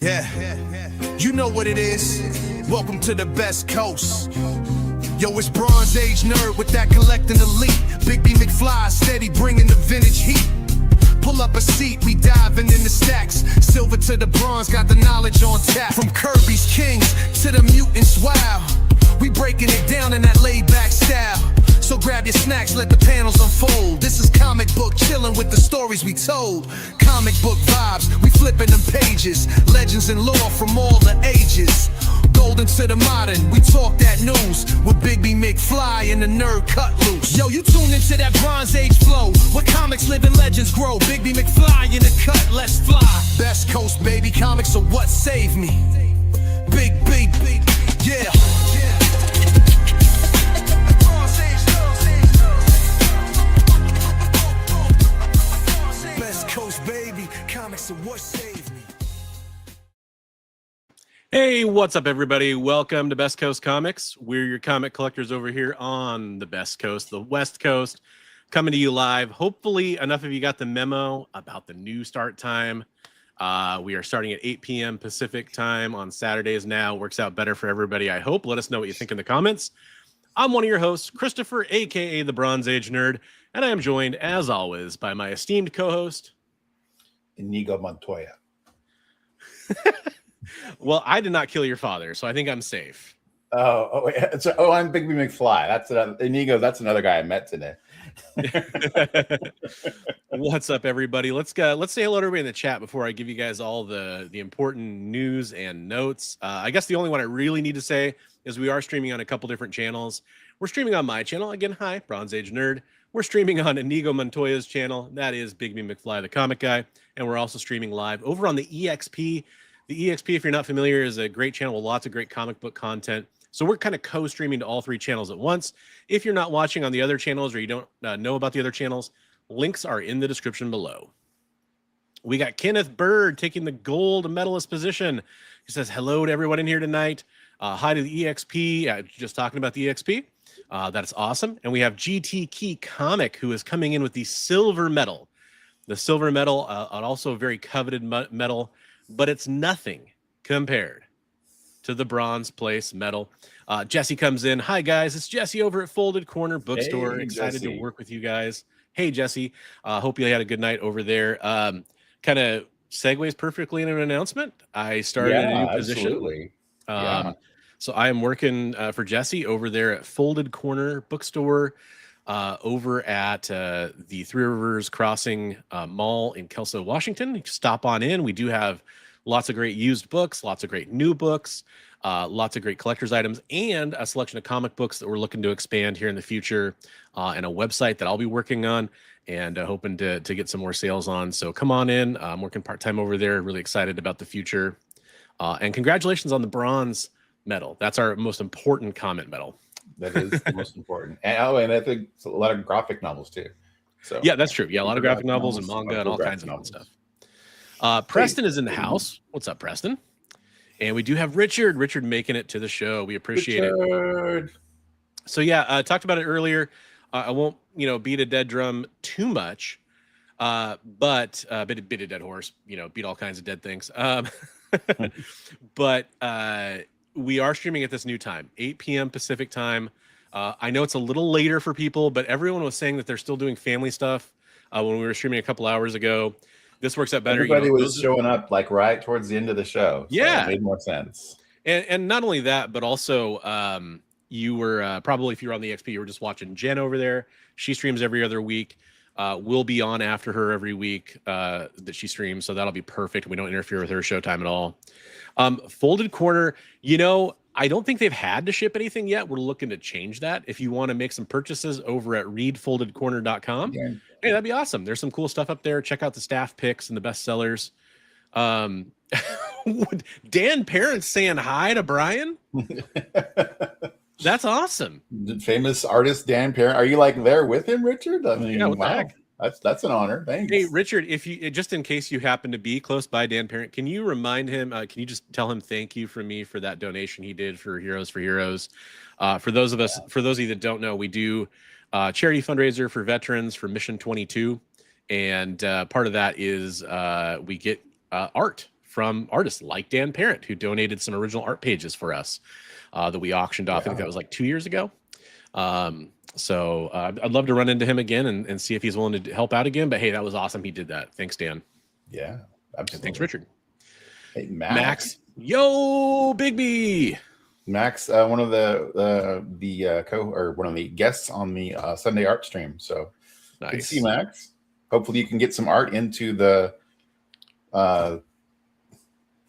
Yeah, you know what it is. Welcome to the best coast. Yo, it's Bronze Age nerd with that collecting elite. Big B McFly, steady bringing the vintage heat. Pull up a seat, we diving in the stacks. Silver to the bronze, got the knowledge on tap. From Kirby's Kings to the mutants, wow. We breaking it down in that laid-back style. So grab your snacks, let the panels unfold. This is comic book chilling with the stories we told. Comic book vibes, we flipping them pages. Legends and lore from all the ages. Golden to the modern, we talk that news. With Big B McFly and the nerd cut loose. Yo, you tune into that Bronze Age flow. Where comics live and legends grow. Big B McFly in the cut, let's fly. Best coast, baby, comics are what saved me. Big, yeah. What saved me. Hey, what's up, everybody? Welcome to Best Coast Comics. We're your comic collectors over here on the Best Coast, the West Coast, coming to you live. Hopefully, enough of you got the memo about the new start time. We are starting at 8 p.m. Pacific time on Saturdays now. Works out better for everybody, I hope. Let us know what you think in the comments. I'm one of your hosts, Christopher, a.k.a. the Bronze Age Nerd, and I am joined, as always, by my esteemed co-host, Inigo Montoya. Well, I did not kill your father, so I think I'm safe. I'm Big B McFly. That's Inigo. That's another guy I met today. What's up, everybody? Let's say hello to everybody in the chat before I give you guys all the important news and notes. I guess the only one I really need to say is we are streaming on a couple different channels. We're streaming on my channel again. Hi, Bronze Age Nerd. We're streaming on Inigo Montoya's channel. That is Big B McFly, the comic guy. And we're also streaming live over on the EXP. The EXP, if you're not familiar, is a great channel with lots of great comic book content. So we're kind of co-streaming to all three channels at once. If you're not watching on the other channels or you don't know about the other channels, links are in the description below. We got Kenneth Bird taking the gold medalist position. He says hello to everyone in here tonight. Hi to the EXP. Just talking about the EXP. That's awesome. And we have GT Key Comic, who is coming in with the silver medal. The silver medal, also a very coveted medal, but it's nothing compared to the bronze place medal. Jesse comes in. Hi, guys. It's Jesse over at Folded Corner Bookstore. Hey, excited Jesse. to work with you guys. Hey, Jesse. Hope you had a good night over there. Kind of segues perfectly in an announcement. I started a new position. Absolutely. So I am working for Jesse over there at Folded Corner Bookstore over at the Three Rivers Crossing Mall in Kelso, Washington. Stop on in. We do have lots of great used books, lots of great new books, lots of great collector's items, and a selection of comic books that we're looking to expand here in the future, and a website that I'll be working on and hoping to get some more sales on. So come on in. I'm working part-time over there. Really excited about the future. And congratulations on the bronze medal. That's our most important comment medal. That is the most important. And I think it's a lot of graphic novels too. So yeah, that's true. Yeah, a lot of graphic novels and manga and all kinds of fun stuff. Preston is in the house. What's up, Preston? And we do have Richard making it to the show. We appreciate it. So yeah, talked about it earlier. I won't, beat a dead drum too much, but beat a dead horse, beat all kinds of dead things. But we are streaming at this new time, 8 p.m. Pacific time. I know it's a little later for people, but everyone was saying that they're still doing family stuff when we were streaming a couple hours ago. This works out better. Everybody was showing up like right towards the end of the show. So yeah, it made more sense. And not only that, but also you were probably, if you're on the XP, you were just watching Jen over there. She streams every other week. We'll be on after her every week that she streams, so that'll be perfect. We don't interfere with her showtime at all. Folded Corner, I don't think they've had to ship anything yet. We're looking to change that. If you want to make some purchases over at readfoldedcorner.com, hey, that'd be awesome. There's some cool stuff up there. Check out the staff picks and the best sellers. Dan Parent's saying hi to Brian. That's awesome. The famous artist Dan Parent. Are you like there with him, Richard? I mean, yeah, what the heck? That's an honor. Thanks. Hey, Richard, if you just in case you happen to be close by Dan Parent, can you remind him? Can you just tell him thank you from me for that donation he did for Heroes for Heroes? For those of you that don't know, we do charity fundraiser for veterans for Mission 22, and part of that is we get art from artists like Dan Parent, who donated some original art pages for us that we auctioned off. I think that was like 2 years ago. So I'd love to run into him again and see if he's willing to help out again. But hey, that was awesome. He did that. Thanks, Dan. Yeah, absolutely. And thanks, Richard. Hey, Max. Yo, Big B. Max, one of the one of the guests on the Sunday art stream. So Nice. good to see Max. Hopefully you can get some art into the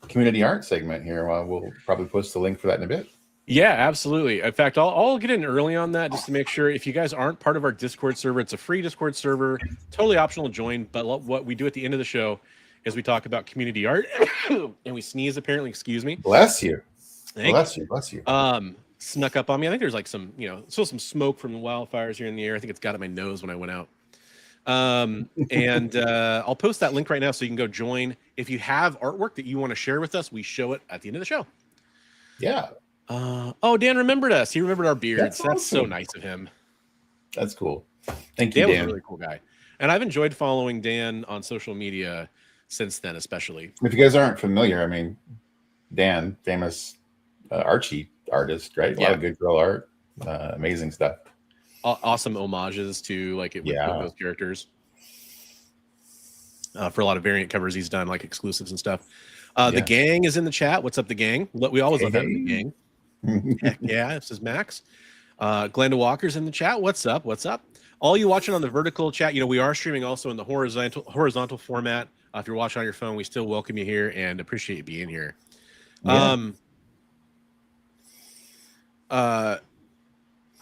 community art segment here. We'll probably post the link for that in a bit. Yeah, absolutely. In fact, I'll get in early on that just to make sure. If you guys aren't part of our Discord server, it's a free Discord server, totally optional to join. But what we do at the end of the show is we talk about community art and we sneeze, apparently. Excuse me. Bless you. Bless you. Snuck up on me. I think there's like some, still some smoke from the wildfires here in the air. I think it's got at my nose when I went out. And I'll post that link right now so you can go join. If you have artwork that you want to share with us, we show it at the end of the show. Yeah. Dan remembered us. He remembered our beards. That's That's so awesome. nice of him. That's cool. Thank you, Dan was Dan. a really cool guy. And I've enjoyed following Dan on social media since then, especially. If you guys aren't familiar, I mean, Dan, famous Archie artist, right? A lot of good girl art. Amazing stuff. Awesome homages to with those characters. For a lot of variant covers he's done, like exclusives and stuff. The gang is in the chat. What's up, the gang? We always love having the gang. Heck yeah, this is Max. Glenda Walker's in the chat. What's up? What's up? All you watching on the vertical chat, we are streaming also in the horizontal format. If you're watching on your phone, we still welcome you here and appreciate you being here. Yeah.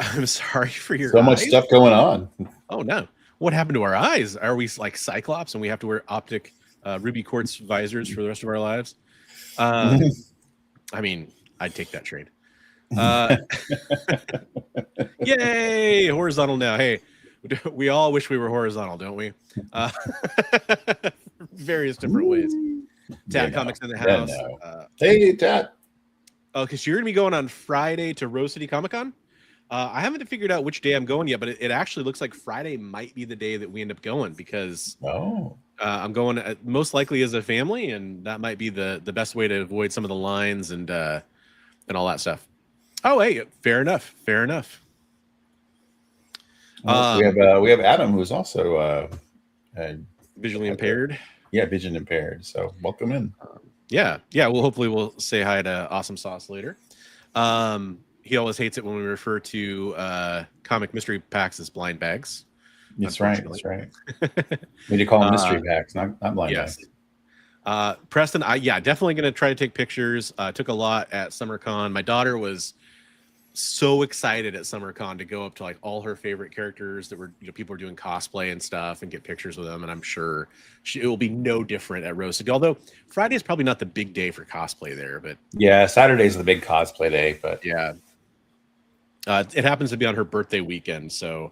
I'm sorry for your so much stuff going on. Oh no. What happened to our eyes? Are we like Cyclops and we have to wear optic ruby quartz visors for the rest of our lives? I mean, I'd take that trade. Yay, horizontal now. Hey, we all wish we were horizontal, don't we? Various different ways. Tat Comics in the house. Hey, Tat. Oh, because you're gonna be going on Friday to Rose City Comic Con. I haven't figured out which day I'm going yet, but it actually looks like Friday might be the day that we end up going because I'm going most likely as a family, and that might be the best way to avoid some of the lines and all that stuff. Oh, hey, fair enough. We have Adam, who's also visually impaired. Yeah, vision impaired. So welcome in. Yeah. Well, hopefully we'll say hi to Awesome Sauce later. He always hates it when we refer to comic mystery packs as blind bags. That's right. We need to call them mystery packs, not blind bags. Preston, definitely going to try to take pictures. Took a lot at SummerCon. My daughter was so excited at SummerCon to go up to like all her favorite characters that were, people were doing cosplay and stuff and get pictures with them. And I'm sure it will be no different at Rose City. Although Friday is probably not the big day for cosplay there, but yeah, Saturday's the big cosplay day. But yeah, it happens to be on her birthday weekend, so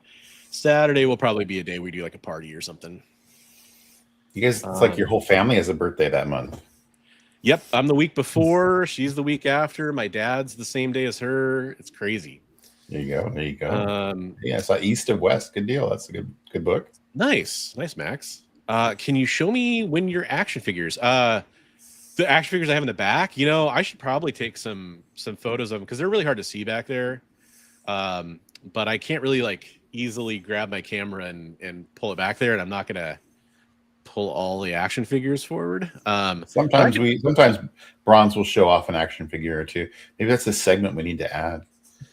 Saturday will probably be a day we do like a party or something. You guys, it's like your whole family has a birthday that month. Yep, I'm the week before. She's the week after. My dad's the same day as her. It's crazy. There you go. I saw East of West. Good deal. That's a good book. Nice, Max. Can you show me when your action figures? The action figures I have in the back. I should probably take some photos of them because they're really hard to see back there. But I can't really like easily grab my camera and pull it back there, and I'm not gonna pull all the action figures forward. Sometimes Bronze will show off an action figure or two. Maybe that's a segment we need to add.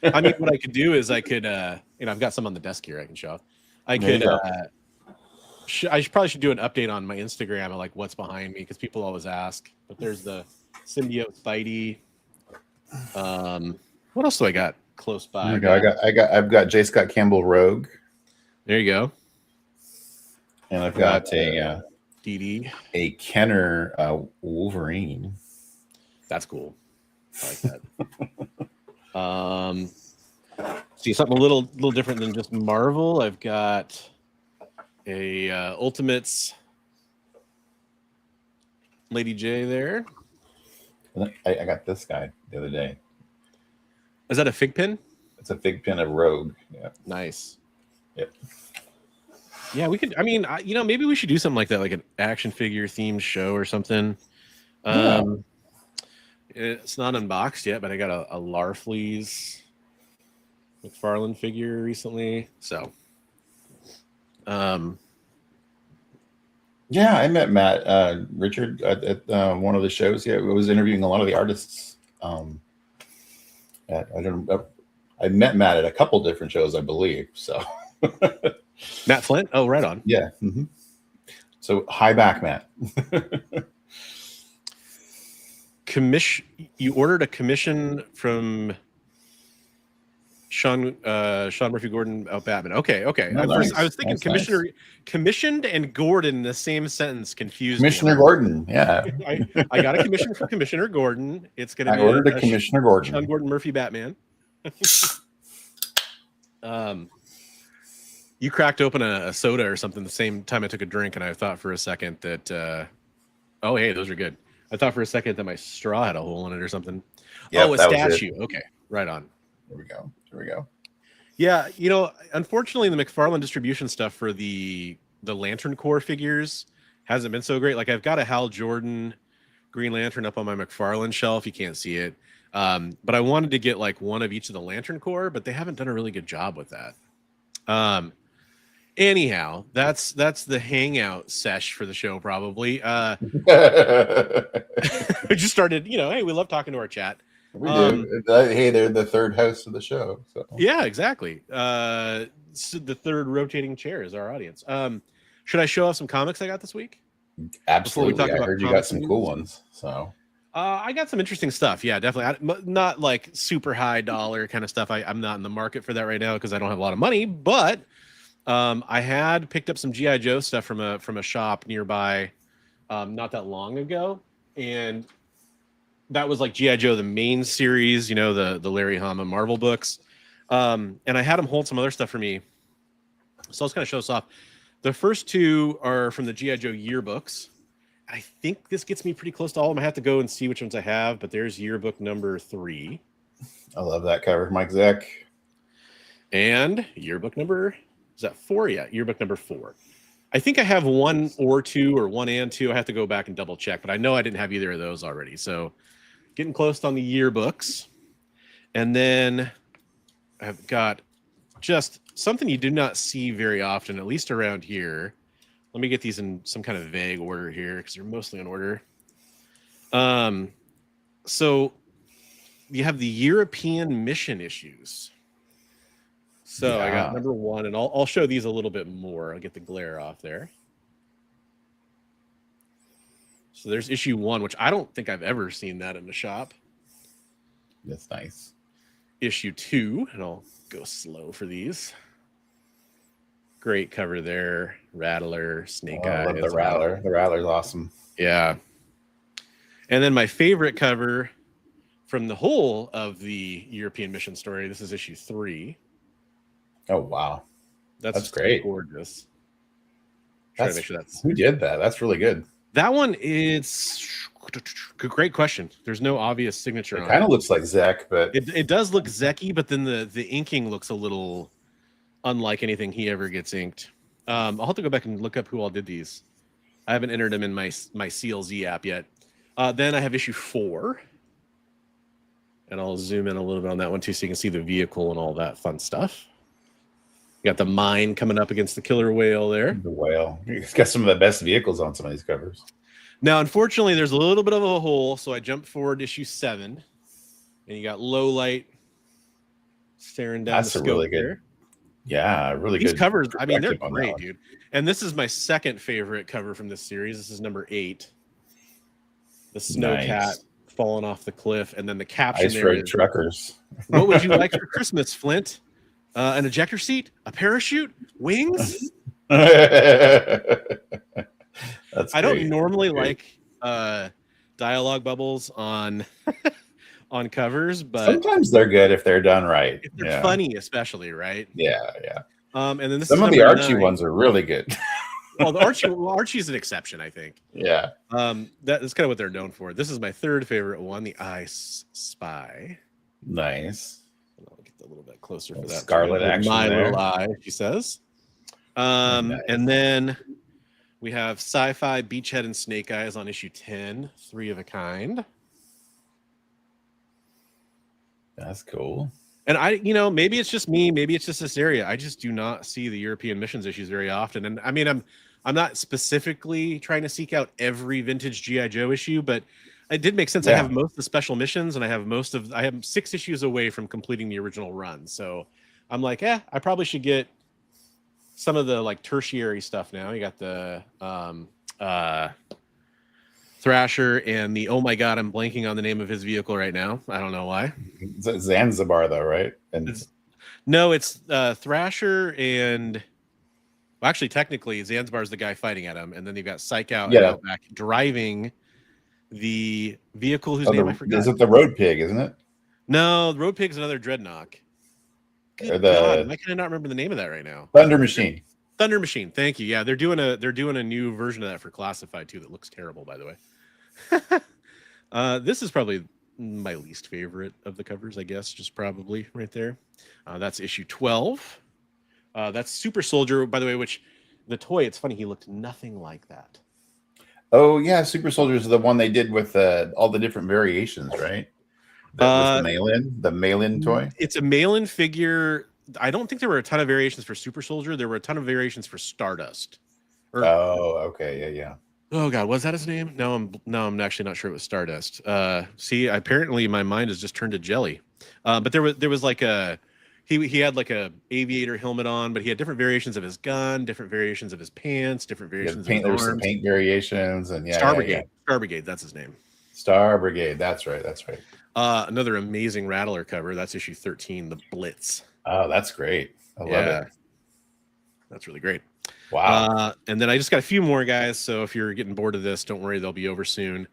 I mean, what I could do is I could, I've got some on the desk here I can show off. I could, I probably should do an update on my Instagram of like what's behind me because people always ask. But there's the symbiote Spidey. What else do I got close by? I've got J. Scott Campbell Rogue. There you go. And I've got a DD. A Kenner Wolverine. That's cool. I like that. See something a little different than just Marvel. I've got a Ultimates Lady J there. I got this guy the other day. Is that a fig pin? It's a fig pin of Rogue. Yeah. Nice. Yep. Yeah, we could. I mean, maybe we should do something like that, like an action figure themed show or something. It's not unboxed yet, but I got a Larfleeze McFarlane figure recently. So, yeah, I met Matt Richard at one of the shows. Yeah, I was interviewing a lot of the artists. I met Matt at a couple different shows, I believe. So, Matt Flint. Oh, right on. Yeah. So, hi back, Matt. You ordered a commission from Sean Murphy Gordon about Batman. Okay. Oh, nice. I was thinking commissioned and Gordon in the same sentence confused Commissioner me. Gordon. Yeah. I got a commission for Commissioner Gordon. It's going to be ordered a Commissioner Gordon. Sean Gordon Murphy Batman. You cracked open a soda or something the same time I took a drink, and I thought for a second that oh, hey, those are good. I thought for a second that my straw had a hole in it or something. Yep, a statue. Okay, right on. Here we go. Yeah, unfortunately, the McFarlane distribution stuff for the Lantern Corps figures hasn't been so great. Like, I've got a Hal Jordan Green Lantern up on my McFarlane shelf. You can't see it. But I wanted to get like one of each of the Lantern Corps, but they haven't done a really good job with that. Anyhow, that's the hangout sesh for the show, probably. We just started, hey, we love talking to our chat. We do. Hey, they're the third host of the show. So. Yeah, exactly. So the third rotating chair is our audience. Should I show off some comics I got this week? Absolutely. I heard you got some cool ones. So I got some interesting stuff. Yeah, definitely. Not like super high dollar kind of stuff. I'm not in the market for that right now because I don't have a lot of money, but I had picked up some G.I. Joe stuff from a shop nearby not that long ago, and that was like G.I. Joe the main series, the Larry Hama Marvel books, and I had him hold some other stuff for me, so I was kind of show this off. The first two are from the G.I. Joe yearbooks. I think this gets me pretty close to all of them. I have to go and see which ones I have, but there's yearbook number 3. I love that cover, Mike Zeck. And yearbook number... Is that 4? Yeah, yearbook number 4. I think I have 1 or 2 or 1 and 2. I have to go back and double check, but I know I didn't have either of those already. So getting close on the yearbooks. And then I've got just something you do not see very often, at least around here. Let me get these in some kind of vague order here because they're mostly in order. So you have the European mission issues. So yeah. I got number 1, and I'll show these a little bit more. I'll get the glare off there. So there's issue 1, which I don't think I've ever seen that in the shop. That's nice. Issue 2, and I'll go slow for these. Great cover there. Rattler, Snake Eyes. I love the Rattler. The Rattler's awesome. Yeah. And then my favorite cover from the whole of the European mission story. This is issue 3. Oh wow, that's great, gorgeous. Try to make sure who did that. That's really good. That one is great question. There's no obvious signature. It kind of looks like Zeck, but it does look Zecky, but then the inking looks a little unlike anything he ever gets inked. I'll have to go back and look up who all did these. I haven't entered them in my CLZ app yet. Then I have issue 4, and I'll zoom in a little bit on that one too, so you can see the vehicle and all that fun stuff. You got the mine coming up against the killer whale there. The whale. He's got some of the best vehicles on some of these covers. Now, unfortunately, there's a little bit of a hole, so I jumped forward to issue 7, and you got low light staring down the scope really good. there. Yeah, really good. These covers, I mean, they're great, dude. And this is my second favorite cover from this series. This is number 8. The snow cat falling off the cliff, and then the caption Ice Road Truckers. What would you like for Christmas, Flint? An ejector seat, a parachute, wings. That's I don't normally like dialogue bubbles on on covers, but sometimes they're good if they're done right. If they're funny, especially, right? Yeah. And then this some of the Archie ones are really good. Well, Archie's an exception, I think. Yeah. That's kind of what they're known for. This is my third favorite one, the Ice Spy. Nice. I'll get a little bit closer for that. Scarlet action. My little eye, she says. Nice. And then We have Sci-Fi, Beachhead, and Snake Eyes on issue 10, 3 of a kind. That's cool. And maybe it's just me, maybe it's just this area. I just do not see the European missions issues very often. And I mean, I'm not specifically trying to seek out every vintage G.I. Joe issue, but it did make sense. Yeah. I have most of the special missions, and I have 6 issues away from completing the original run. So I'm like, I probably should get some of the like tertiary stuff now. You got the Thrasher and the, oh my god, I'm blanking on the name of his vehicle right now. I don't know why. Zanzibar though, right? And it's Thrasher and, well, actually technically Zanzibar's the guy fighting at him, and then you've got Psych Out and Outback driving the vehicle whose name I forgot. Is it the Road Pig, isn't it? No, the Road Pig's another Dreadnought. Good God, why can I not remember the name of that right now? Thunder Machine. Thunder Machine. Thank you. Yeah, they're doing a new version of that for Classified too. That looks terrible, by the way. This is probably my least favorite of the covers, I guess. Just probably right there. That's issue 12. That's Super Soldier, by the way. Which the toy? It's funny. He looked nothing like that. Oh yeah, Super Soldier is the one they did with all the different variations, right? That was the mail-in toy. It's a mail-in figure. I don't think there were a ton of variations for Super Soldier. There were a ton of variations for Stardust. Okay, yeah. Oh God, was that his name? No, I'm actually not sure it was Stardust. See, apparently my mind has just turned to jelly. But there was like he had like a aviator helmet on, but he had different variations of his gun, different variations of his pants, different variations of his arms. Some paint variations, and Star Brigade. Star Brigade, that's his name. Star Brigade, that's right. Another amazing Rattler cover. That's issue 13, the Blitz. Oh, that's great. I love it. That's really great. Wow. And then I just got a few more, guys. So if you're getting bored of this, don't worry, they'll be over soon.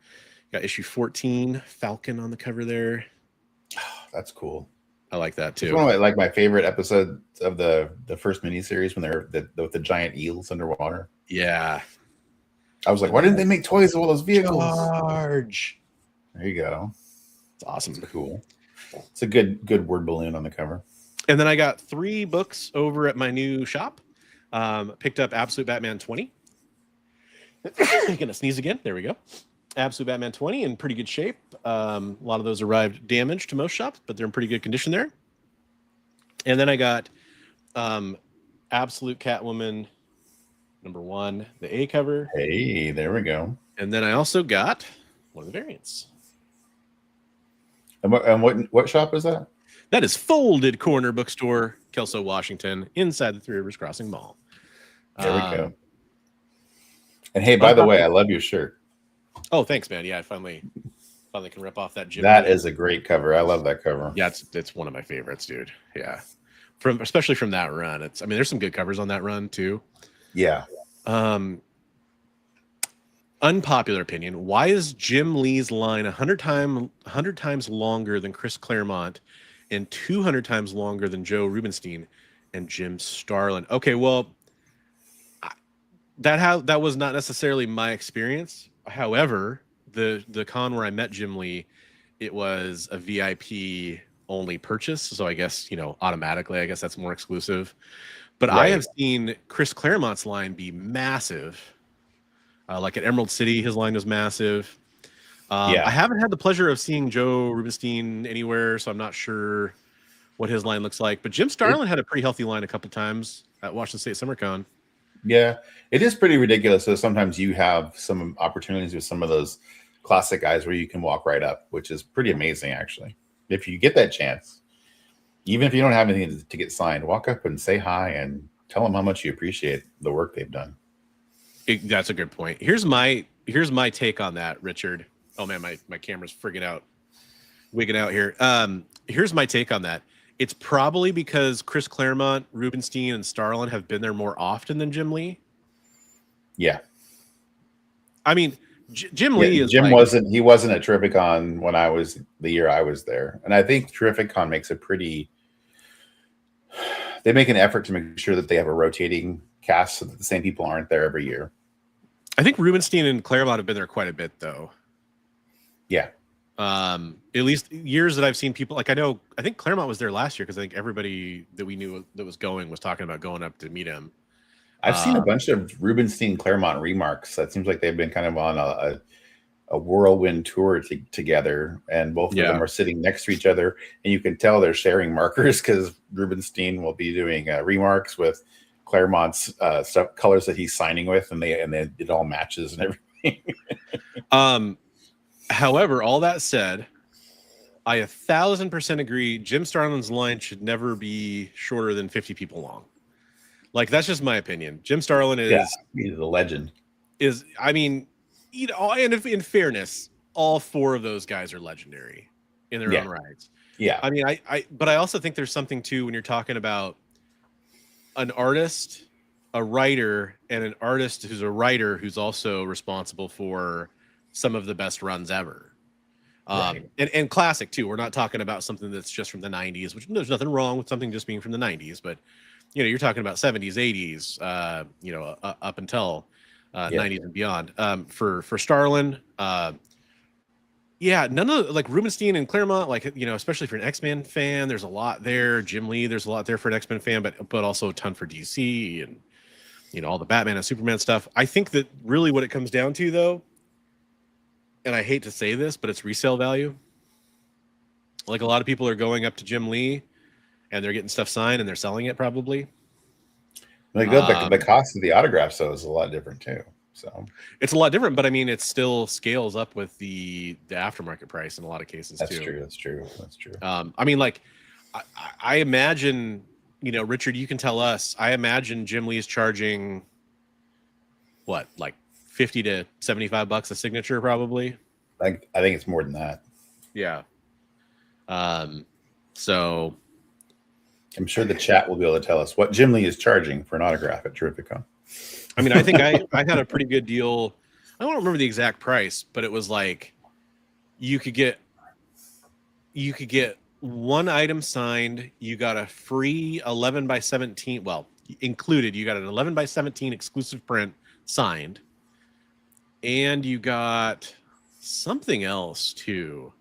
Got issue 14, Falcon on the cover there. That's cool. I like that too. It's one of my favorite episodes of the first miniseries when they're with the giant eels underwater. Yeah. I was like, why didn't they make toys of all those vehicles? Charge. There you go. It's awesome. It's cool. It's a good word balloon on the cover. And then I got 3 books over at my new shop. Picked up Absolute Batman 20. Gonna sneeze again. There we go. Absolute Batman 20 in pretty good shape. A lot of those arrived damaged to most shops, but they're in pretty good condition there. And then I got Absolute Catwoman #1, the A cover. Hey, there we go. And then I also got one of the variants. And what shop is that? That is Folded Corner Bookstore, Kelso, Washington, inside the Three Rivers Crossing Mall. There we go. And hey, by the way, I love your shirt. Oh, thanks, man. Yeah, I finally can rip off that Jim. That is a great cover. I love that cover. Yeah, it's one of my favorites, dude. Yeah, especially from that run. There's some good covers on that run too. Yeah. Unpopular opinion: why is Jim Lee's line 100 times longer than Chris Claremont, and 200 times longer than Joe Rubinstein and Jim Starlin? Okay, well, that was not necessarily my experience. However, the con where I met Jim Lee, it was a VIP only purchase, so I guess automatically, I guess that's more exclusive. But right. I have seen Chris Claremont's line be massive. Like at Emerald City, his line was massive. I haven't had the pleasure of seeing Joe Rubinstein anywhere, so I'm not sure what his line looks like. But Jim Starlin had a pretty healthy line a couple times at Washington State SummerCon. Yeah, it is pretty ridiculous. So sometimes you have some opportunities with some of those classic guys where you can walk right up, which is pretty amazing, actually. If you get that chance, even if you don't have anything to get signed, walk up and say hi and tell them how much you appreciate the work they've done. That's a good point. Here's my take on that, Richard. Oh man, my camera's wigging out here. Here's my take on that. It's probably because Chris Claremont, Rubinstein, and Starlin have been there more often than Jim Lee. Yeah. I mean, Jim Lee is wasn't at Terrificon when the year I was there. And I think Terrificon makes they make an effort to make sure that they have a rotating cast so that the same people aren't there every year. I think Rubinstein and Claremont have been there quite a bit though. Yeah. At least years that I've seen people, like I think Claremont was there last year because I think everybody that we knew that was going was talking about going up to meet him. I've seen a bunch of Rubenstein Claremont remarks. That seems like they've been kind of on a whirlwind tour together, and both of them are sitting next to each other, and you can tell they're sharing markers because Rubenstein will be doing remarks with Claremont's stuff, colors that he's signing with, and it all matches and everything. However, all that said, I 1,000% agree. Jim Starlin's line should never be shorter than 50 people long. Like, that's just my opinion. Jim Starlin he's a legend. I mean, you know, and if, in fairness, all 4 of those guys are legendary in their own rights. Yeah. I mean, but I also think there's something too when you're talking about an artist, a writer, and an artist who's a writer who's also responsible for some of the best runs ever. And classic too. We're not talking about something that's just from the 90s, which there's nothing wrong with something just being from the 90s, but you know, you're talking about 70s, 80s, you know, up until 90s and beyond. For Starlin, none of like Rubenstein and Claremont, like, you know, especially for an X-Men fan, there's a lot there. Jim Lee, there's a lot there for an X-Men fan, but also a ton for DC and, you know, all the Batman and Superman stuff. I think that really what it comes down to, though, and I hate to say this, but it's resale value. Like, a lot of people are going up to Jim Lee and they're getting stuff signed and they're selling it probably. The cost of the autographs, though, is a lot different too. So it's a lot different, but I mean, it still scales up with the aftermarket price in a lot of cases. That's true. I mean, like, I imagine, you know, Richard, you can tell us. I imagine Jim Lee's charging what, like $50 to $75 a signature, probably. I think it's more than that. Yeah. So I'm sure the chat will be able to tell us what Jim Lee is charging for an autograph at Terrificon. I mean, I think I had a pretty good deal. I don't remember the exact price, but it was like you could get one item signed. You got a free 11 by 17. Well, included, you got an 11 by 17 exclusive print signed, and you got something else too.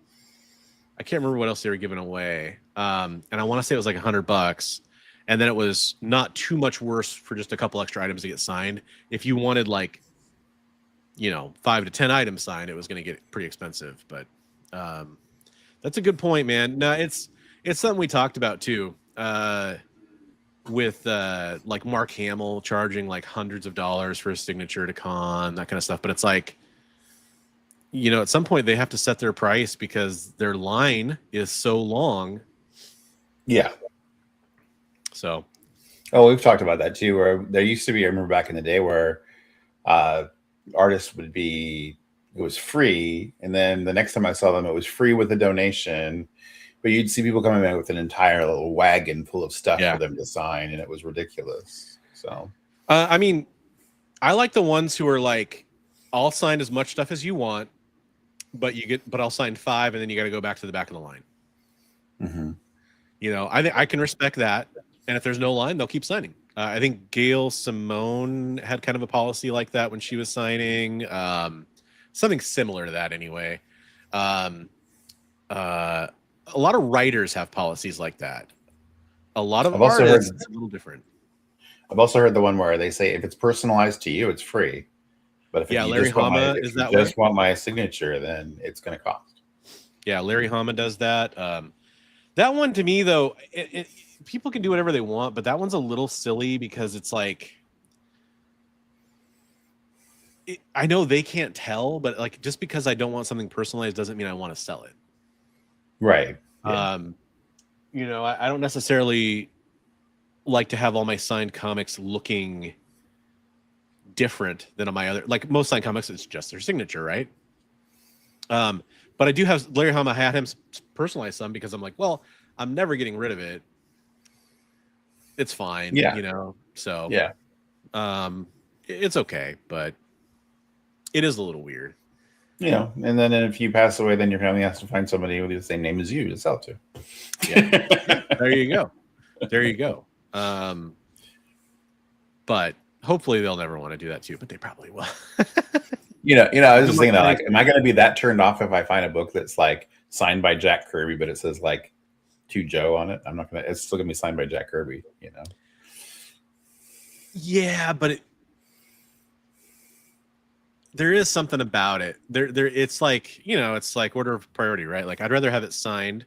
I can't remember what else they were giving away. And I want to say it was like $100. And then it was not too much worse for just a couple extra items to get signed. If you wanted, like, you know, 5 to 10 items signed, it was going to get pretty expensive. But that's a good point, man. No, it's something we talked about too, with like Mark Hamill charging like hundreds of dollars for a signature to con, that kind of stuff. But it's like, you know, at some point they have to set their price because their line is so long. Yeah. So, we've talked about that too. Where there used to be, I remember back in the day, where artists would be, it was free, and then the next time I saw them, it was free with a donation. But you'd see people coming in with an entire little wagon full of stuff for them to sign, and it was ridiculous. So, I mean, I like the ones who are like, I'll sign as much stuff as you want, but I'll sign 5, and then you got to go back to the back of the line. Mm-hmm. You know, I think I can respect that. And if there's no line, they'll keep signing. I think Gail Simone had kind of a policy like that when she was signing. Something similar to that anyway. A lot of writers have policies like that. A lot of artists, it's a little different. I've also heard the one where they say if it's personalized to you, it's free. But if Larry Hama is that way. Just want my signature, then it's going to cost. Yeah, Larry Hama does that. That one, to me, though, people can do whatever they want, but that one's a little silly because it's like, I know they can't tell, but like, just because I don't want something personalized doesn't mean I want to sell it. Right. Yeah. You know, I don't necessarily like to have all my signed comics looking different than on my other, like most signed comics, it's just their signature, right? But I do have Larry Hama, had him personalize some because I'm like, well, I'm never getting rid of it. It's fine, you know. So yeah, it's okay, but it is a little weird, you know. And then if you pass away, then your family has to find somebody with the same name as you to sell to. Yeah, there you go. But hopefully they'll never want to do that too. But they probably will. You know, I was just thinking that, like, am I going to be that turned off if I find a book that's like signed by Jack Kirby, but it says like to Joe on it? I'm not going to. It's still going to be signed by Jack Kirby. You know. Yeah, but there is something about it. It's like, it's like order of priority, right? Like I'd rather have it signed.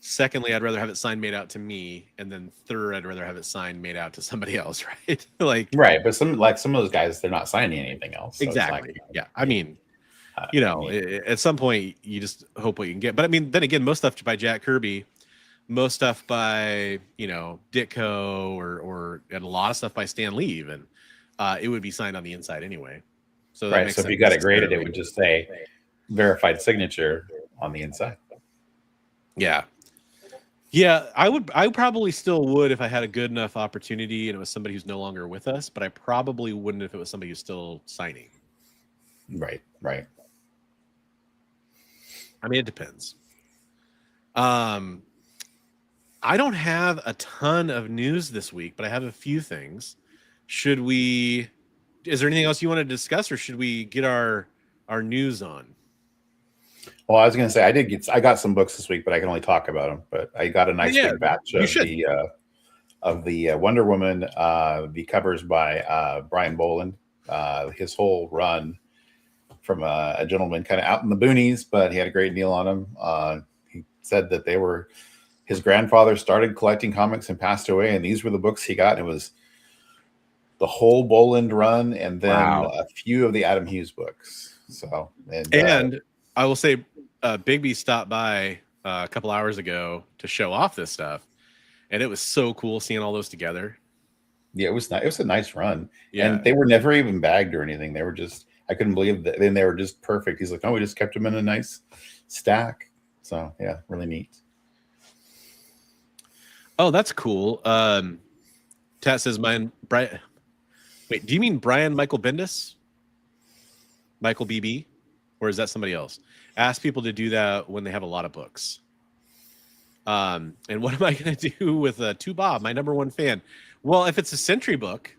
Secondly, I'd rather have it signed made out to me, and then third, I'd rather have it signed made out to somebody else, right? Like Right, but some of those guys, they're not signing anything else. So exactly. it's like, Yeah, I mean, I at some point you just hope what you can get. But I mean, then again, most stuff by Jack Kirby, most stuff by Ditko, or and a lot of stuff by Stan Lee, even it would be signed on the inside anyway. So that right. makes So if sense you got it graded, it necessarily. would just say verified signature on the inside. Yeah. Yeah, I probably still would if I had a good enough opportunity and it was somebody who's no longer with us, but I probably wouldn't if it was somebody who's still signing. Right, right. I mean, it depends. I don't have a ton of news this week, but I have a few things. Is there anything else you want to discuss, or should we get our news on? Well, I was going to say I got some books this week, but I can only talk about them. But I got a nice big batch of the Wonder Woman, the covers by Brian Boland. His whole run from a gentleman kind of out in the boonies, but he had a great deal on them. He said that his grandfather started collecting comics and passed away, and these were the books he got. And it was the whole Boland run, and then a few of the Adam Hughes books. So and I will say, Bigby stopped by a couple hours ago to show off this stuff, and it was so cool seeing all those together. Yeah, it was nice. It was a nice run, yeah. And they were never even bagged or anything. They were just, I couldn't believe that. Then they were just perfect. He's like, oh, we just kept them in a nice stack. So yeah, really neat. Oh, that's cool. Tat says, Brian. Wait, do you mean Brian Michael Bendis? Michael BB? Or is that somebody else? Ask people to do that when they have a lot of books. And what am I going to do with To Bob, my number one fan? Well, if it's a Century book.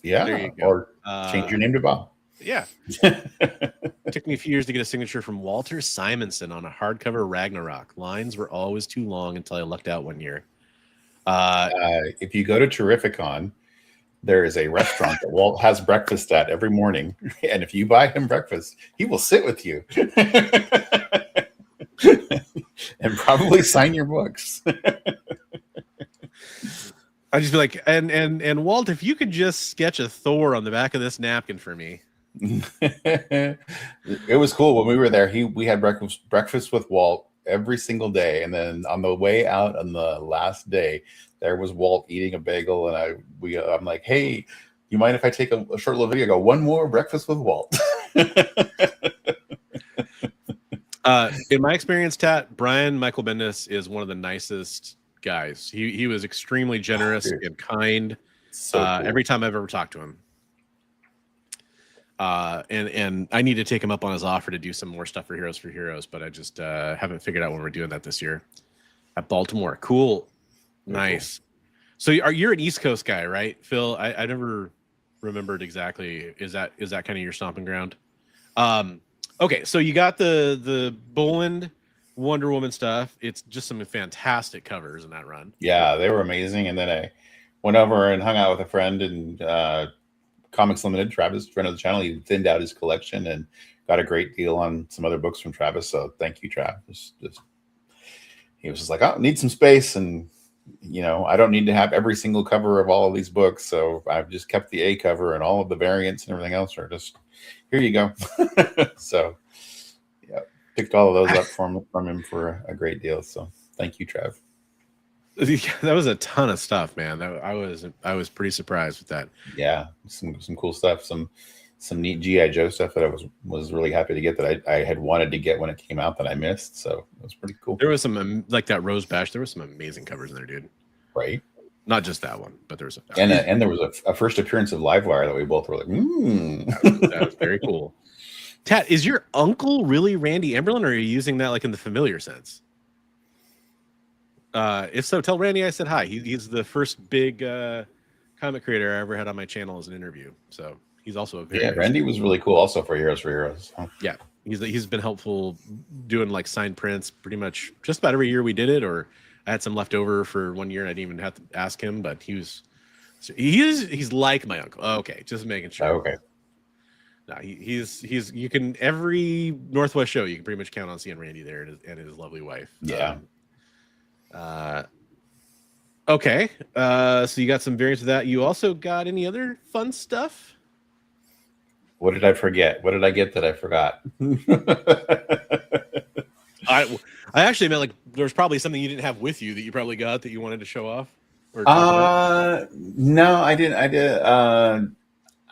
Yeah, there you go. Or change your name to Bob. Yeah. It took me a few years to get a signature from Walter Simonson on a hardcover Ragnarok. Lines were always too long until I lucked out one year. If you go to Terrificon, there is a restaurant that Walt has breakfast at every morning. And if you buy him breakfast, he will sit with you and probably sign your books. I'd just be like, and Walt, if you could just sketch a Thor on the back of this napkin for me. It was cool when we were there. We had breakfast with Walt every single day, and then on the way out on the last day, there was Walt eating a bagel, and I'm like, hey, you mind if I take a short little video? I go, one more breakfast with Walt. In my experience, Tat, Brian Michael Bendis is one of the nicest guys. He was extremely generous and kind. So cool. Every time I've ever talked to him. And I need to take him up on his offer to do some more stuff for Heroes, but I just haven't figured out when we're doing that this year at Baltimore. Cool. Nice. Cool. So you're an East Coast guy, right, Phil? I never remembered exactly. Is that kind of your stomping ground? Okay, so you got the Boland Wonder Woman stuff. It's just some fantastic covers in that run. Yeah, they were amazing. And then I went over and hung out with a friend and Comics Limited, Travis, friend of the channel. He thinned out his collection and got a great deal on some other books from Travis. So thank you, Travis. He was just like, oh, I need some space. And, I don't need to have every single cover of all of these books. So I've just kept the A cover, and all of the variants and everything else are just, here you go. So yeah, picked all of those up from him for a great deal. So thank you, Trav. That was a ton of stuff, man. I was pretty surprised with that. Yeah, some cool stuff, some neat G.I. Joe stuff that I was really happy to get, that I had wanted to get when it came out that I missed. So it was pretty cool. There was some like that Rose Bash. There was some amazing covers in there, dude. Right. Not just that one, but there was and there was a first appearance of Livewire that we both were like, that was very cool. Tat, is your uncle really Randy Emberlin, or are you using that like in the familiar sense? If so, tell Randy I said hi. He's the first big comic creator I ever had on my channel as an interview. So he's also a very Randy was really cool also for Heroes. Yeah, he's been helpful doing like signed prints pretty much just about every year we did it, or I had some left over for one year and I didn't even have to ask him, but he was So he's like my uncle. Okay, just making sure. Okay. No, he's you can every Northwest show you can pretty much count on seeing Randy there and his lovely wife. Yeah. Okay. So you got some variants of that. You also got any other fun stuff? What did I forget? What did I get that I forgot? I actually meant like there was probably something you didn't have with you that you probably got that you wanted to show off. Or No, I didn't.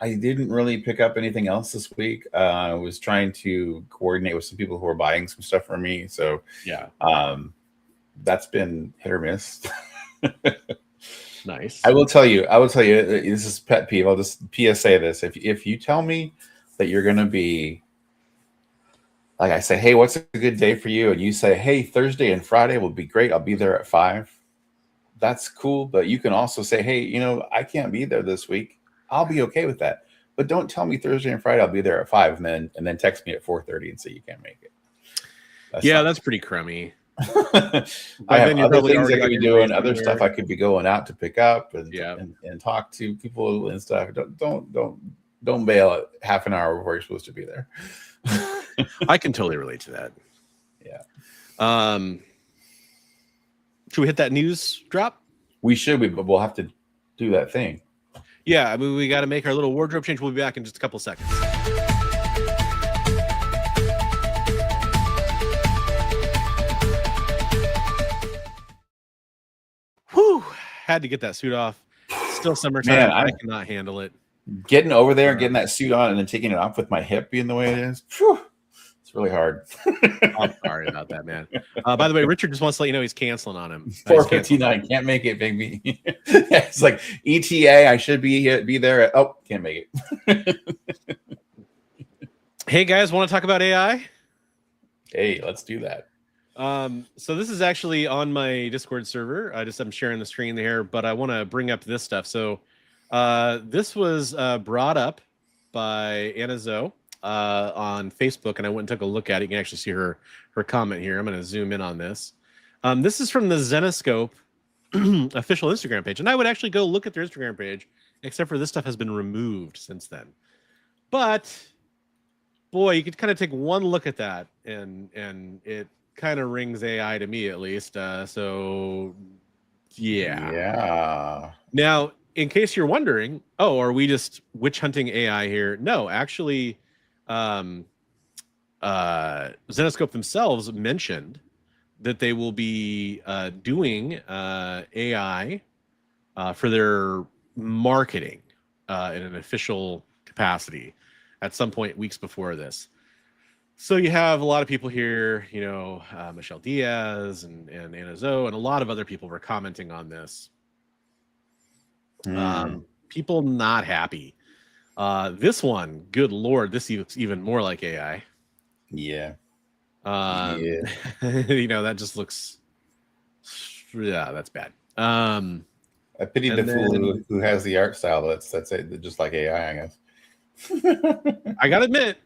I didn't really pick up anything else this week. I was trying to coordinate with some people who are buying some stuff for me. So yeah, that's been hit or miss. Nice. I will tell you, this is pet peeve. I'll just PSA this. If you tell me that you're going to be, like I say, hey, what's a good day for you? And you say, hey, Thursday and Friday will be great. I'll be there at 5. That's cool. But you can also say, hey, I can't be there this week. I'll be okay with that. But don't tell me Thursday and Friday I'll be there at 5 and then text me at 4:30 and say you can't make it. That's pretty crummy. I have other things I could be doing, other stuff I could be going out to pick up and talk to people and stuff. Don't bail at half an hour before you're supposed to be there. I can totally relate to that. Yeah. Should we hit that news drop? We should be, but we'll have to do that thing. Yeah, I mean, we got to make our little wardrobe change. We'll be back in just a couple seconds. Whew, had to get that suit off. Still summertime. Man, I cannot handle it. Getting over there and getting that suit on and then taking it off with my hip being the way it is. Whew, it's really hard. I'm sorry about that, man. By the way, Richard just wants to let you know he's canceling on him. 4:59. Can't make it, baby. It's like ETA. I should be there. Can't make it. Hey guys, want to talk about AI? Hey, let's do that. So this is actually on my Discord server. I'm sharing the screen there, but I want to bring up this stuff. So this was brought up by Anna Zoe on Facebook, and I went and took a look at it. You can actually see her comment here. I'm going to zoom in on this. This is from the Zenoscope official Instagram page, and I would actually go look at their Instagram page, except for this stuff has been removed since then. But boy, you could kind of take one look at that, and it kind of rings AI to me, at least. So yeah. Now, in case you're wondering, are we just witch hunting AI here? No, actually, Zenoscope themselves mentioned that they will be doing AI for their marketing in an official capacity at some point weeks before this. So you have a lot of people here, Michelle Diaz and Anna Zoe, and a lot of other people were commenting on this. People not happy. This one, good Lord, this looks even more like AI. Yeah. That just looks, that's bad. I pity the fool who has the art style that's just like AI, I guess. I gotta admit,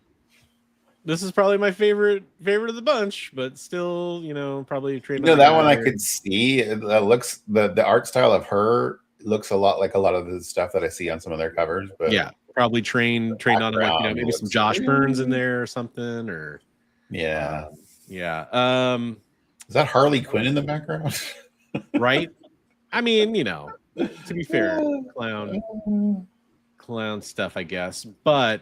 this is probably my favorite of the bunch, but still, probably that one I could see. It looks the art style of her looks a lot like a lot of the stuff that I see on some of their covers. But yeah, probably trained on like, maybe some Josh Burns in there or something, or yeah. Is that Harley Quinn in the background? Right? I mean, to be fair, clown stuff, I guess. But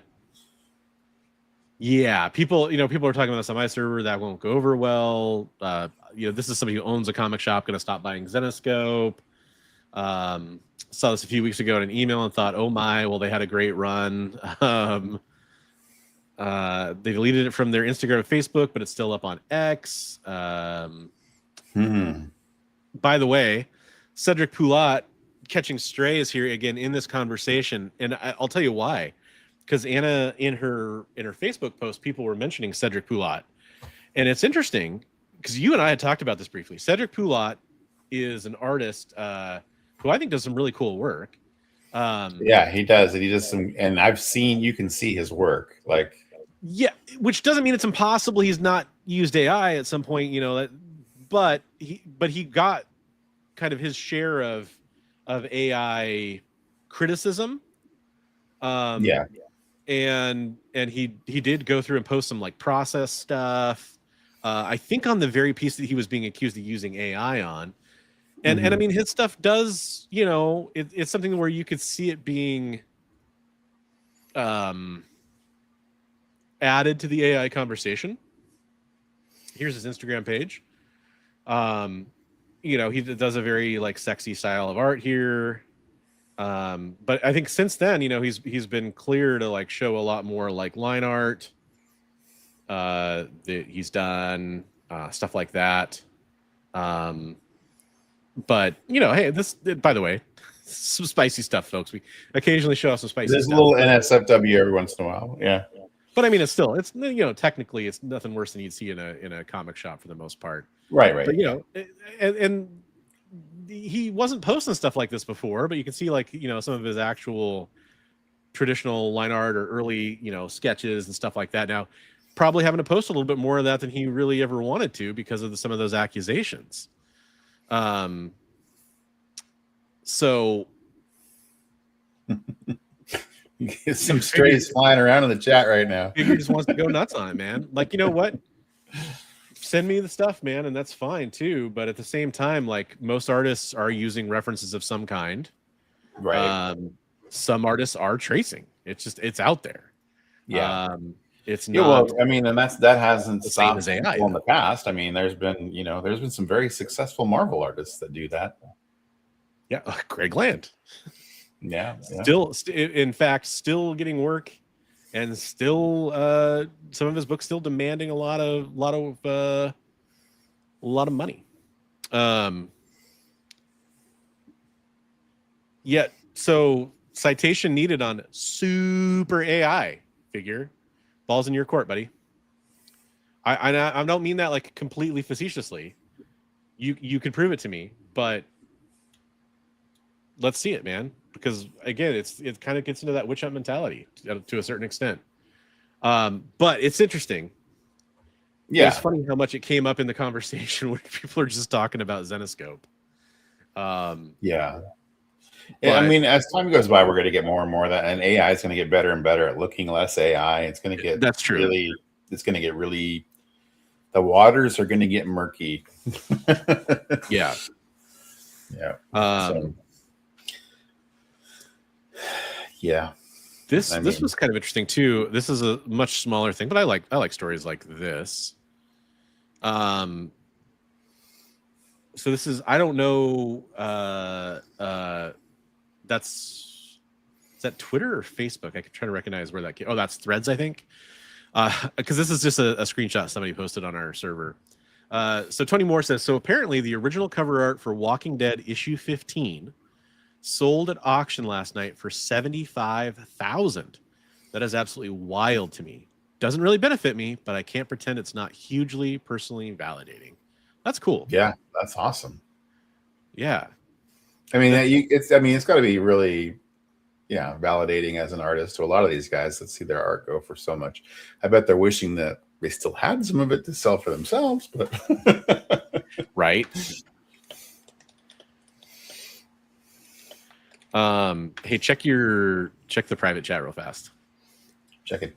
yeah, people are talking about this on my server. That won't go over well. This is somebody who owns a comic shop going to stop buying Zenoscope. Saw this a few weeks ago in an email and thought, oh my, well, they had a great run. They deleted it from their Instagram and Facebook, but it's still up on X. By the way, Cedric Poulat catching strays here again in this conversation, and I'll tell you why. Because Anna, in her Facebook post, people were mentioning Cedric Poulat, and it's interesting because you and I had talked about this briefly. Cedric Poulat is an artist who I think does some really cool work. Yeah, he does. And he does some, and you can see his work. Like, yeah, which doesn't mean it's impossible he's not used AI at some point, but he got kind of his share of AI criticism. Yeah. And he did go through and post some like process stuff. I think on the very piece that he was being accused of using AI on. And I mean, his stuff does, you know, it's something where you could see it being added to the AI conversation. Here's his Instagram page. You know, he does a very like sexy style of art here. But I think since then, you know, he's been clear to like show a lot more like line art. That he's done stuff like that. But you know, hey, this, by the way, some spicy stuff, folks. We occasionally show off some spicy There's stuff. a little NSFW every once in a while. Yeah. But I mean, it's you know, technically it's nothing worse than you'd see in a comic shop for the most part. Right. But you know, and he wasn't posting stuff like this before, but you can see like, you know, some of his actual traditional line art or early, you know, sketches and stuff like that. Now, probably having to post a little bit more of that than he really ever wanted to because of some of those accusations. So You get some strays flying around in the chat right now. he just wants to go nuts on it, man. Like, you know what? Send me the stuff, man, and that's fine too. But at the same time, like most artists are using references of some kind. Right. Some artists are tracing. It's out there. Yeah. It's Yeah, not. well, I mean, and that hasn't the same stopped as AI. in the past. I mean, there's been some very successful Marvel artists that do that. Yeah, Greg Land. Yeah. In fact, still getting work, and still some of his books still demanding a lot of money. Yet, so citation needed on super AI figure. Ball's in your court, buddy. I don't mean that like completely facetiously. You can prove it to me, but let's see it, man. Because again, it kind of gets into that witch hunt mentality to a certain extent. But it's interesting. Yeah. It's funny how much it came up in the conversation when people are just talking about Zenoscope. Yeah. But, I mean, as time goes by, we're going to get more and more of that, and AI is going to get better and better at looking less AI. It's going to get that's true. It's going to get really. The waters are going to get murky. Yeah. Yeah. Yeah. This was kind of interesting too. This is a much smaller thing, but I like stories like this. So this is, I don't know, is that Twitter or Facebook? I could try to recognize where that came. Oh, that's Threads, I think. Because this is just a screenshot somebody posted on our server. So Tony Moore says, so apparently the original cover art for Walking Dead issue 15 sold at auction last night for $75,000. That is absolutely wild to me. Doesn't really benefit me, but I can't pretend it's not hugely personally validating. That's cool. Yeah, that's awesome. Yeah. I mean, it's got to be really, validating as an artist to a lot of these guys that see their art go for so much. I bet they're wishing that they still had some of it to sell for themselves, but right. Hey, check the private chat real fast. Check it.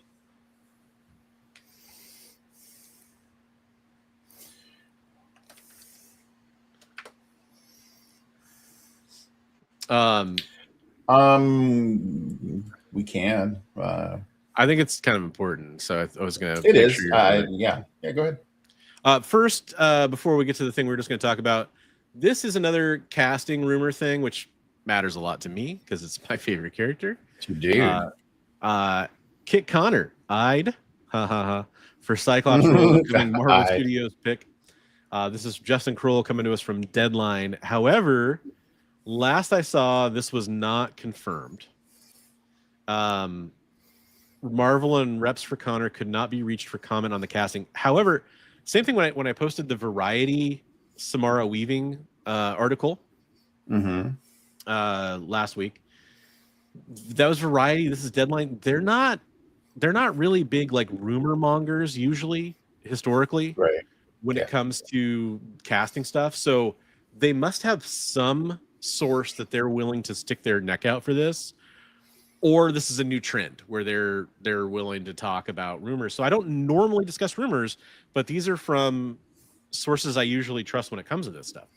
We can. I think it's kind of important, so I was gonna. It is. Sure yeah. Go ahead. First, before we get to the thing we're just going to talk about, this is another casting rumor thing, which matters a lot to me because it's my favorite character. Dude. Kit Connor eyed for Cyclops role doing Marvel Studios pick. This is Justin Kroll coming to us from Deadline. However, last I saw, this was not confirmed. Marvel and reps for Connor could not be reached for comment on the casting. However, same thing when I posted the Variety Samara Weaving article last week. That was Variety. This is Deadline. They're not really big like rumor mongers usually historically, right? When it comes to casting stuff. So they must have some source that they're willing to stick their neck out for this, or this is a new trend where they're willing to talk about rumors. So I don't normally discuss rumors, but these are from sources I usually trust when it comes to this stuff,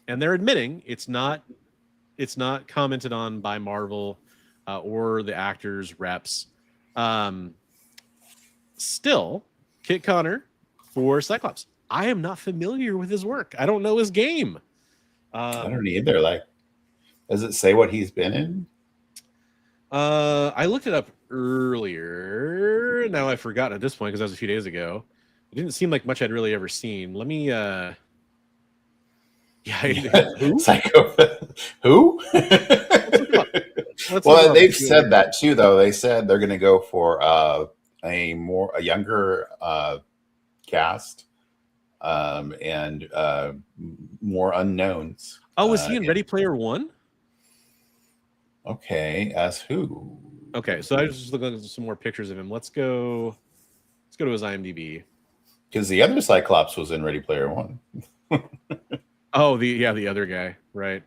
and they're admitting it's not commented on by Marvel or the actors reps. Still, Kit Connor for Cyclops. I am not familiar with his work. I don't know his game. I don't either. Like, does it say what he's been in? I looked it up earlier. Now I've forgotten at this point because that was a few days ago. It didn't seem like much I'd really ever seen. Let me who? Who? Well, they've said that too, though. They said they're going to go for a younger cast and more unknowns. Oh, was he in Ready Player One? Okay, as who? Okay, so I was just looking at some more pictures of him. Let's go to his IMDb. Because the other Cyclops was in Ready Player One. Oh, the other guy, right?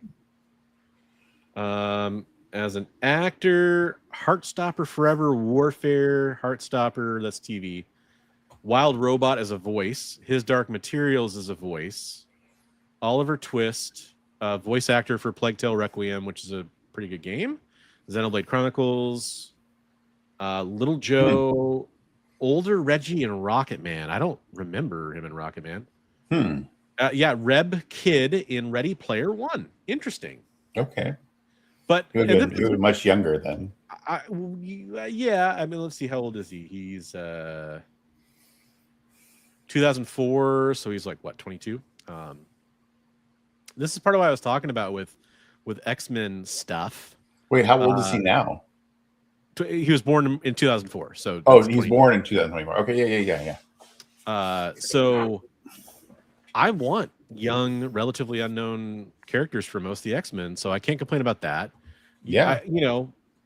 As an actor, Heartstopper Forever, Warfare, Heartstopper, that's TV. Wild Robot as a voice. His Dark Materials as a voice. Oliver Twist, voice actor for Plague Tale Requiem, which is a pretty good game. Xenoblade Chronicles, Little Joe, older Reggie and Rocket Man. I don't remember him in Rocket Man. Yeah, Reb Kid in Ready Player One. Interesting. Okay. But he was much younger then. Yeah, I mean, let's see, how old is he? He's 2004, so he's like what, 22? This is part of what I was talking about with X-Men stuff. Wait, how old is he now? He was born in 2004. So he's born in 2024. Okay, yeah. So I want young, relatively unknown characters for most of the X-Men, so I can't complain about that. Yeah,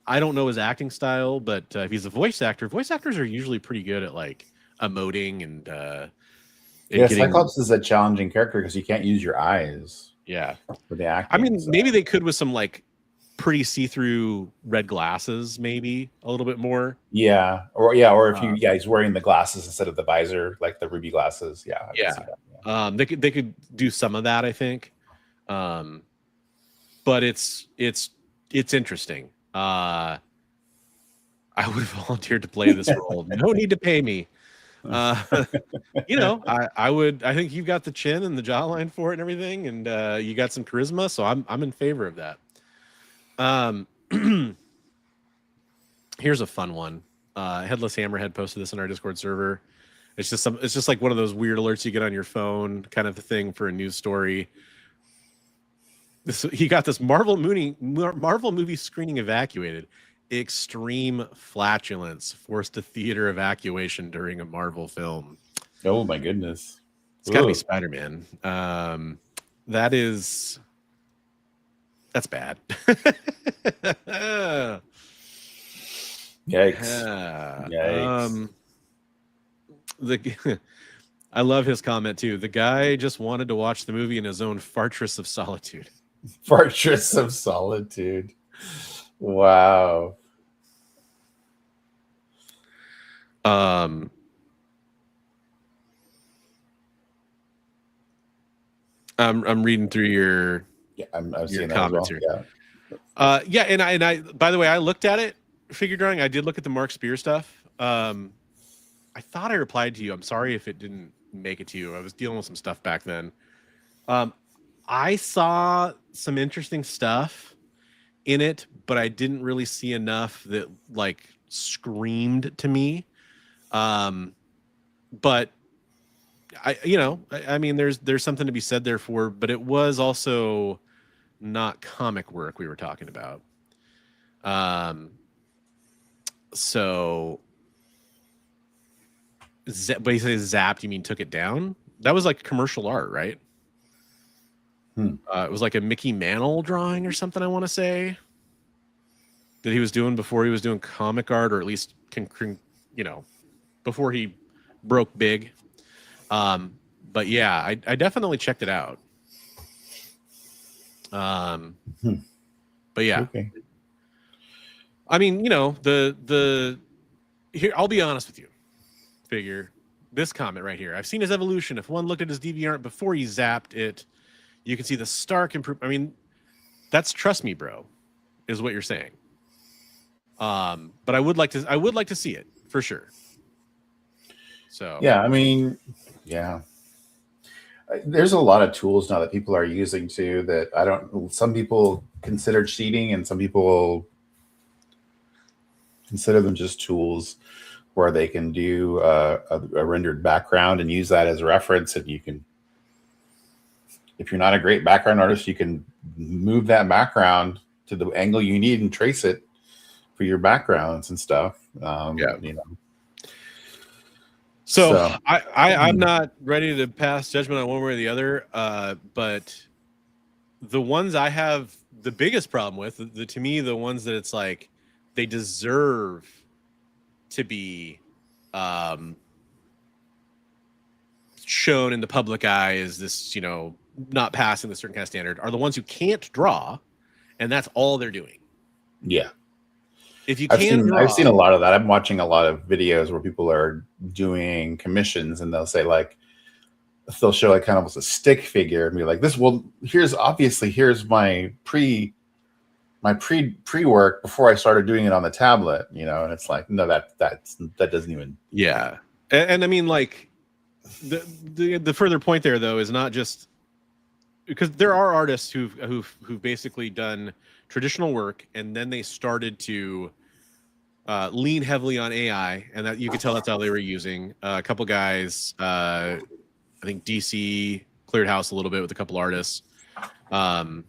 I don't know his acting style, but if he's a voice actors are usually pretty good at like emoting and Cyclops is a challenging character because you can't use your eyes. Yeah, for the acting. I mean, maybe they could with some like pretty see-through red glasses, maybe a little bit more. Yeah, or if he's wearing the glasses instead of the visor, like the ruby glasses. Yeah. They could do some of that, I think. But it's interesting. I would have volunteered to play this role. No need to pay me. I think you've got the chin and the jawline for it and everything, and you got some charisma, so I'm in favor of that. Here's a fun one. Headless Hammerhead posted this on our Discord server. It's just like one of those weird alerts you get on your phone, kind of a thing for a news story. He got this Marvel movie screening evacuated. Extreme flatulence forced a theater evacuation during a Marvel film. Oh my goodness! It's got to be Spider-Man. That's bad. Yikes! I love his comment too. The guy just wanted to watch the movie in his own fortress of solitude. Fortress of solitude. Wow. I'm reading through your comments here. Yeah. And I by the way, I looked at it, figure drawing. I did look at the Mark Spear stuff. I thought I replied to you. I'm sorry if it didn't make it to you. I was dealing with some stuff back then. I saw some interesting stuff in it, but I didn't really see enough that like screamed to me. But I mean, there's something to be said there for, but it was also not comic work we were talking about. So, but he says zapped. You mean took it down? That was like commercial art, right? It was like a Mickey Mantle drawing or something, I want to say, that he was doing before he was doing comic art, or at least before he broke big. But yeah, I definitely checked it out. But yeah, Okay. I mean, you know, here, I'll be honest with you. Figure this comment right here. I've seen his evolution. If one looked at his DeviantArt before he zapped it, you can see the stark improvement. I mean, that's trust me, bro, is what you're saying. But I would like to see it for sure. So yeah, I mean, yeah. There's a lot of tools now that people are using too that some people consider cheating and some people consider them just tools where they can do a rendered background and use that as a reference. And you can, if you're not a great background artist, you can move that background to the angle you need and trace it for your backgrounds and stuff. Yeah. You know. So I'm not ready to pass judgment on one way or the other. But the ones I have the biggest problem with, to me, the ones that it's like they deserve to be shown in the public eye as this, you know, not passing the certain kind of standard, are the ones who can't draw, and that's all they're doing. Yeah. If you can't I've seen a lot of that. I'm watching a lot of videos where people are doing commissions and they'll say like, they'll show like kind of a stick figure and be like, here's my pre-work before I started doing it on the tablet, you know, and it's like, no, that doesn't even. Yeah. And I mean, like the further point there though, is not just because there are artists who've basically done traditional work and then they started to lean heavily on AI, and that you could tell that's how they were using a couple guys. I think DC cleared house a little bit with a couple artists. For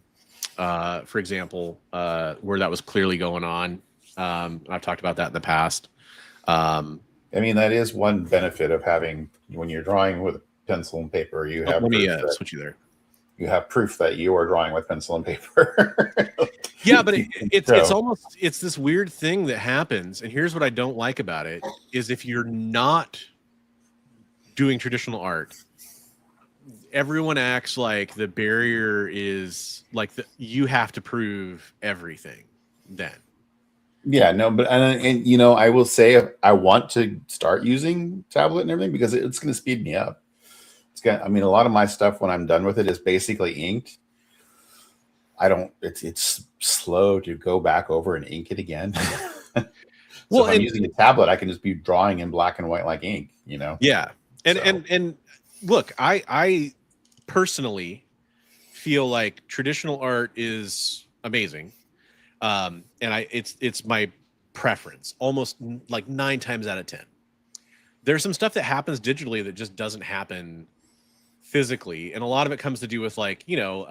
example, where that was clearly going on. I've talked about that in the past. I mean, that is one benefit of having, when you're drawing with pencil and paper, you have let me switch you there. You have proof that you are drawing with pencil and paper. Yeah, but it's this weird thing that happens, and here's what I don't like about it: is if you're not doing traditional art, everyone acts like the barrier is like you have to prove everything. Then, yeah, no, but and you know, I will say I want to start using tablet and everything because it's going to speed me up. I mean, a lot of my stuff when I'm done with it is basically inked. It's slow to go back over and ink it again. Well, if I'm using a tablet, I can just be drawing in black and white like ink, you know? Yeah. And look, I personally feel like traditional art is amazing. And it's my preference almost like 9 times out of 10. There's some stuff that happens digitally that just doesn't happen physically, and a lot of it comes to do with like, you know,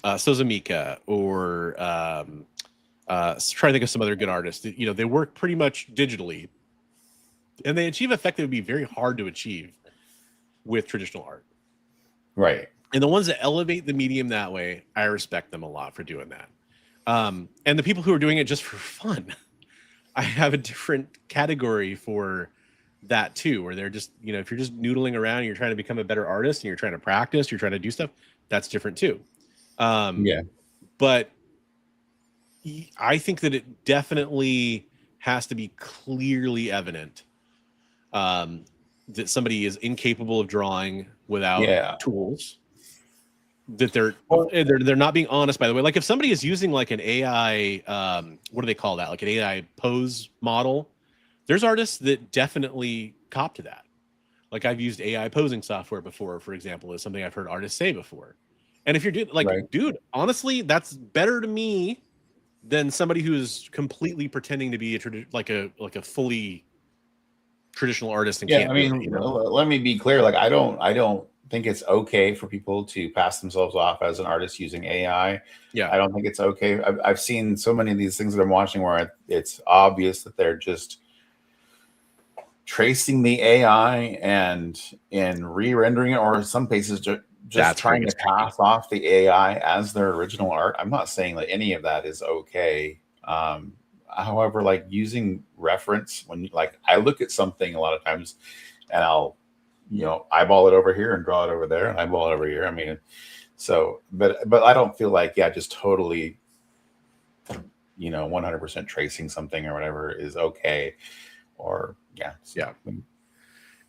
Sozamika or trying to think of some other good artists that, you know, they work pretty much digitally and they achieve effect that would be very hard to achieve with traditional art. Right. And the ones that elevate the medium that way, I respect them a lot for doing that. And the people who are doing it just for fun, I have a different category for that too, where they're just, you know, if you're just noodling around and you're trying to become a better artist and you're trying to practice, you're trying to do stuff, that's different too. Yeah. But I think that it definitely has to be clearly evident that somebody is incapable of drawing without tools. That they're not being honest, by the way. Like if somebody is using like an AI, what do they call that? Like an AI pose model. There's artists that definitely cop to that. Like I've used AI posing software before, for example, is something I've heard artists say before. And if you're doing like, dude, honestly, that's better to me than somebody who's completely pretending to be like a fully traditional artist. And I mean, you know? Let me be clear. Like I don't think it's okay for people to pass themselves off as an artist using AI. Yeah. I don't think it's okay. I've seen so many of these things that I'm watching where it's obvious that they're just tracing the AI and re-rendering it, or in some cases just trying to pass off the AI as their original art. I'm not saying that any of that is okay. However, like using reference when like I look at something a lot of times and I'll eyeball it over here and draw it over there and eyeball it over here. I mean, so, but I don't feel like, just totally, 100% tracing something or whatever is okay. Or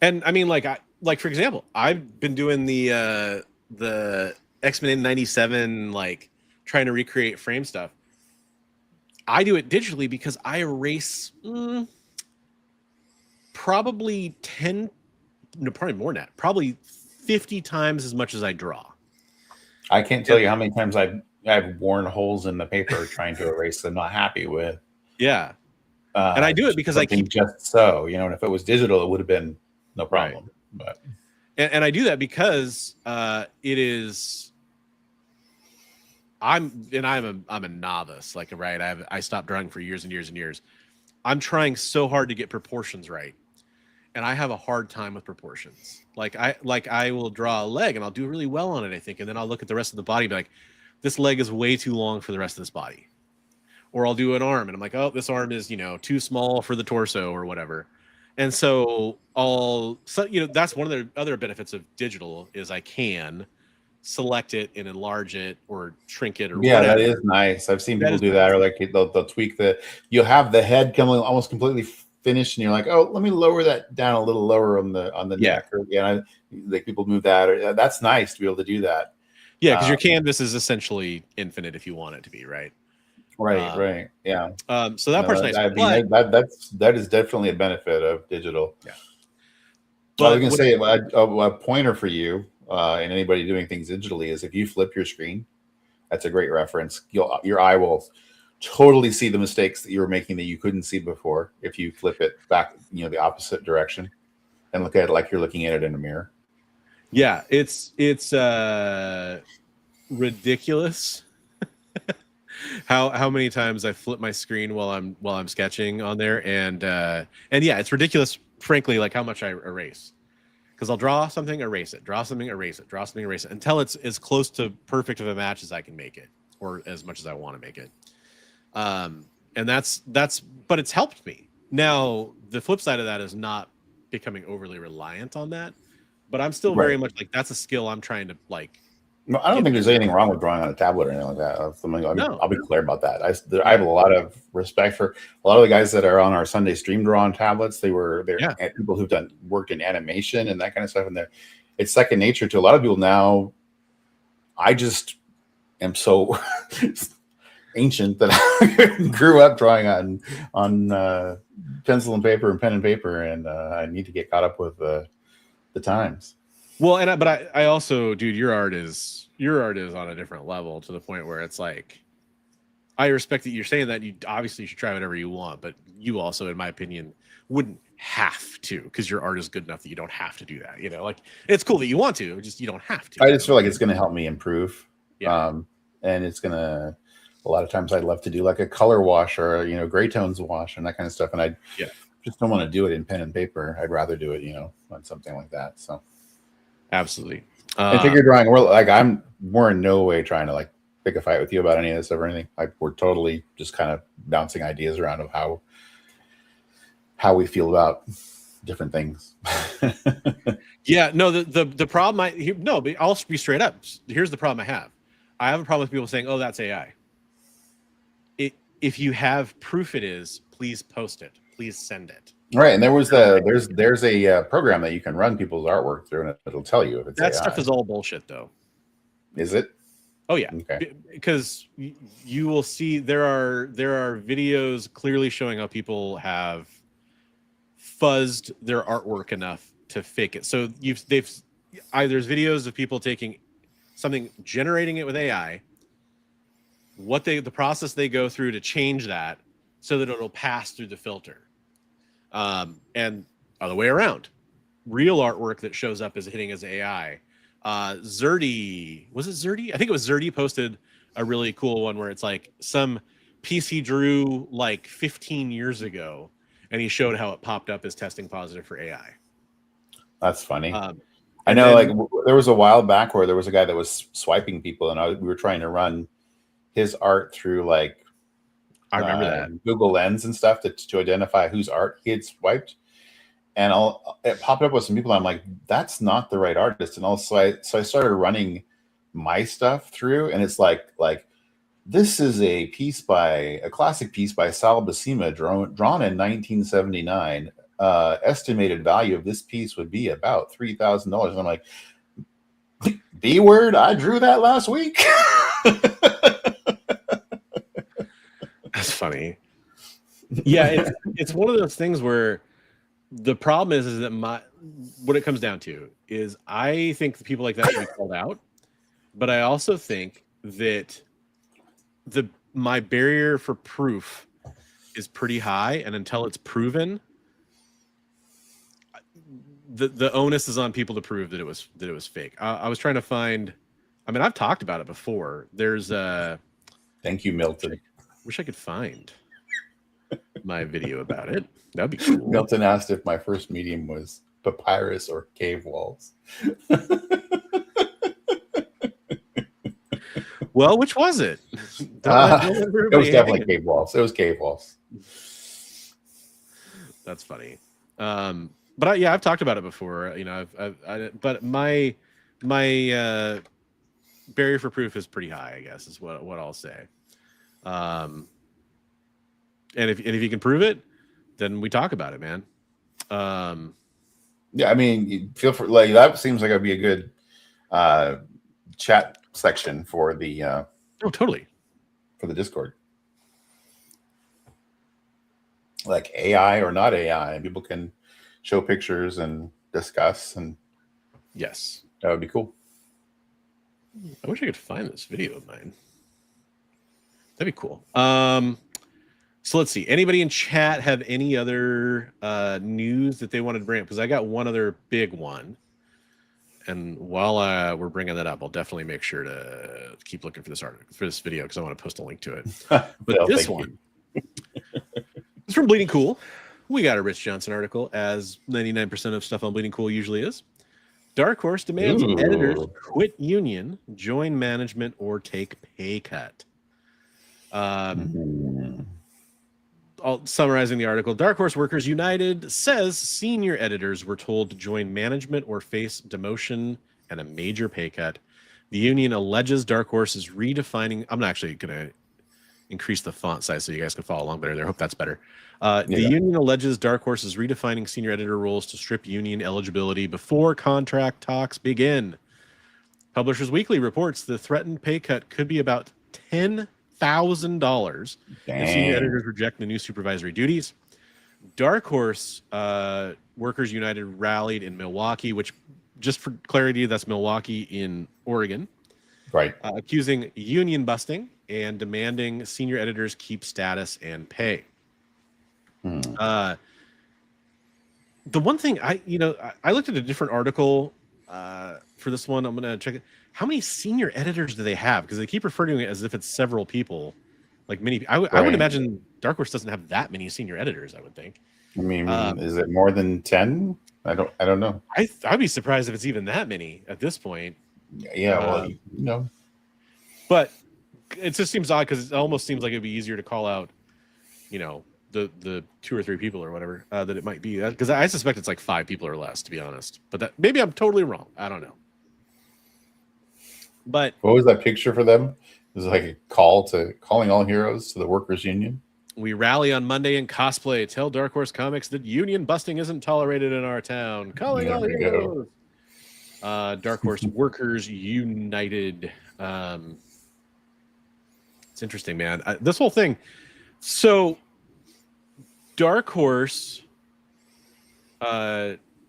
And I mean, like for example, I've been doing the X-Men 97, like trying to recreate frame stuff. I do it digitally because I erase probably 10, no, probably more than that, probably 50 times as much as I draw. I can't tell you how many times I've worn holes in the paper trying to erase that I'm not happy with. Yeah. And I do it because I keep just so, and if it was digital, it would have been no problem. Right. But and I do that because it is. I'm a novice, like, right. I stopped drawing for years and years and years. I'm trying so hard to get proportions right, and I have a hard time with proportions. Like I will draw a leg and I'll do really well on it, I think, and then I'll look at the rest of the body and be like, this leg is way too long for the rest of this body. Or I'll do an arm and I'm like, oh, this arm is, too small for the torso or whatever. And so that's one of the other benefits of digital is I can select it and enlarge it or shrink it or whatever. That is nice. I've seen people do that, or like they'll tweak you'll have the head coming almost completely finished and you're like, oh, let me lower that down a little lower on the neck. Or like people move that, or that's nice to be able to do that. Yeah, because your canvas is essentially infinite if you want it to be, right? Right. Yeah. So that part's nice. I mean, that is definitely a benefit of digital. Yeah. But I was gonna say a pointer for you and anybody doing things digitally is if you flip your screen, that's a great reference. Your eye will totally see the mistakes that you were making that you couldn't see before if you flip it back, the opposite direction, and look at it like you're looking at it in a mirror. Yeah, it's ridiculous. How many times I flip my screen while I'm sketching on there, and yeah, it's ridiculous, frankly, like how much I erase, because I'll draw something, erase it, draw something, erase it, draw something, erase it, until it's as close to perfect of a match as I can make it, or as much as I want to make it. And that's but it's helped me. Now the flip side of that is not becoming overly reliant on that, but I'm still very much like that's a skill I'm trying to like. No, I don't think there's anything wrong with drawing on a tablet or anything like that. I'll be clear about that. I have a lot of respect for a lot of the guys that are on our Sunday stream draw on tablets. They're people who've worked in animation and that kind of stuff, and it's second nature to a lot of people now. I just am so ancient that I grew up drawing on pencil and paper and pen and paper, and I need to get caught up with the times. Well, but I also, dude, your art is on a different level, to the point where it's like, I respect that you're saying that. You obviously should try whatever you want, but you also, in my opinion, wouldn't have to, because your art is good enough that you don't have to do that. Like, it's cool that you want to, just you don't have to. I just feel like it's going to help me improve. Yeah. And it's going to, a lot of times I'd love to do like a color wash or gray tones wash and that kind of stuff, and I just don't want to do it in pen and paper. I'd rather do it on something like that. So absolutely. And figure drawing, we're in no way trying to like pick a fight with you about any of this stuff or anything. We're totally just kind of bouncing ideas around of how we feel about different things. Yeah, no, the problem but I'll be straight up. Here's the problem I have. I have a problem with people saying, "Oh, that's AI." If you have proof it is, please post it. Please send it. Right, and there's a program that you can run people's artwork through, and it'll tell you if it's that AI. Stuff is all bullshit, though. Is it? Oh yeah, okay. Because you will see there are videos clearly showing how people have fuzzed their artwork enough to fake it. So there's videos of people taking something, generating it with AI, the process they go through to change that so that it'll pass through the filter. And other way around, real artwork that shows up as hitting as AI. Zerdy, was it Zerdy? I think it was Zerdy posted a really cool one where it's like some piece he drew like 15 years ago, and he showed how it popped up as testing positive for AI. That's funny. I know, there was a while back where there was a guy that was swiping people, and we were trying to run his art through like I remember that Google Lens and stuff to identify whose art he had swiped, and it popped up with some people. I'm like, that's not the right artist. And also, I started running my stuff through, and it's like this is a classic piece by Sal Buscema, drawn in 1979. Estimated value of this piece would be about $3,000. And I'm like, B word, I drew that last week. That's funny. Yeah, it's one of those things where the problem is that what it comes down to is I think the people like that should be called out, but I also think that my barrier for proof is pretty high, and until it's proven, the onus is on people to prove that it was fake. I was trying to find. I mean, I've talked about it before. There's Thank you, Milton. Wish I could find my video about it. That'd be cool. Milton asked if my first medium was papyrus or cave walls. Well, which was it? It was definitely cave walls. It was cave walls. That's funny. But I've talked about it before. You know, but my barrier for proof is pretty high, I guess, is what I'll say. And if you can prove it, then we talk about it, man. Yeah, I mean, you feel for like that seems like it'd be a good chat section for the totally for the Discord, like AI or not AI, people can show pictures and discuss, and yes, that would be cool. I wish I could find this video of mine. That'd be cool. So let's see. Anybody in chat have any other news that they wanted to bring up? Because I got one other big one. And while we're bringing that up, I'll definitely make sure to keep looking for this video because I want to post a link to it. But this one is from Bleeding Cool. We got a Rich Johnson article, as 99% of stuff on Bleeding Cool usually is. Dark Horse demands editors quit union, join management, or take pay cut. Summarizing the article, Dark Horse Workers United says senior editors were told to join management or face demotion and a major pay cut. The union alleges Dark Horse is redefining. I'm actually going to increase the font size so you guys can follow along better there. I hope that's better. The union alleges Dark Horse is redefining senior editor roles to strip union eligibility before contract talks begin. Publishers Weekly reports the threatened pay cut could be about $10,000 if senior editors reject the new supervisory duties. Dark Horse Workers United rallied in Milwaukee, which, just for clarity, that's Milwaukee in Oregon, right? Accusing union busting and demanding senior editors keep status and pay. The one thing I looked at a different article for this one. I'm going to check it. How many senior editors do they have? Because they keep referring to it as if it's several people. Like many, I would imagine Dark Horse doesn't have that many senior editors. I would think. I mean, is it more than 10? I don't know. I'd be surprised if it's even that many at this point. Yeah, well, no. But it just seems odd because it almost seems like it'd be easier to call out, the 2 or 3 people or whatever that it might be. Because I suspect it's like 5 people or less, to be honest. But that maybe I'm totally wrong. I don't know. But what was that picture for them? It was like a calling all heroes to the workers' union. We rally on Monday in cosplay. Tell Dark Horse Comics that union busting isn't tolerated in our town. Calling all heroes. Dark Horse Workers United. It's interesting, man. This whole thing. So Dark Horse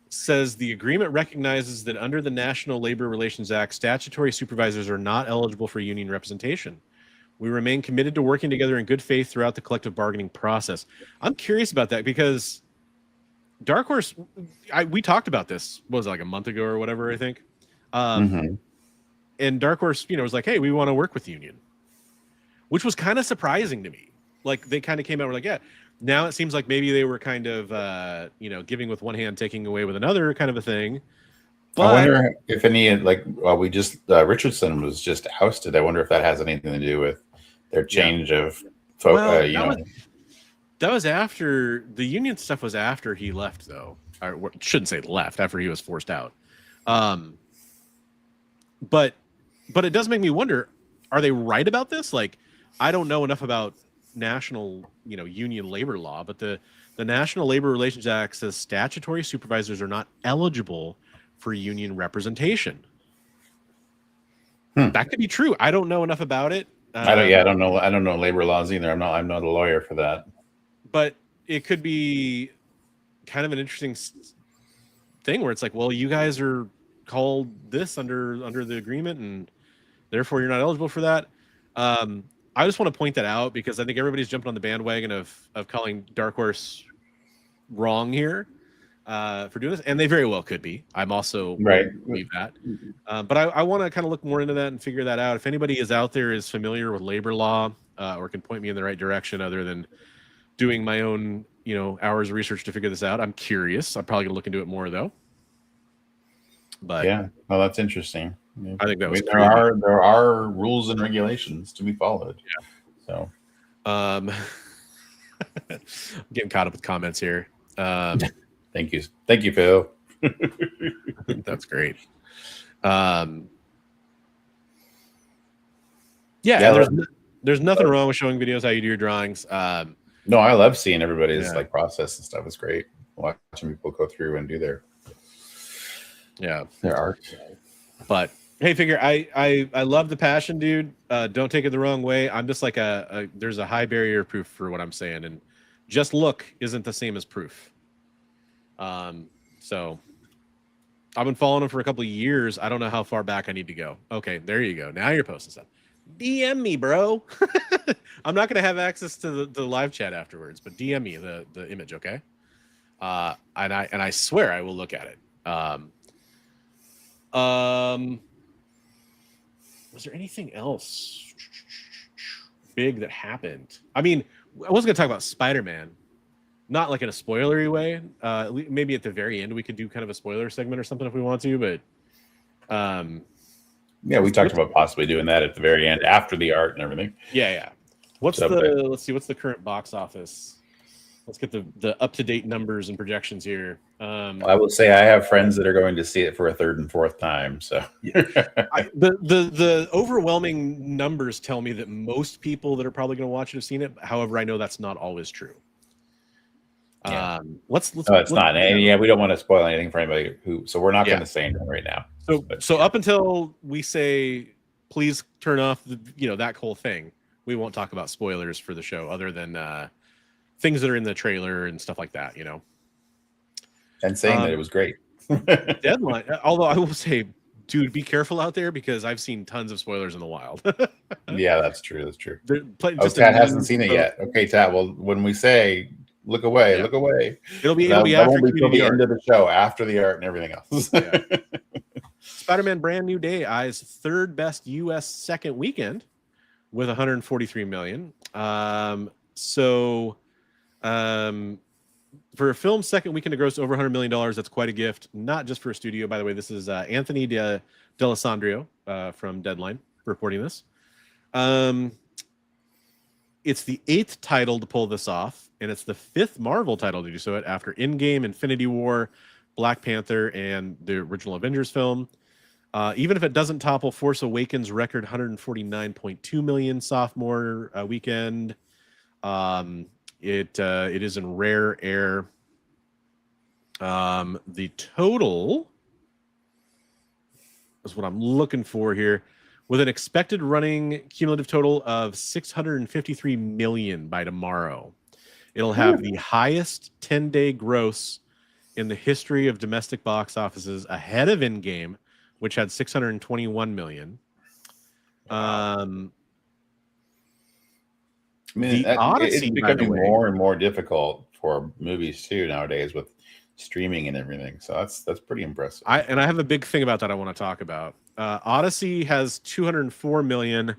says the agreement recognizes that under the National Labor Relations Act, statutory supervisors are not eligible for union representation. We remain committed to working together in good faith throughout the collective bargaining process. I'm curious about that because Dark Horse, we talked about this, what was it, like a month ago or whatever, I think. And Dark Horse, was like, hey, we want to work with the union, which was kind of surprising to me. Like they kind of came out and were like, yeah. Now it seems like maybe they were kind of, giving with one hand, taking away with another kind of a thing. But I wonder if any, Richardson was just ousted. I wonder if that has anything to do with their change of that was after the union stuff was after he left, though. or shouldn't say left after he was forced out. But it does make me wonder, are they right about this? Like, I don't know enough about national, union labor law, but the National Labor Relations Act says statutory supervisors are not eligible for union representation. That could be true. I don't know enough about it. I don't know labor laws either. I'm not a lawyer for that. But it could be kind of an interesting thing where it's like, well, you guys are called this under the agreement, and therefore you're not eligible for that. I just want to point that out because I think everybody's jumping on the bandwagon of calling Dark Horse wrong here for doing this, and they very well could be. I'm also right believe that, but I want to kind of look more into that and figure that out. If anybody is out there is familiar with labor law or can point me in the right direction, other than doing my own hours of research to figure this out, I'm curious. I'm probably gonna look into it more though. But yeah, well, that's interesting. I think that was there are rules and regulations to be followed. Yeah. So, getting caught up with comments here. Thank you, Phil. That's great. There's nothing wrong with showing videos how you do your drawings. No, I love seeing everybody's like process and stuff. It's great watching people go through and do their art. But hey, figure I love the passion, dude. Don't take it the wrong way. I'm just like there's a high barrier of proof for what I'm saying, and just look isn't the same as proof. So I've been following him for a couple of years. I don't know how far back I need to go. Okay, there you go. Now you're posting stuff. DM me, bro. I'm not going to have access to the live chat afterwards, but DM me the image, okay? And I swear I will look at it. Was there anything else big that happened? I mean, I wasn't going to talk about Spider-Man. Not like in a spoilery way. Maybe at the very end we could do kind of a spoiler segment or something if we want to, but yeah, we talked about possibly doing that at the very end after the art and everything. Yeah. Let's see, what's the current box office? Let's get the up-to-date numbers and projections here. I will say I have friends that are going to see it for a third and fourth time. So the overwhelming numbers tell me that most people that are probably going to watch it have seen it. However, I know that's not always true. Yeah. Let's not. And yeah, we don't want to spoil anything for anybody so we're not going to say anything right now. So up until we say, please turn off that whole thing, we won't talk about spoilers for the show other than things that are in the trailer and stuff like that, And saying that it was great. Deadline. Although I will say, dude, be careful out there because I've seen tons of spoilers in the wild. Yeah, that's true. Tat hasn't seen it yet. Okay, Tat. Well, when we say look away, look away. It'll be after the end of the show, after the art and everything else. Yeah. Spider-Man Brand New Day eyes third best U.S. second weekend with 143 million. For a film's second weekend to gross over $100 million, that's quite a gift. Not just for a studio, by the way. This is Anthony D'Alessandro from Deadline reporting this. It's the 8th title to pull this off, and it's the 5th Marvel title to do so after Endgame, Infinity War, Black Panther, and the original Avengers film. Even if it doesn't topple Force Awakens' record 149.2 million sophomore weekend, it is in rare air. The total is what I'm looking for here, with an expected running cumulative total of 653 million by tomorrow. It'll have the highest 10-day gross in the history of domestic box offices, ahead of Endgame, which had 621 million. I mean, Odyssey, it's becoming more and more difficult for movies too nowadays with streaming and everything. So that's pretty impressive. I have a big thing about that I want to talk about. Odyssey has 204 million.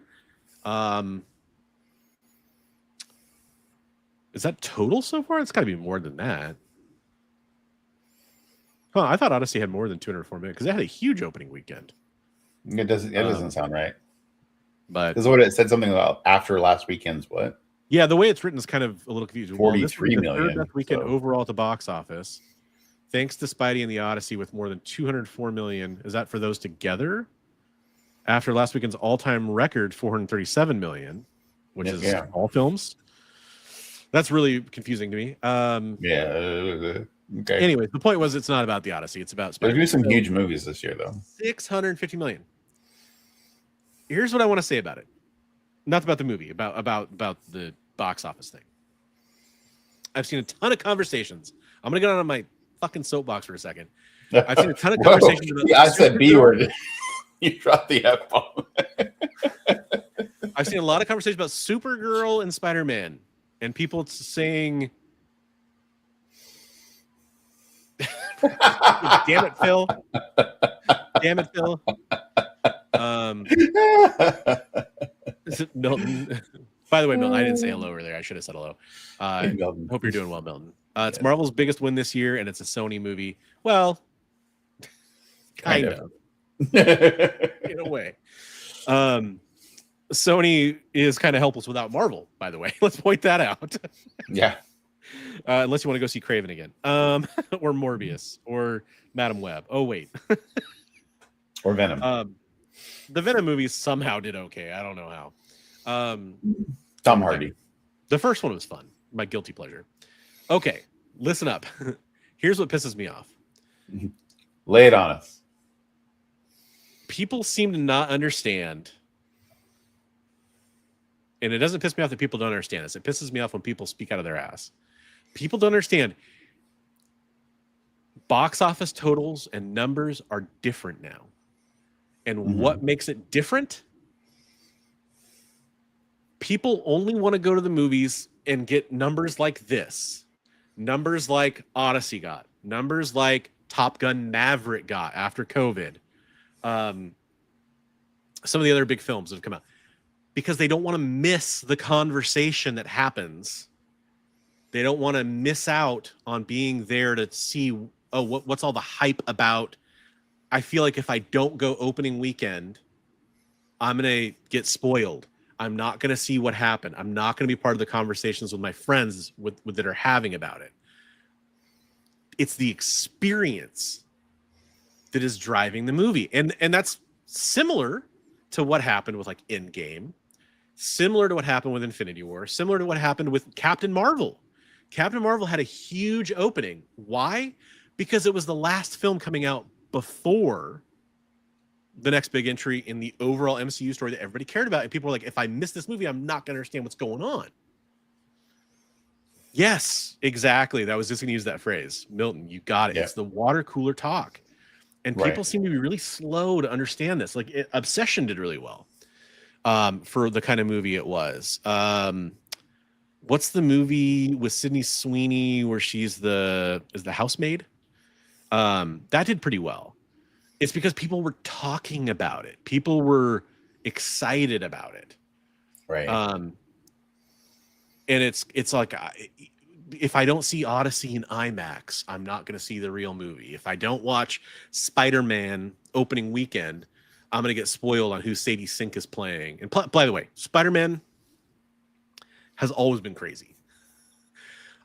Is that total so far? It's got to be more than that. Huh, I thought Odyssey had more than 204 million because it had a huge opening weekend. It doesn't sound right. But this is what it said, something about after last weekend's what? Yeah, the way it's written is kind of a little confusing. 43 million. Third best weekend overall at the box office. thanks to Spidey and the Odyssey with more than 204 million. Is that for those together? After last weekend's all-time record, 437 million, which is all films. That's really confusing to me. Okay. Anyway, the point was it's not about the Odyssey. It's about Spidey. There's some huge movies this year, though. 650 million. Here's what I want to say about it. Not about the movie, about the box office thing. I've seen a ton of conversations. I'm going to get on my fucking soapbox for a second. I've seen a ton of conversations about I said B word. You dropped the F-bomb. I've seen a lot of conversations about Supergirl and Spider-Man, and people saying, damn it, Phil. Damn it, Phil. Is it Milton? By the way, Milton, I didn't say hello earlier. I should have said hello. Hope you're doing well, Milton. It's Marvel's biggest win this year, and it's a Sony movie. Well, kind of. In a way. Sony is kind of helpless without Marvel, by the way. Let's point that out. Yeah. Unless you want to go see Craven again. Or Morbius or Madam Web. Oh, wait. Or Venom. The Venom movies somehow did okay. I don't know how. Tom Hardy. The first one was fun. My guilty pleasure. Okay, listen up. Here's what pisses me off. Lay it on us. People seem to not understand, and it doesn't piss me off that people don't understand this. It pisses me off when people speak out of their ass. People don't understand. Box office totals and numbers are different now. And what makes it different? People only want to go to the movies and get numbers like this. Numbers like Odyssey got. Numbers like Top Gun Maverick got after COVID. Some of the other big films that have come out. Because they don't want to miss the conversation that happens. They don't want to miss out on being there to see, oh, what's all the hype about? I feel like if I don't go opening weekend, I'm going to get spoiled. I'm not going to see what happened. I'm not going to be part of the conversations with my friends that are having about it. It's the experience that is driving the movie. And that's similar to what happened with like Endgame, similar to what happened with Infinity War, similar to what happened with Captain Marvel. Captain Marvel had a huge opening. Why? Because it was the last film coming out before the next big entry in the overall MCU story that everybody cared about. And people were like, if I miss this movie, I'm not going to understand what's going on. Yes, exactly. I was just going to use that phrase. Milton, you got it. Yeah. It's the water cooler talk. And people seem to be really slow to understand this. Like Obsession did really well for the kind of movie it was. What's the movie with Sydney Sweeney where she's the housemaid? That did pretty well. It's because people were talking about it. People were excited about it. Right. And it's like, if I don't see Odyssey in IMAX, I'm not going to see the real movie. If I don't watch Spider-Man opening weekend, I'm going to get spoiled on who Sadie Sink is playing. And by the way, Spider-Man has always been crazy.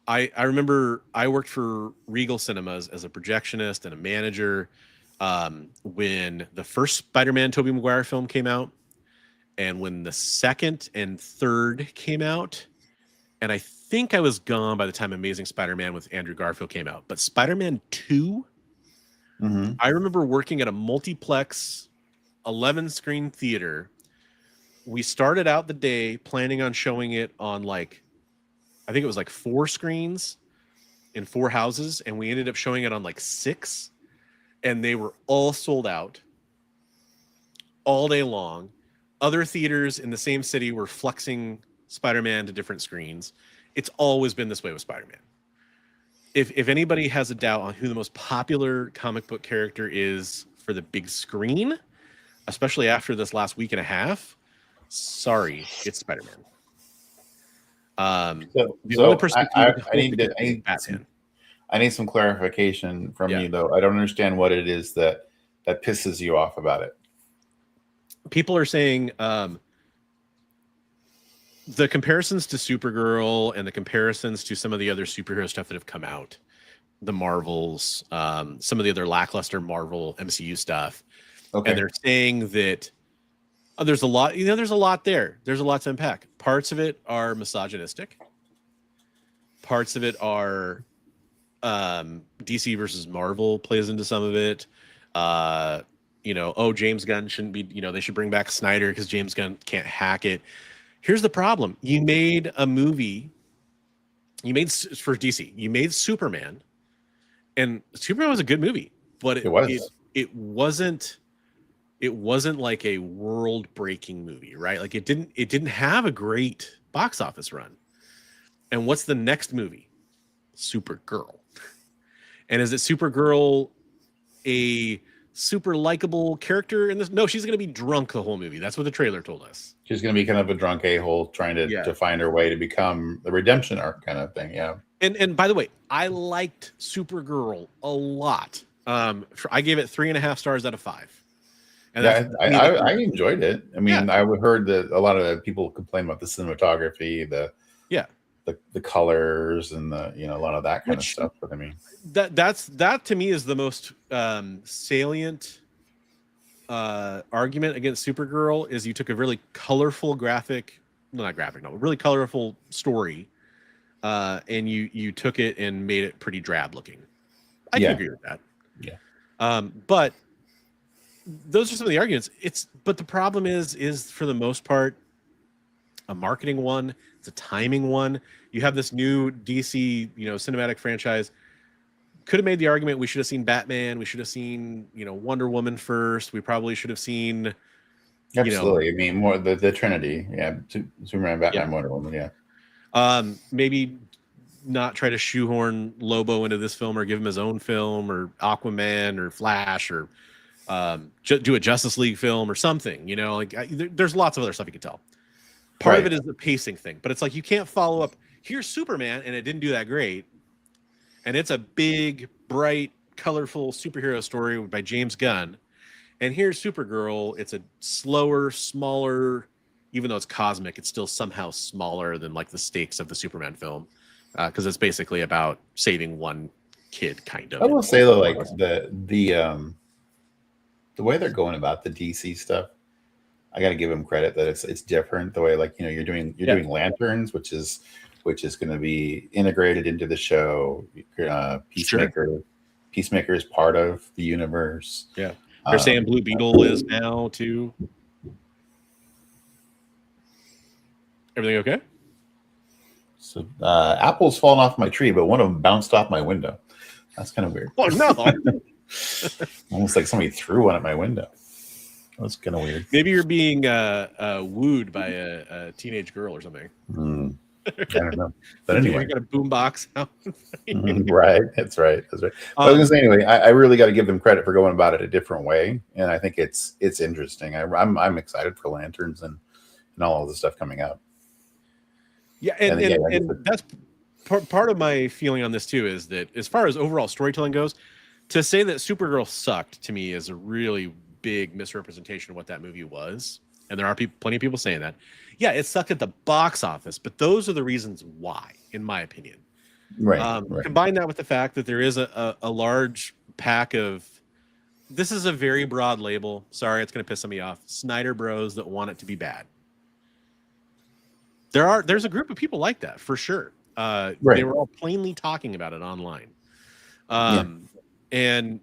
I remember I worked for Regal Cinemas as a projectionist and a manager when the first Spider-Man Tobey Maguire film came out, and when the second and third came out, and I think I was gone by the time Amazing Spider-Man with Andrew Garfield came out. But Spider-Man 2, I remember working at a multiplex 11-screen theater. We started out the day planning on showing it on I think it was 4 screens in 4 houses, and we ended up showing it on 6, and they were all sold out all day long. Other theaters in the same city were flexing Spider-Man to different screens. It's always been this way with Spider-Man. If anybody has a doubt on who the most popular comic book character is for the big screen, especially after this last week and a half, sorry, it's Spider-Man. The only person I need some clarification from you, though. I don't understand what it is that pisses you off about it. People are saying the comparisons to Supergirl and the comparisons to some of the other superhero stuff that have come out the Marvels, some of the other lackluster Marvel MCU stuff. Okay. And they're saying that there's a lot, there's a lot there. There's a lot to unpack. Parts of it are misogynistic. Parts of it are DC versus Marvel plays into some of it. James Gunn shouldn't be, they should bring back Snyder because James Gunn can't hack it. Here's the problem. You made a movie, for DC, you made Superman, and Superman was a good movie, but it wasn't like a world-breaking movie, right? Like it didn't have a great box office run. And what's the next movie? Supergirl. And is it Supergirl a super likable character in this? No, she's going to be drunk the whole movie. That's what the trailer told us. She's going to be kind of a drunk a-hole trying to find her way to become the redemption arc kind of thing. Yeah. And by the way, I liked Supergirl a lot. I gave it 3.5 stars out of 5. And I enjoyed it. I mean, I heard that a lot of people complain about the cinematography, the colors, and a lot of that kind of stuff. But I mean, that to me is the most salient argument against Supergirl is you took a really colorful really colorful story, and you took it and made it pretty drab looking. I can agree with that. Yeah. But those are some of the arguments. But the problem is for the most part a marketing one. It's a timing one. You have this new DC, cinematic franchise. Could have made the argument we should have seen Batman. We should have seen, Wonder Woman first. We probably should have seen. Absolutely. I mean, more the Trinity. Yeah. Superman, Batman, Wonder Woman. Yeah. Maybe not try to shoehorn Lobo into this film or give him his own film, or Aquaman or Flash, or do a Justice League film or something. There's lots of other stuff you could tell. Part of it is the pacing thing, but it's like you can't follow up. Here's Superman, and it didn't do that great. And it's a big, bright, colorful superhero story by James Gunn. And here's Supergirl. It's a slower, smaller, even though it's cosmic, it's still somehow smaller than like the stakes of the Superman film, because it's basically about saving one kid, kind of. I will say though, like the way they're going about the DC stuff, I got to give them credit that it's different. The way, like, you're doing Lanterns, which is going to be integrated into the show. Peacemaker is part of the universe. Yeah, they're saying Blue Beetle is now too. Everything okay? So apples falling off my tree, but one of them bounced off my window. That's kind of weird. Oh no! Almost like somebody threw one at my window. That's kind of weird. Maybe you're being wooed by a teenage girl or something. I don't know. But anyway, you got a boombox out. Right. That's right. I was gonna say, anyway, I really got to give them credit for going about it a different way, and I think it's interesting. I'm excited for Lanterns and all of the stuff coming out. Yeah, and that's part of my feeling on this too, is that as far as overall storytelling goes, to say that Supergirl sucked to me is a really big misrepresentation of what that movie was. And there are plenty of people saying that. Yeah, it sucked at the box office, but those are the reasons why, in my opinion. Right. Combine that with the fact that there is a large pack of, this is a very broad label. Sorry, it's going to piss somebody off. Snyder Bros that want it to be bad. There's a group of people like that for sure. They were all plainly talking about it online. And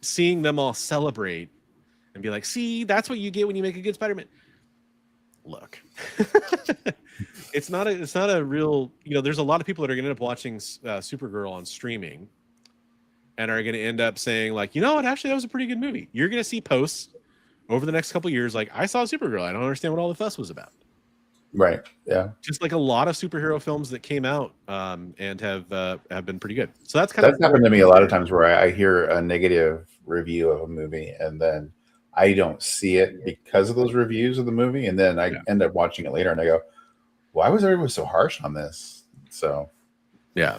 seeing them all celebrate and be like, see, that's what you get when you make a good Spider-Man. Look, it's not a real, there's a lot of people that are going to end up watching Supergirl on streaming and are going to end up saying like, actually that was a pretty good movie. You're going to see posts over the next couple of years like, I saw Supergirl. I don't understand what all the fuss was about. Right. Yeah. Just like a lot of superhero films that came out and have been pretty good. So that's happened to me a lot of times where I hear a negative review of a movie and then I don't see it because of those reviews of the movie, and then I end up watching it later and I go, why was everyone so harsh on this? So yeah.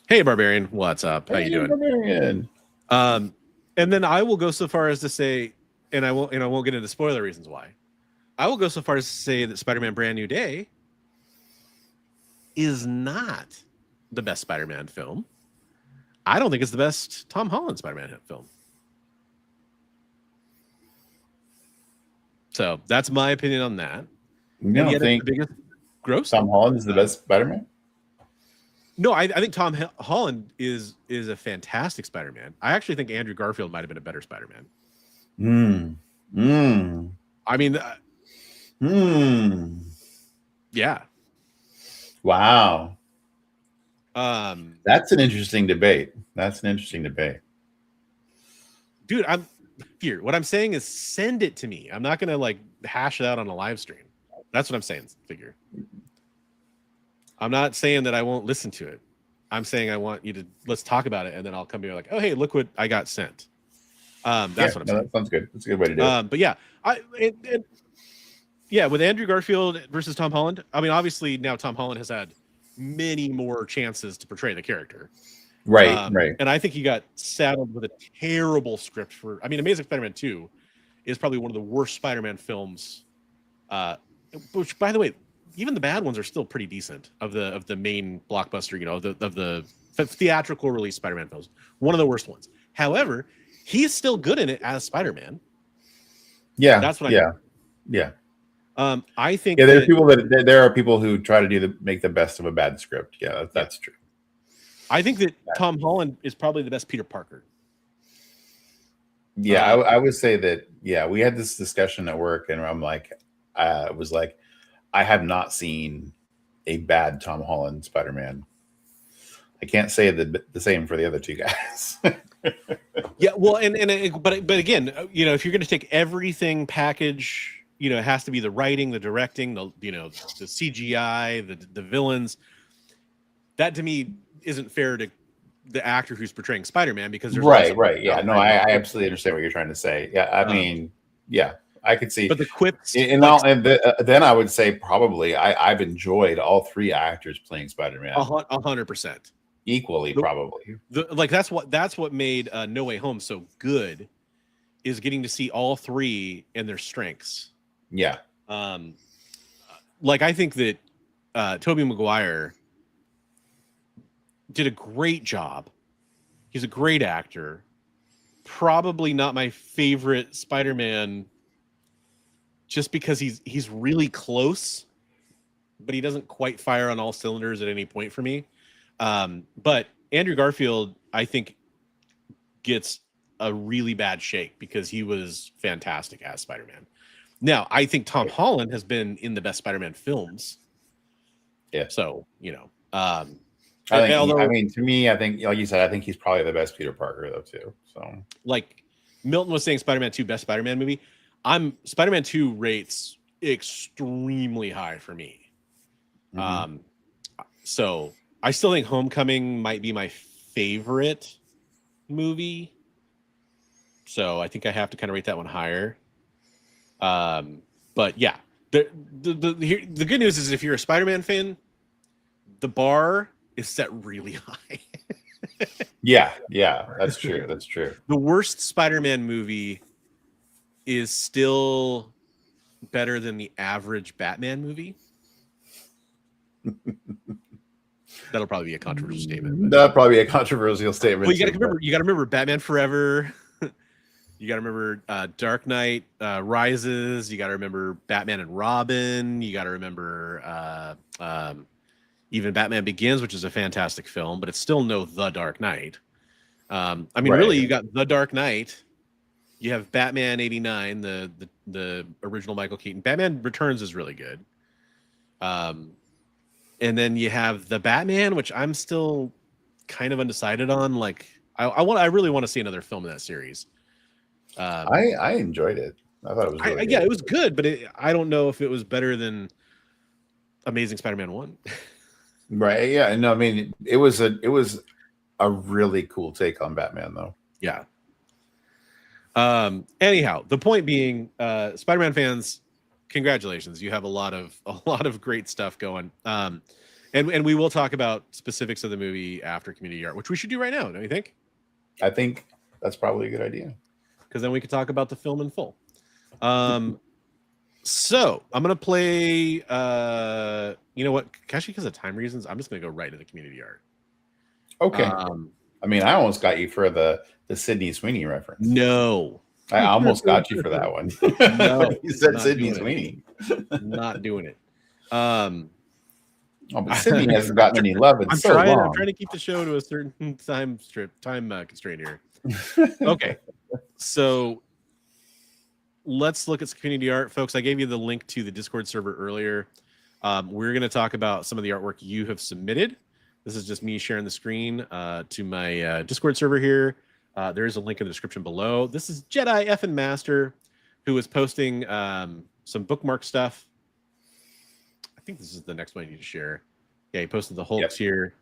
Hey Barbarian, what's up? How you doing? Barbarian. And then I will go so far as to say, and I won't get into spoiler reasons why. I will go so far as to say that Spider-Man Brand New Day is not the best Spider-Man film. I don't think it's the best Tom Holland Spider-Man film. So that's my opinion on that. You don't think the biggest gross? Tom Holland is the best Spider-Man? No, I think Tom Holland is a fantastic Spider-Man. I actually think Andrew Garfield might have been a better Spider-Man. I mean, yeah. Wow. That's an interesting debate. Dude, I'm here. What I'm saying is send it to me. I'm not gonna like hash it out on a live stream. That's what I'm saying, Figure. I'm not saying that I won't listen to it. I'm saying I want you to let's talk about it, and then I'll come here like, oh hey, look what I got sent. That's what I'm saying. That sounds good. That's a good way to do it. But yeah, with Andrew Garfield versus Tom Holland. I mean, obviously now Tom Holland has had many more chances to portray the character. Right. And I think he got saddled with a terrible script for. I mean, Amazing Spider-Man 2 is probably one of the worst Spider-Man films. Which, by the way, even the bad ones are still pretty decent of the main blockbuster. You know, of the theatrical release Spider-Man films. One of the worst ones. However, he's still good in it as Spider-Man. Yeah, that's what Yeah. I think. Yeah, there are people who try to make the best of a bad script. Yeah, that's true. I think that Tom Holland is probably the best Peter Parker. Yeah, I would say that. Yeah, we had this discussion at work, and I'm like, I have not seen a bad Tom Holland Spider-Man. I can't say the same for the other two guys. Yeah, well, but again, you know, if you're going to take everything package, you know, it has to be the writing, the directing, the CGI, the villains. That to me isn't fair to the actor who's portraying Spider-Man because there's right. Yeah, no, I absolutely understand what you're trying to say. Yeah, I mean, yeah, I could see. But the quips, then I would say probably I've enjoyed all three actors playing Spider-Man 100%. Equally, probably. That's what made No Way Home so good, is getting to see all three and their strengths. Yeah. Like I think that Tobey Maguire did a great job. He's a great actor. Probably not my favorite Spider-Man, just because he's really close, but he doesn't quite fire on all cylinders at any point for me. But Andrew Garfield, I think, gets a really bad shake because he was fantastic as Spider-Man. Now, I think Tom Holland has been in the best Spider-Man films. Yeah. So, you know, I mean, to me, I think, like you said, I think he's probably the best Peter Parker, though, too. So, like Milton was saying, Spider-Man 2 best Spider-Man movie. Spider-Man 2 rates extremely high for me. Mm-hmm. So I still think Homecoming might be my favorite movie. So I think I have to kind of rate that one higher. But yeah, the good news is if you're a Spider-Man fan, the bar is set really high. yeah, that's true. That's true. The worst Spider-Man movie is still better than the average Batman movie. That'll probably be a controversial statement. That'll probably be a controversial statement. Well, you got to remember Batman Forever. You got to remember Dark Knight Rises. You got to remember Batman and Robin. You got to remember even Batman Begins, which is a fantastic film, but it's still no The Dark Knight. I mean, really, you got The Dark Knight. You have Batman '89, the original Michael Keaton. Batman Returns is really good. And then you have The Batman, which I'm still kind of undecided on. Like, I really want to see another film in that series. I enjoyed it. I thought it was really good. Yeah, it was good, but I don't know if it was better than Amazing Spider-Man 1. Right. Yeah. No, I mean, it was a really cool take on Batman, though. Yeah. Anyhow, the point being, Spider-Man fans, congratulations. You have a lot of great stuff going. And we will talk about specifics of the movie after community art, which we should do right now, don't you think? I think that's probably a good idea. Because then we could talk about the film in full. So I'm gonna play. You know what? Actually, because of time reasons, I'm just gonna go right to the community art. Okay. I mean, I almost got you for the Sydney Sweeney reference. No. I almost got you for that one. No. You said not Sydney doing Sweeney. Not doing it. Oh, but Sydney hasn't gotten any love in I'm so trying. long. I'm trying to keep the show to a certain time constraint here. Okay, so let's look at community art, folks. I gave you the link to the Discord server earlier. We're going to talk about some of the artwork you have submitted. This is just me sharing the screen to my Discord server here. There is a link in the description below. This is Jedi Effin' Master, who is posting some bookmark stuff. I think this is the next one I need to share. Yeah, he posted the Hulks here.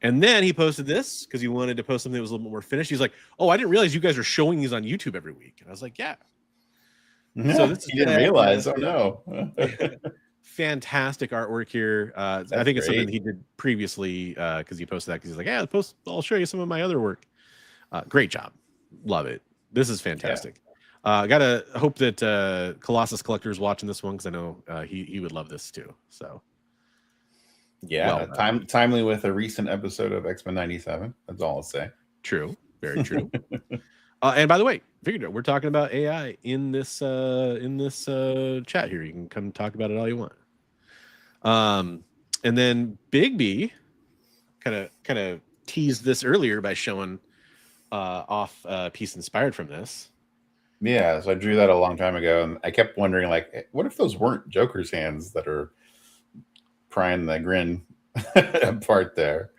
And then he posted this because he wanted to post something that was a little bit more finished. He's like, oh, I didn't realize you guys are showing these on YouTube every week. And I was like, yeah. So this you didn't realize. Oh, no. Fantastic artwork here. I think it's something he did previously because he posted that because he's like, yeah, I'll show you some of my other work. Great job. Love it. This is fantastic. Gotta hope that Colossus Collector is watching this one because I know he would love this too. So yeah, timely with a recent episode of X-Men 97. That's all I'll say. True, very true. And by the way, figured it. We're talking about AI in this chat here. You can come talk about it all you want. And then Big B kind of teased this earlier by showing off a piece inspired from this. Yeah, so I drew that a long time ago, and I kept wondering, like, what if those weren't Joker's hands that are prying the grin apart there?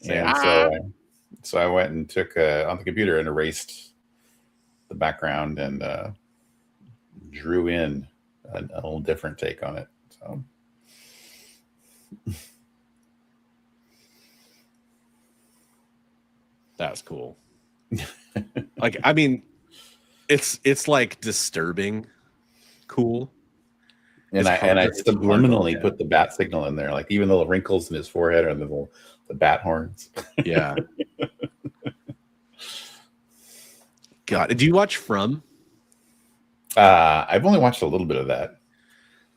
And so I went and took on the computer and erased the background and drew in a little different take on it. So that's cool. Like, I mean, it's like disturbing cool. And I subliminally put the bat signal in there, like even the wrinkles in his forehead or the bat horns. Yeah. God, did you watch From? I've only watched a little bit of that.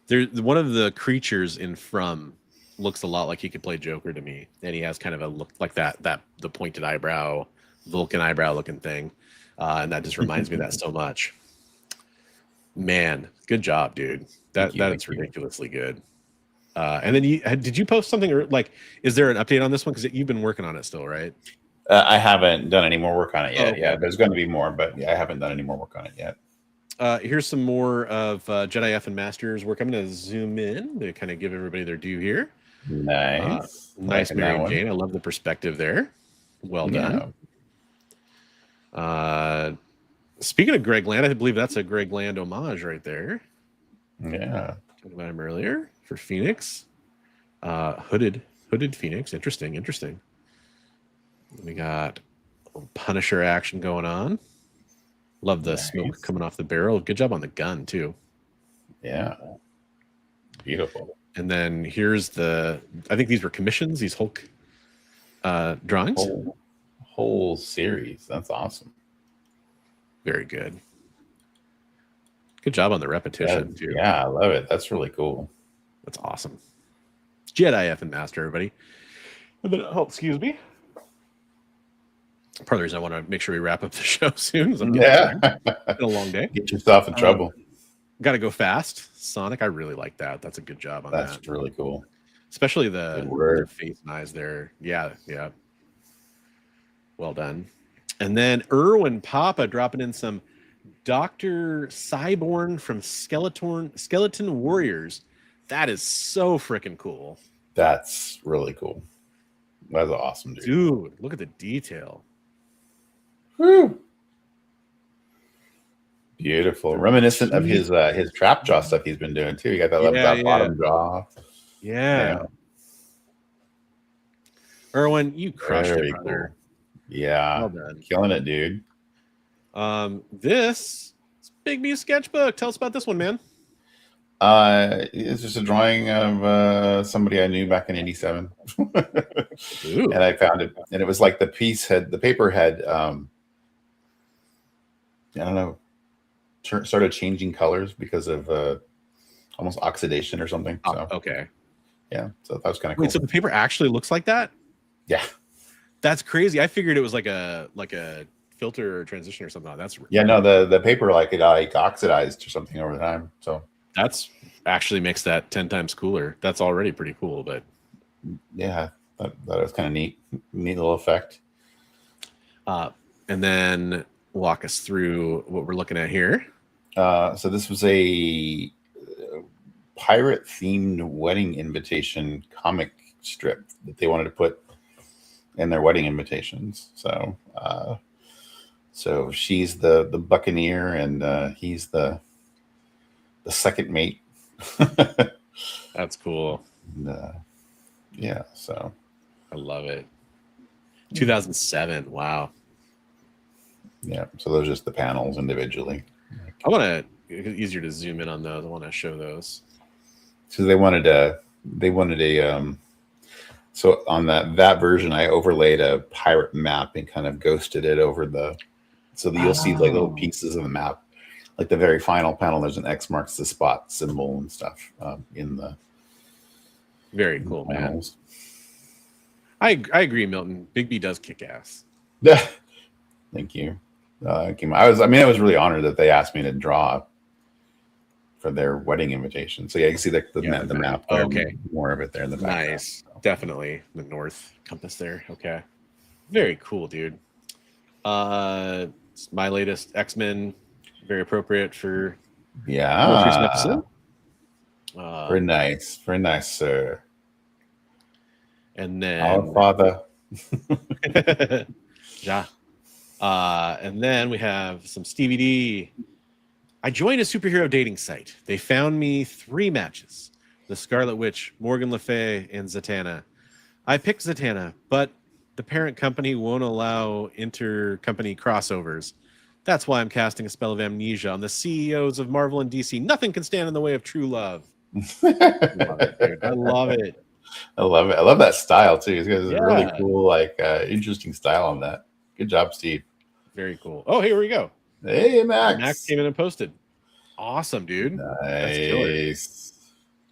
There's one of the creatures in From looks a lot like he could play Joker to me, and he has kind of a look like that the pointed eyebrow, Vulcan eyebrow looking thing, and that just reminds me of that so much. Man, good job, dude. That's ridiculously good. And then did you post something, or like, is there an update on this one? Because you've been working on it still, right? I haven't done any more work on it yet. Okay. Yeah, there's going to be more, but yeah, I haven't done any more work on it yet. Here's some more of Jedi Effin' Master's work. I'm going to zoom in to kind of give everybody their due here. Nice. Nice, Mary and Jane. I love the perspective there. Well done. Yeah. Speaking of Greg Land, I believe that's a Greg Land homage right there. Yeah. Talked about him earlier for Phoenix. Hooded Phoenix. Interesting. We got Punisher action going on. Love the smoke coming off the barrel. Good job on the gun too. Yeah. Beautiful. And then here's I think these were commissions, these Hulk drawings. Whole series. That's awesome. Very good. Good job on the repetition too. Yeah, I love it. That's really cool. That's awesome. Jedi Effin' Master, everybody. And then, excuse me. Part of the reason I want to make sure we wrap up the show soon is I'm getting tired. It's been a long day. Get yourself in trouble. Got to go fast. Sonic, I really like that. That's a good job on that. That's really cool. Especially the face and eyes there. Yeah. Well done. And then Erwin Papa dropping in some Dr. Cyborn from Skeleton Warriors. That is so freaking cool. That's really cool. That's awesome, dude. Dude, look at the detail. Woo. Beautiful. Reminiscent of his trap jaw stuff he's been doing too. You got that bottom jaw. Yeah. Erwin, you crushed it, brother. Cool. Yeah. Well done. Killing it, dude. This is Big B sketchbook. Tell us about this one, man. It's just a drawing of somebody I knew back in '87. And I found it, and it was like the paper had I don't know, started changing colors because of almost oxidation or something. So, okay. Yeah, so that was kind of cool. Wait, so the paper actually looks like that? Yeah. That's crazy. I figured it was like a filter or transition or something. That's Yeah, no, the paper like it like oxidized or something over time. So that's actually makes that 10 times cooler. That's already pretty cool, but yeah, that was kind of neat little effect. And then walk us through what we're looking at here. So this was a pirate themed wedding invitation comic strip that they wanted to put in their wedding invitations. So so she's the buccaneer and he's the second mate. That's cool. And, yeah, so I love it. 2007. Wow. Yeah, so those are just the panels individually. I want to easier to zoom in on those. I want to show those. So they wanted a so on that version I overlaid a pirate map and kind of ghosted it over the so that you'll see like little pieces of the map. Like the very final panel, there's an X marks the spot symbol and stuff in the very cool, man. panels. I agree, Milton. Big B does kick ass. Thank you. I was really honored that they asked me to draw for their wedding invitation. So yeah, you can see the map. Oh, okay, more of it there in the background. Nice, definitely the north compass there. Okay, very cool, dude. It's my latest X-Men, very appropriate for episode. Very nice, sir. And then our father. Yeah. And then we have some Stevie D. I joined a superhero dating site. They found me 3 matches: the Scarlet Witch, Morgan Le Fay, and Zatanna. I picked Zatanna, but the parent company won't allow intercompany crossovers. That's why I'm casting a spell of amnesia on the CEOs of Marvel and DC. Nothing can stand in the way of true love. I love it, dude. I love it. I love it. I love that style too. He's got a really cool, like, interesting style on that. Good job, Steve. Very cool. Oh, here we go. Hey, Max. Max came in and posted. Awesome, dude. Nice.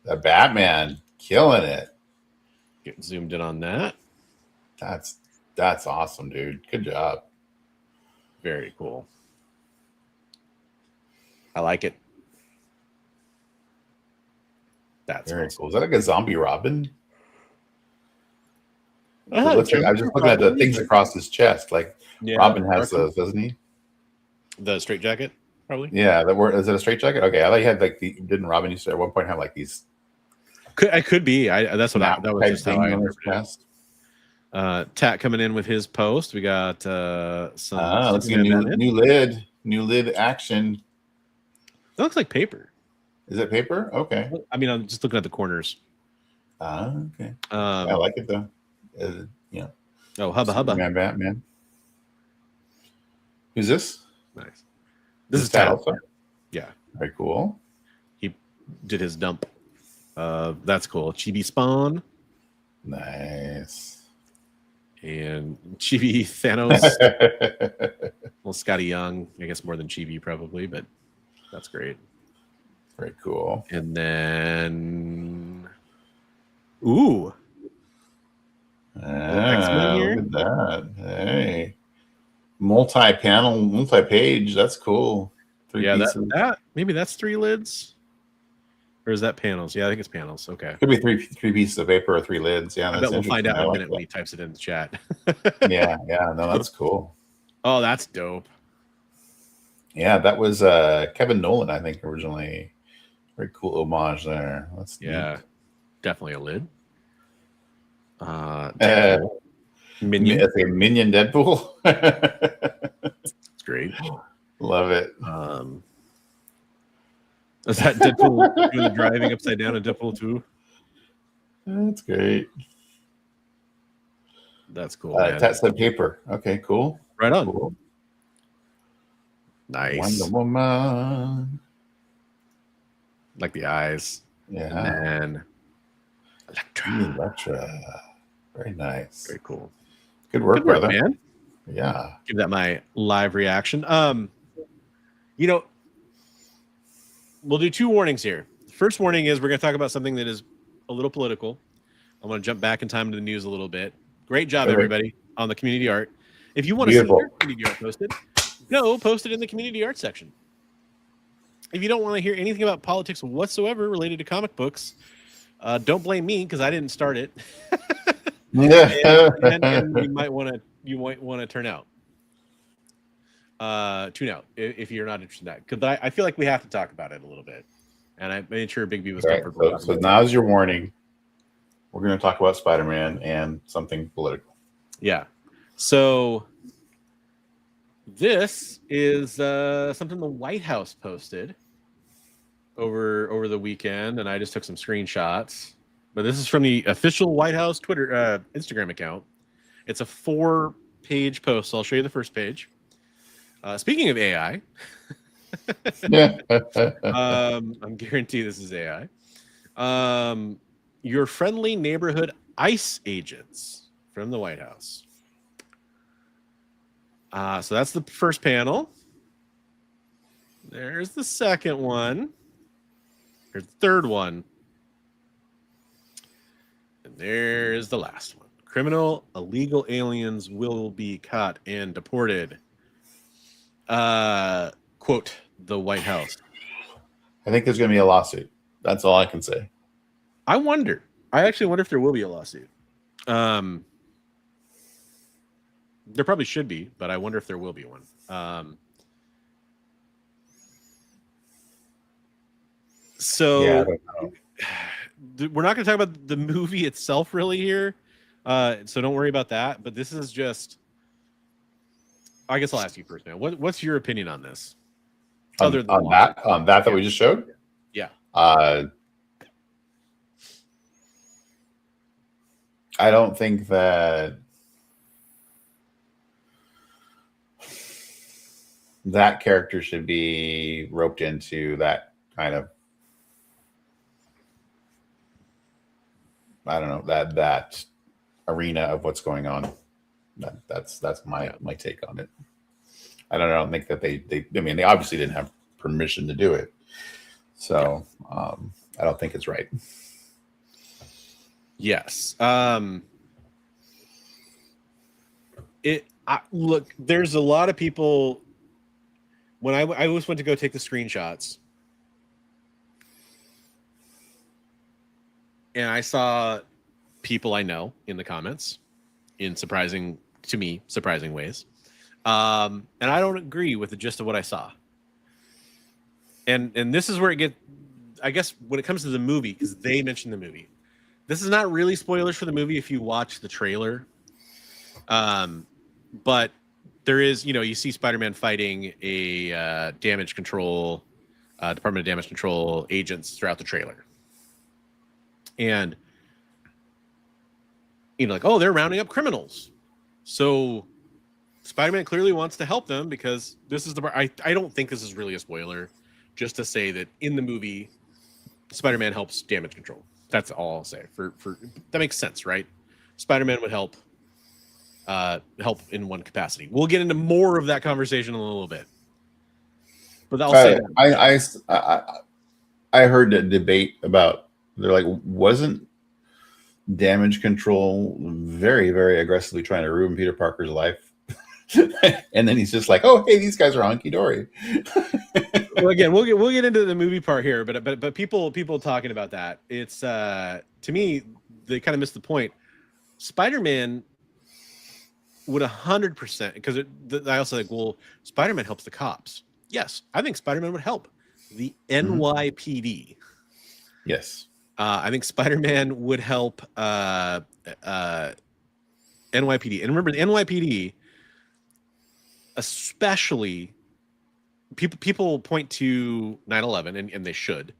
The Batman killing it. Getting zoomed in on that. That's awesome, dude. Good job. Very cool. I like it. That's very awesome. cool. Is that like a zombie Robin? I was just looking at the things across his chest. Like Robin has those, doesn't he? The straight jacket, probably. Yeah, is it a straight jacket? Okay, I thought he had like didn't Robin used to at one point have like these? Could be. That's what that was just how I his chest. Tat coming in with his post. We got some. Let's see a new lid action. That looks like paper. Is it paper? Okay. I mean, I'm just looking at the corners. Okay. I like it though. Yeah. Oh, hubba. Batman. Who's this? Nice. This is Tat. Yeah. Very cool. He did his dump. That's cool. Chibi Spawn. Nice. And Chibi Thanos. Well, Scotty Young, I guess more than Chibi probably, but that's great. Very cool. And then, ooh, X-Men here. Look at that. Hey, multi-page. That's cool. 3 pieces. that maybe that's 3 lids, or is that panels? Yeah, I think it's panels. Okay, could be three pieces of paper or 3 lids. Yeah, I bet we'll find out in a minute when he types it in the chat. yeah, no, that's cool. Oh, that's dope. Yeah, that was Kevin Nolan, I think, originally. Very cool homage there. That's neat. Definitely a lid. Minion. It's a Minion Deadpool. It's great. Love it. Is that Deadpool doing the driving upside down in Deadpool 2? That's great. That's cool. That's the paper. Okay, cool. Right on. Cool. Nice. Wonder Woman. Like the eyes. Yeah. And then Electra. Very nice. Very cool. Good work, brother. Man. Yeah. Give that my live reaction. We'll do 2 warnings here. The first warning is we're going to talk about something that is a little political. I'm going to jump back in time to the news a little bit. Great job, everybody. on the community art. If you want to see Beautiful. your community art posted, go post it in the community art section. If you don't want to hear anything about politics whatsoever related to comic books, don't blame me because I didn't start it. and you might want to tune out if you're not interested in that, because I feel like we have to talk about it a little bit, and I made sure Big B was comfortable. So now's your warning. We're going to talk about Spider-Man and something political. Yeah. So this is something the White House posted over the weekend, and I just took some screenshots. But this is from the official White House Instagram account. It's a 4-page post. So I'll show you the first page. Speaking of AI, I'm guaranteed this is AI. Your friendly neighborhood ICE agents from the White House. So that's the first panel. There's the second one. There's the third one. And there's the last one. Criminal illegal aliens will be caught and deported. Quote, the White House. I think there's going to be a lawsuit. That's all I can say. I actually wonder if there will be a lawsuit. There probably should be, but I wonder if there will be one. So yeah, I don't know. We're not going to talk about the movie itself really here. So don't worry about that. But this is just, I guess I'll ask you first, man. What's your opinion on this? Other than that we just showed? Yeah. I don't think that character should be roped into that kind of, I don't know, that arena of what's going on. That's my take on it. I don't think that they obviously didn't have permission to do it. So I don't think it's right. Yes. Look, there's a lot of people. When I always went to go take the screenshots, and I saw people I know in the comments in surprising ways. And I don't agree with the gist of what I saw. And this is where it gets, I guess, when it comes to the movie, because they mentioned the movie. This is not really spoilers for the movie if you watch the trailer. But there is, you see Spider-Man fighting a Department of Damage Control agents throughout the trailer. And, like, oh, they're rounding up criminals. So Spider-Man clearly wants to help them because this is the part. I don't think this is really a spoiler, just to say that in the movie, Spider-Man helps damage control. That's all I'll say. For that makes sense, right? Spider-Man would help in one capacity. We'll get into more of that conversation in a little bit. But I'll say that. I heard a debate about, they're like, wasn't damage control very, very aggressively trying to ruin Peter Parker's life? And then he's just like, oh, hey, these guys are hunky-dory. Well, again, we'll get into the movie part here, but people talking about that, it's to me, they kind of missed the point. Spider-Man would 100%, because I also think, well, Spider-Man helps the cops. Yes, I think Spider-Man would help the NYPD. Yes. I think Spider-Man would help NYPD. And remember, the NYPD, especially, people point to 9/11, and they should,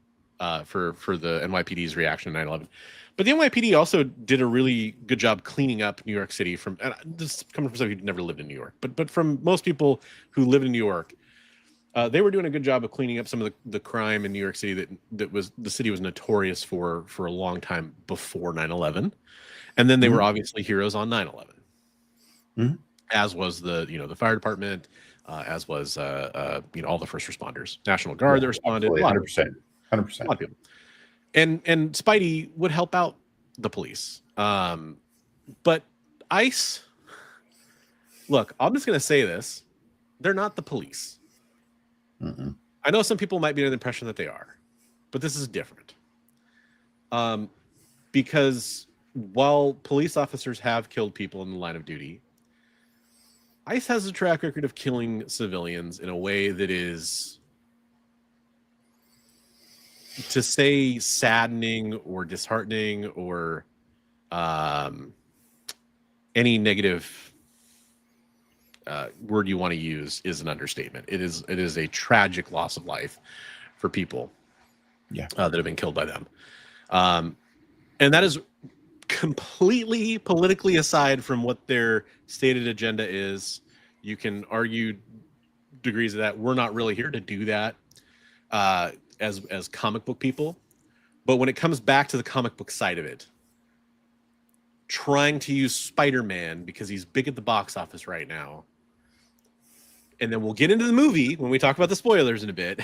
for the NYPD's reaction to 9/11. But the NYPD also did a really good job cleaning up New York City from, and this is coming from somebody who never lived in New York, but from most people who live in New York, they were doing a good job of cleaning up some of the crime in New York City that was, the city was notorious for a long time before 9/11. And then they were obviously heroes on 9/11, as was the fire department, as was all the first responders, National Guard that responded, 100%. a lot of people. And Spidey would help out the police. But ICE, Look, I'm just going to say this. They're not the police. Mm-mm. I know some people might be under the impression that they are, but this is different. Because while police officers have killed people in the line of duty, ICE has a track record of killing civilians in a way that is, to say, saddening or disheartening or any negative word you want to use is an understatement. It is a tragic loss of life for people that have been killed by them. And that is completely politically aside from what their stated agenda is. You can argue degrees of that. We're not really here to do that as comic book people. But when it comes back to the comic book side of it, trying to use Spider-Man because he's big at the box office right now, and then we'll get into the movie when we talk about the spoilers in a bit,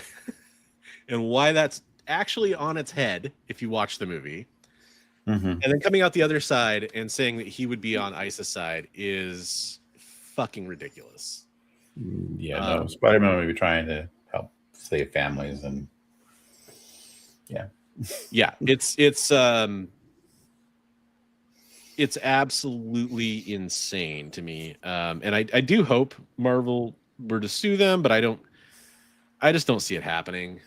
and why that's actually on its head if you watch the movie. Mm-hmm. And then coming out the other side and saying that he would be on ISIS side is fucking ridiculous. Yeah, no, Spider-Man would be trying to help save families, and it's absolutely insane to me. And I do hope Marvel were to sue them, but I just don't see it happening.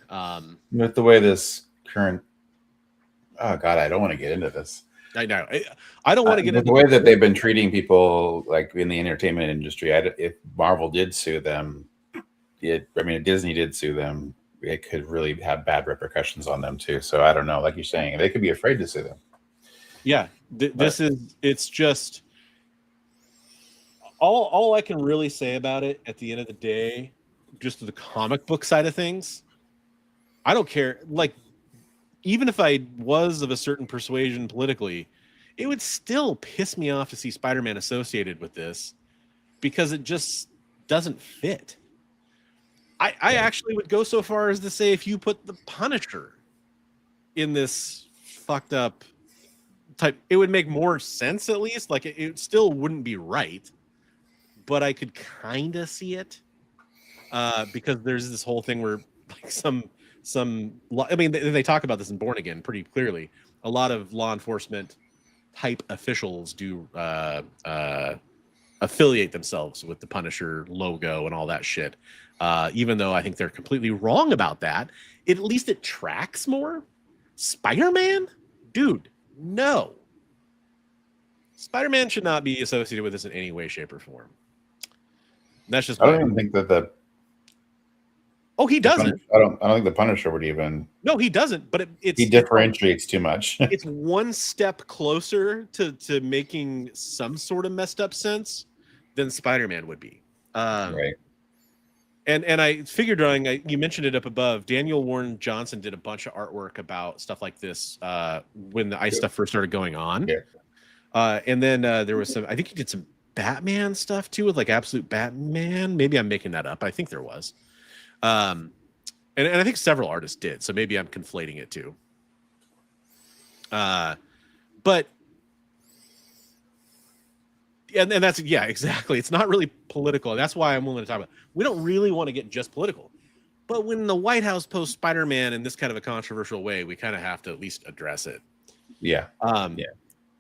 With the way this current, oh God, I don't want to get into this. I know. I don't want to get into the way that they've been treating people, like in the entertainment industry. If Marvel did sue them, Disney did sue them, it could really have bad repercussions on them too. So I don't know. Like you're saying, they could be afraid to sue them. Yeah, it's just all I can really say about it at the end of the day, just the comic book side of things. I don't care. Like, even if I was of a certain persuasion politically, it would still piss me off to see Spider-Man associated with this because it just doesn't fit. I actually would go so far as to say if you put the Punisher in this fucked up type, it would make more sense at least. Like it still wouldn't be right, but I could kind of see it because there's this whole thing where like I mean, they talk about this in Born Again pretty clearly. A lot of law enforcement type officials do affiliate themselves with the Punisher logo and all that shit. Even though I think they're completely wrong about that, at least it tracks more. Spider-Man? Dude, no. Spider-Man should not be associated with this in any way, shape, or form. That's just I don't even think that Oh, he doesn't. I don't think the Punisher would even. No, he doesn't. But he differentiates too much. It's one step closer to making some sort of messed up sense than Spider-Man would be. Right. And I figure drawing. You mentioned it up above. Daniel Warren Johnson did a bunch of artwork about stuff like this when the ICE stuff first started going on. Yeah. And then there was some. I think he did some Batman stuff too, with like Absolute Batman. Maybe I'm making that up. I think there was. And I think several artists did, so maybe I'm conflating it too. But and that's exactly. It's not really political. That's why I'm willing to talk about it. We don't really want to get just political. But when the White House posts Spider-Man in this kind of a controversial way, we kind of have to at least address it. Yeah. And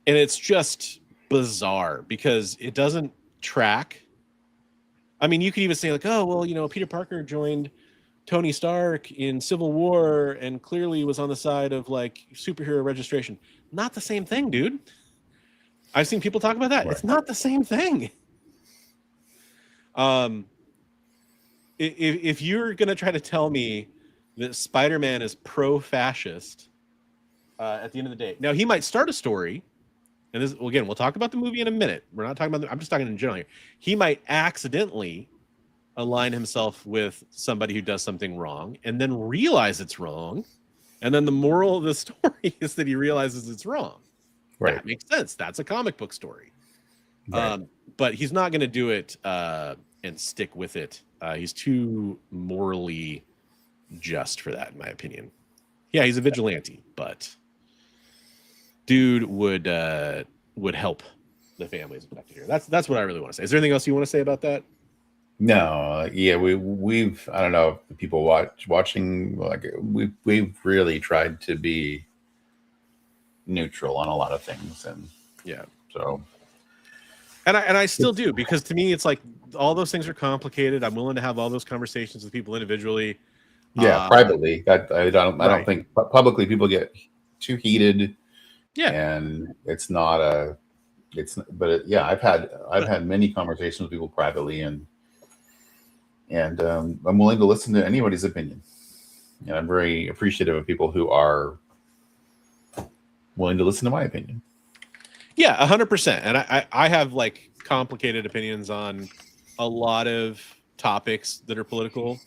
it's just bizarre because it doesn't track. I mean, you could even say like, oh, well, Peter Parker joined Tony Stark in Civil War and clearly was on the side of like superhero registration. Not the same thing, dude. I've seen people talk about that. Right. It's not the same thing. If you're going to try to tell me that Spider-Man is pro-fascist at the end of the day, now he might start a story. And this, again, we'll talk about the movie in a minute. We're not talking about I'm just talking in general here. He might accidentally align himself with somebody who does something wrong and then realize it's wrong. And then the moral of the story is that he realizes it's wrong. Right. That makes sense. That's a comic book story. Right. But he's not going to do it and stick with it. He's too morally just for that, in my opinion. Yeah, he's a vigilante, but dude would help the families affected here. That's what I really want to say. Is there anything else you want to say about that? No, yeah, we've I don't know if the people watching, like we've really tried to be neutral on a lot of things, and Yeah. so And I still do, because to me it's like all those things are complicated. I'm willing to have all those conversations with people individually. yeah, privately. That I don't Right. think publicly people get too heated, Yeah. and it's not a but yeah, I've had many conversations with people privately, and I'm willing to listen to anybody's opinion, and I'm very appreciative of people who are willing to listen to my opinion. Yeah, 100%. And I have like complicated opinions on a lot of topics that are political.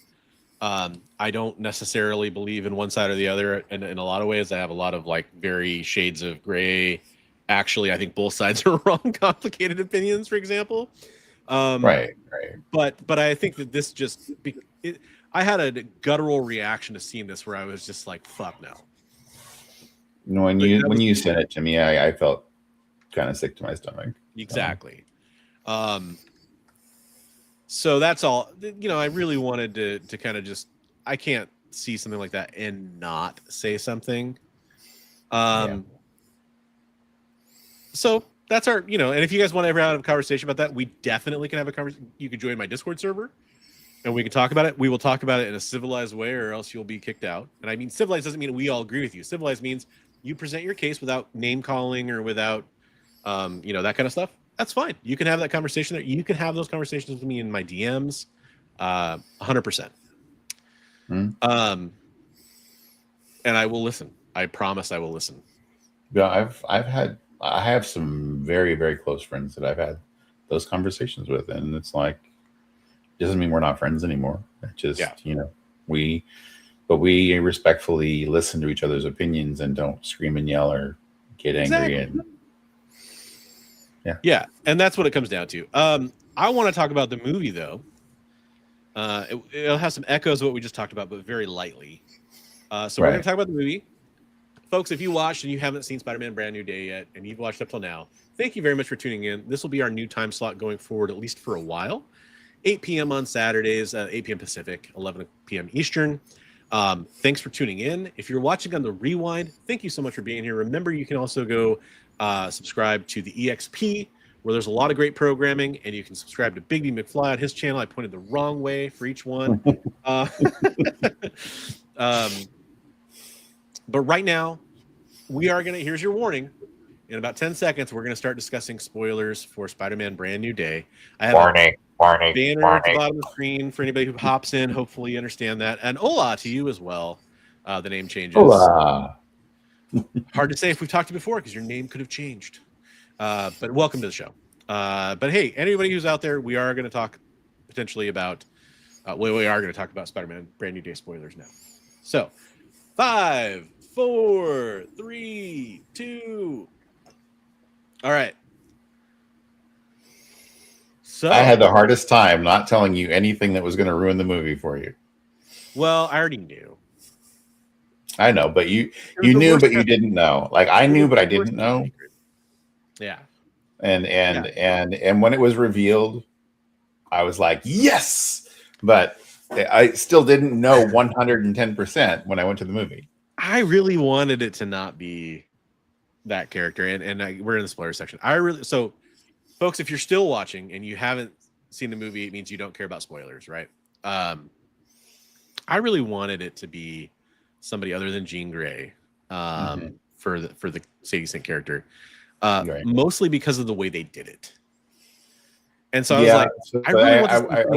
I don't necessarily believe in one side or the other. And in a lot of ways, I have a lot of like very shades of gray. Actually, I think both sides are wrong. Complicated opinions, for example. Right. But I think that this just I had a guttural reaction to seeing this where I was just like, fuck no. When you sent it to me, I felt kind of sick to my stomach. Exactly. So that's all. I really wanted to kind of just, I can't see something like that and not say something. So that's our, and if you guys want to ever have a conversation about that, we definitely can have a conversation. You can join my Discord server and we can talk about it. We will talk about it in a civilized way, or else you'll be kicked out. And I mean, civilized doesn't mean we all agree with you. Civilized means you present your case without name calling or without, that kind of stuff. That's fine. You can have that conversation there. You can have those conversations with me in my DMs, 100%. And I will listen. I promise I will listen. Yeah, I have some very, very close friends that I've had those conversations with, and it's like, it doesn't mean we're not friends anymore. It just, we respectfully listen to each other's opinions and don't scream and yell or get angry. Exactly. And yeah, and that's what it comes down to. I want to talk about the movie though. It'll have some echoes of what we just talked about, but very lightly. So we're going to talk about the movie. Folks, if you watched and you haven't seen Spider-Man Brand New Day yet, and you've watched up till now, thank you very much for tuning in. This will be our new time slot going forward, at least for a while. 8 p.m. on Saturdays, 8 p.m. Pacific, 11 p.m. Eastern. Thanks for tuning in. If you're watching on the rewind, thank you so much for being here. Remember, you can also go subscribe to the EXP, where there's a lot of great programming, and you can subscribe to Big D McFly on his channel. I pointed the wrong way for each one. But right now, we are going to, here's your warning. In about 10 seconds, we're going to start discussing spoilers for Spider-Man Brand New Day. I have warning. Banner at the bottom of the screen for anybody who hops in. Hopefully you understand that. And hola to you as well. The name changes. Hola. Hard to say if we've talked to you before because your name could have changed. But welcome to the show. But hey, anybody who's out there, we are going to talk potentially about, we are going to talk about Spider-Man Brand New Day spoilers now. So 5, 4, 3, 2. All right. So I had the hardest time not telling you anything that was going to ruin the movie for you. Well, I already knew. I know, but you knew, but you didn't know. Like I knew, but I didn't know. Yeah. And when it was revealed, I was like, yes, but I still didn't know 110% when I went to the movie. I really wanted it to not be that character, and we're in the spoiler section. So, folks, if you're still watching and you haven't seen the movie, it means you don't care about spoilers, right? I really wanted it to be somebody other than Jean Grey for the Sadie Sink character, mostly because of the way they did it. And so I was like, I really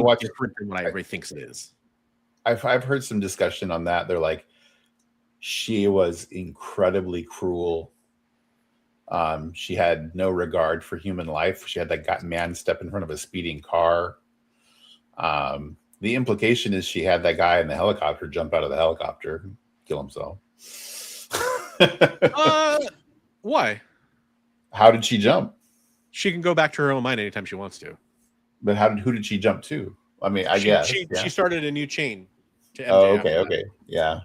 want this different than what everybody thinks it is. I've heard some discussion on that. They're like, she was incredibly cruel. She had no regard for human life. She had that man step in front of a speeding car. The implication is she had that guy in the helicopter jump out of the helicopter, kill himself. Why? How did she jump? She can go back to her own mind anytime she wants to. But who did she jump to? I mean, I guess she started a new chain. To MJ oh, okay, yeah.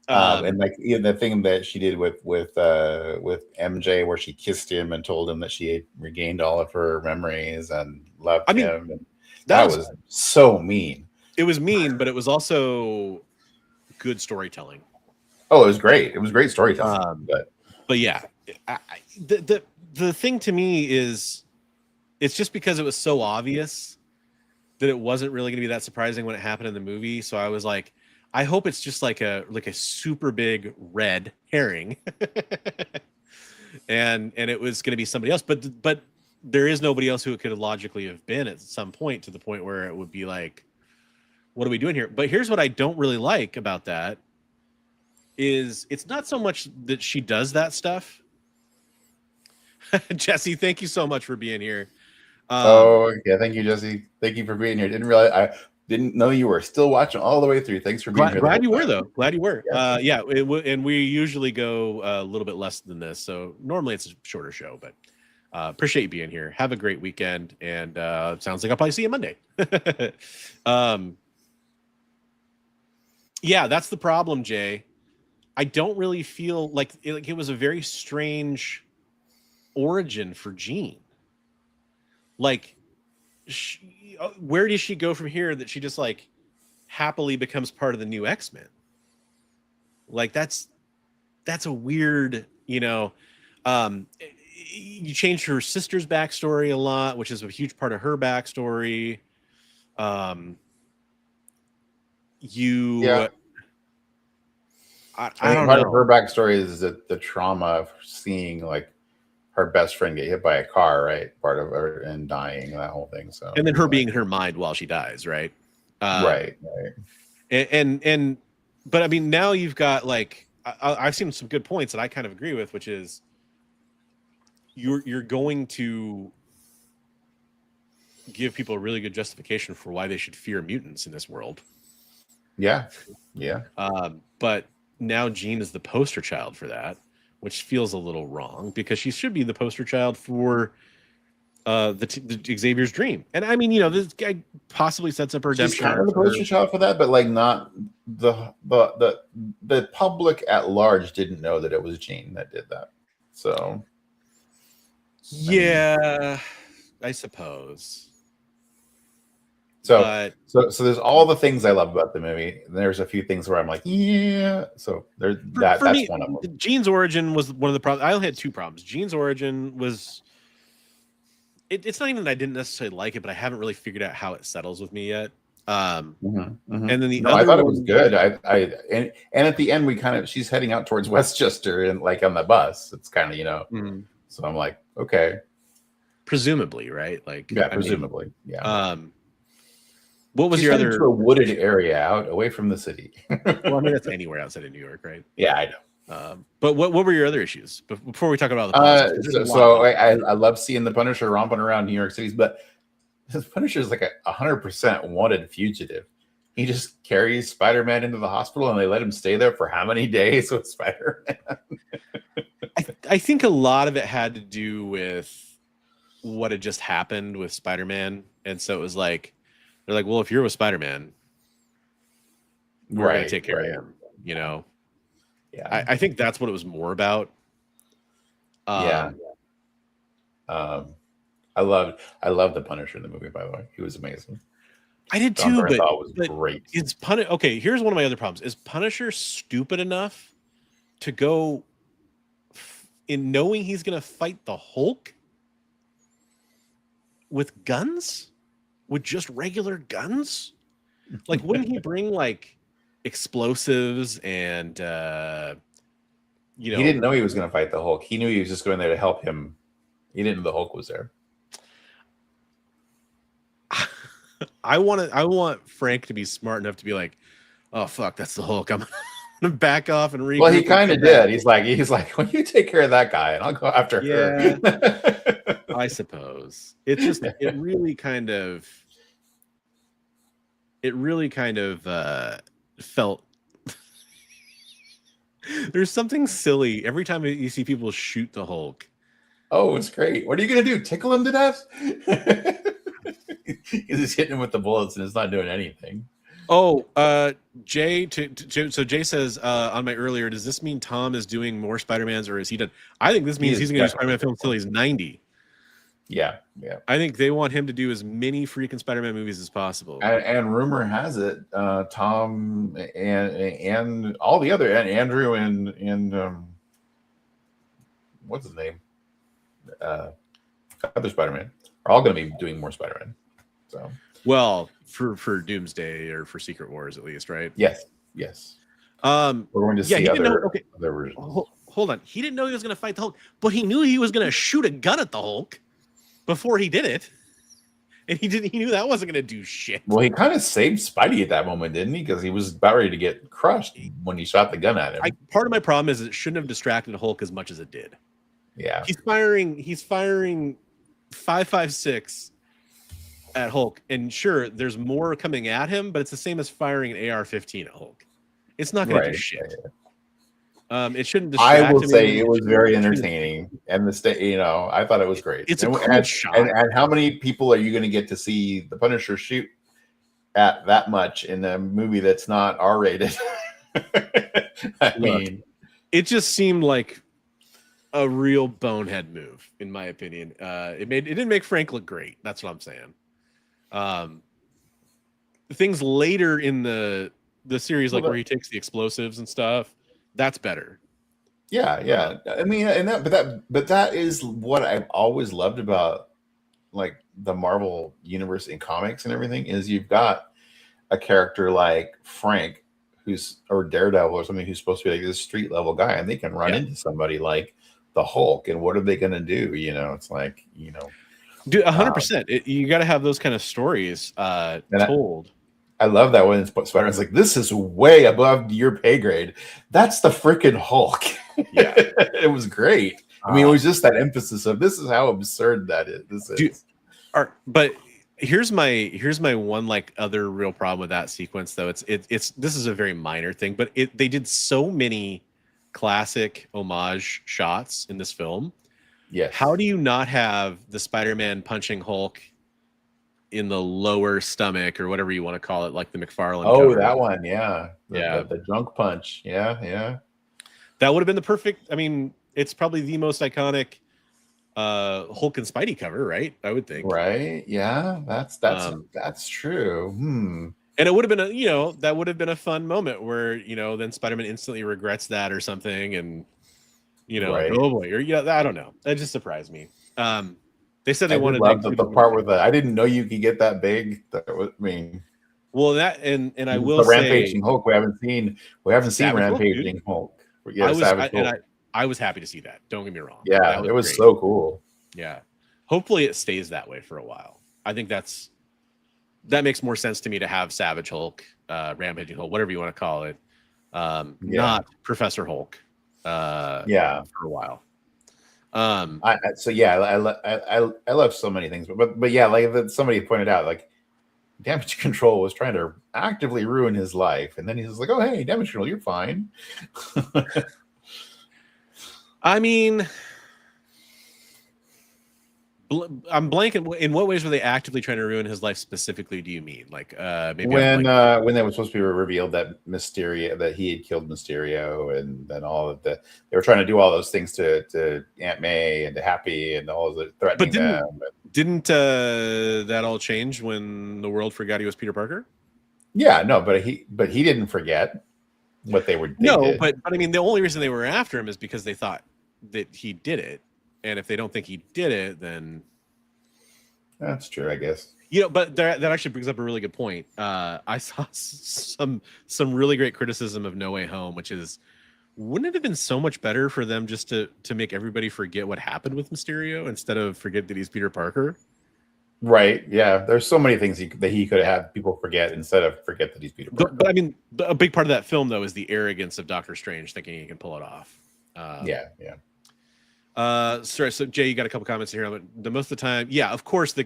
And like the thing that she did with MJ, where she kissed him and told him that she had regained all of her memories and loved him. And that was so mean. It was mean, but it was also good storytelling. Oh, it was great. It was great storytelling. But yeah, the thing to me is, it's just because it was so obvious that it wasn't really going to be that surprising when it happened in the movie. So I was like, I hope it's just like a super big red herring, and it was going to be somebody else. But there is nobody else who it could logically have been at some point, to the point where it would be like, what are we doing here? But here's what I don't really like about that is it's not so much that she does that stuff. Jesse, thank you so much for being here. Yeah, thank you, Jesse. Thank you for being here. I didn't know you were still watching all the way through. Thanks for being here. Glad you were, though. Glad you were. Yeah, and we usually go a little bit less than this, so normally it's a shorter show, but appreciate you being here. Have a great weekend, and sounds like I'll probably see you Monday. Yeah, that's the problem, Jay. I don't really feel like it was a very strange origin for Jean. Like, where does she go from here that she just like happily becomes part of the new X-Men? Like, that's a weird, you changed her sister's backstory a lot, which is a huge part of her backstory. I don't part know. of her backstory is that the trauma of seeing like her best friend get hit by a car, right? Part of her and dying, that whole thing. So, and then her being in her mind while she dies, right? Right. And but I mean, now you've got like I've seen some good points that I kind of agree with, which is you're going to give people a really good justification for why they should fear mutants in this world. Yeah. But now Jean is the poster child for that, which feels a little wrong, because she should be the poster child for the Xavier's dream. And I mean, this guy possibly sets up a redemption. She's kind of the poster child for that, but like not the public at large didn't know that it was Jean that did that. So yeah, I suppose. So there's all the things I love about the movie. There's a few things where I'm like, yeah. So that's me, one of them. Jean's origin was one of the problems. I only had two problems. Jean's origin was, it's not even that I didn't necessarily like it, but I haven't really figured out how it settles with me yet. And then I thought it was good. And at the end, she's heading out towards Westchester and like on the bus. It's kind of So I'm like, okay, presumably, right? Like, yeah, presumably, yeah. What was your other? To a wooded area out away from the city. Well, I mean, that's anywhere outside of New York, right? Yeah, I know. But what were your other issues before we talk about the? I love seeing the Punisher romping around New York City, but the Punisher is like 100% wanted fugitive. He just carries Spider-Man into the hospital, and they let him stay there for how many days with Spider-Man? I think a lot of it had to do with what had just happened with Spider-Man, and so it was like, they're like, well, if you're with Spider-Man, we're going to take care of him, Yeah. I think that's what it was more about. I loved the Punisher in the movie, by the way. He was amazing. I did too, but was great. Okay, here's one of my other problems. Is Punisher stupid enough to go in knowing he's going to fight the Hulk with guns? With just regular guns? Like, wouldn't he bring like explosives and He didn't know he was going to fight the Hulk. He knew he was just going there to help him. He didn't know the Hulk was there. I want Frank to be smart enough to be like, oh fuck, that's the Hulk. I'm gonna back off and regroup. Well, he kind of did. He's like, well, you take care of that guy, and I'll go after her. I suppose it really kind of felt. There's something silly every time you see people shoot the Hulk. Oh, it's great. What are you gonna do? Tickle him to death? He's just hitting him with the bullets, and it's not doing anything. Oh, Jay. So Jay says on my earlier, does this mean Tom is doing more Spider-Mans, or is he done? I think this means he's going to do Spider-Man films until he's 90. Yeah, yeah. I think they want him to do as many freaking Spider-Man movies as possible. And rumor has it, Tom and all the other, and Andrew and what's his name, other Spider-Man are all going to be doing more Spider-Man. So, well, for Doomsday or for Secret Wars at least, right? yes. We're going to see other versions. Hold on, he didn't know he was going to fight the Hulk, but he knew he was going to shoot a gun at the Hulk before he did it, and he knew that wasn't going to do shit. Well, he kind of saved Spidey at that moment, didn't he? Because he was about ready to get crushed when he shot the gun at him. Part of my problem is it shouldn't have distracted Hulk as much as it did. Yeah, he's firing 5.56 at Hulk, and sure, there's more coming at him, but it's the same as firing an AR-15 at Hulk. It's not going to do shit. It shouldn't distract I will him. say it was very entertaining, and I thought it was great. It's a cool shot. And how many people are you going to get to see the Punisher shoot at that much in a movie that's not R-rated? I mean, it just seemed like a real bonehead move, in my opinion. It didn't make Frank look great. That's what I'm saying. Things later in the series, like where he takes the explosives and stuff, that's better. Yeah. I mean, but that is what I've always loved about like the Marvel universe in comics and everything, is you've got a character like Frank or Daredevil or something who's supposed to be like this street level guy, and they can run into somebody like the Hulk, and what are they going to do? It's like, dude, 100%. You got to have those kind of stories told. I love that when Spider-Man's like, this is way above your pay grade. That's the freaking Hulk. Yeah. It was great. I mean, it was just that emphasis of this is how absurd that is. Dude, but here's my one like other real problem with that sequence though. This is a very minor thing, but they did so many classic homage shots in this film. Yes. How do you not have the Spider-Man punching Hulk in the lower stomach or whatever you want to call it, like the McFarlane cover? That one, yeah. The drunk punch. Yeah. That would have been the perfect. I mean, it's probably the most iconic Hulk and Spidey cover, right? I would think. Right. Yeah. That's true. And it would have been that would have been a fun moment where then Spider-Man instantly regrets that or something, and right. Oh boy, or I don't know. That just surprised me. They said they wanted the part with I didn't know you could get that big. Well, that and I will say rampaging Hulk. We haven't seen rampaging Hulk. I was happy to see that. Don't get me wrong. Yeah, it was so cool. Yeah, hopefully it stays that way for a while. I think that makes more sense to me to have Savage Hulk, Rampaging Hulk, whatever you want to call it, not Professor Hulk. For a while. I love so many things, but yeah, like somebody pointed out, like Damage Control was trying to actively ruin his life, and then he's like, "Oh, hey, Damage Control, you're fine." I mean, I'm blanking. In what ways were they actively trying to ruin his life specifically? Do you mean like maybe when they were supposed to be revealed that he had killed Mysterio, and then they were trying to do all those things to Aunt May and to Happy and all of the threatening them. Didn't that all change when the world forgot he was Peter Parker? Yeah, no, but he didn't forget what they were. But I mean, the only reason they were after him is because they thought that he did it. And if they don't think he did it, then that's true, I guess. But that actually brings up a really good point. I saw some really great criticism of No Way Home, which is, wouldn't it have been so much better for them just to make everybody forget what happened with Mysterio instead of forget that he's Peter Parker? Right. Yeah. There's so many things that he could have people forget instead of forget that he's Peter Parker. But I mean, a big part of that film though is the arrogance of Doctor Strange thinking he can pull it off. Yeah. Sorry, so Jay, you got a couple comments here, but the most of the time, yeah, of course, the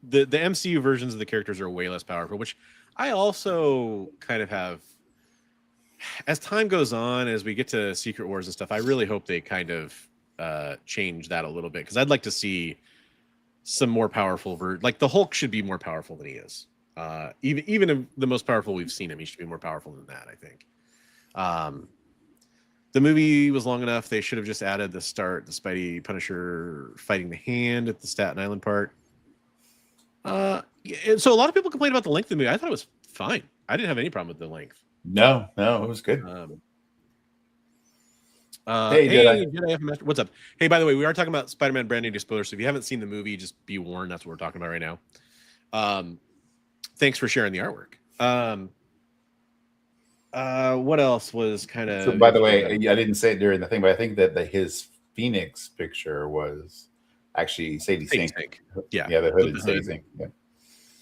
MCU versions of the characters are way less powerful, which I also kind of have. As time goes on, as we get to Secret Wars and stuff, I really hope they kind of change that a little bit, because I'd like to see some more powerful like the Hulk should be more powerful than he is. Even the most powerful we've seen him, he should be more powerful than that, I think. The movie was long enough. They should have just added the Spidey Punisher fighting the Hand at the Staten Island part. So a lot of people complained about the length of the movie. I thought it was fine. I didn't have any problem with the length. No, it was good. Hey, Jedi Master, what's up? Hey, by the way, we are talking about Spider-Man brand new spoilers. So if you haven't seen the movie, just be warned. That's what we're talking about right now. Thanks for sharing the artwork. What else was kind of? So, by the way, I didn't say it during the thing, but I think that his Phoenix picture was actually Sadie Sink. Yeah, the hooded Sadie Sink. Yeah.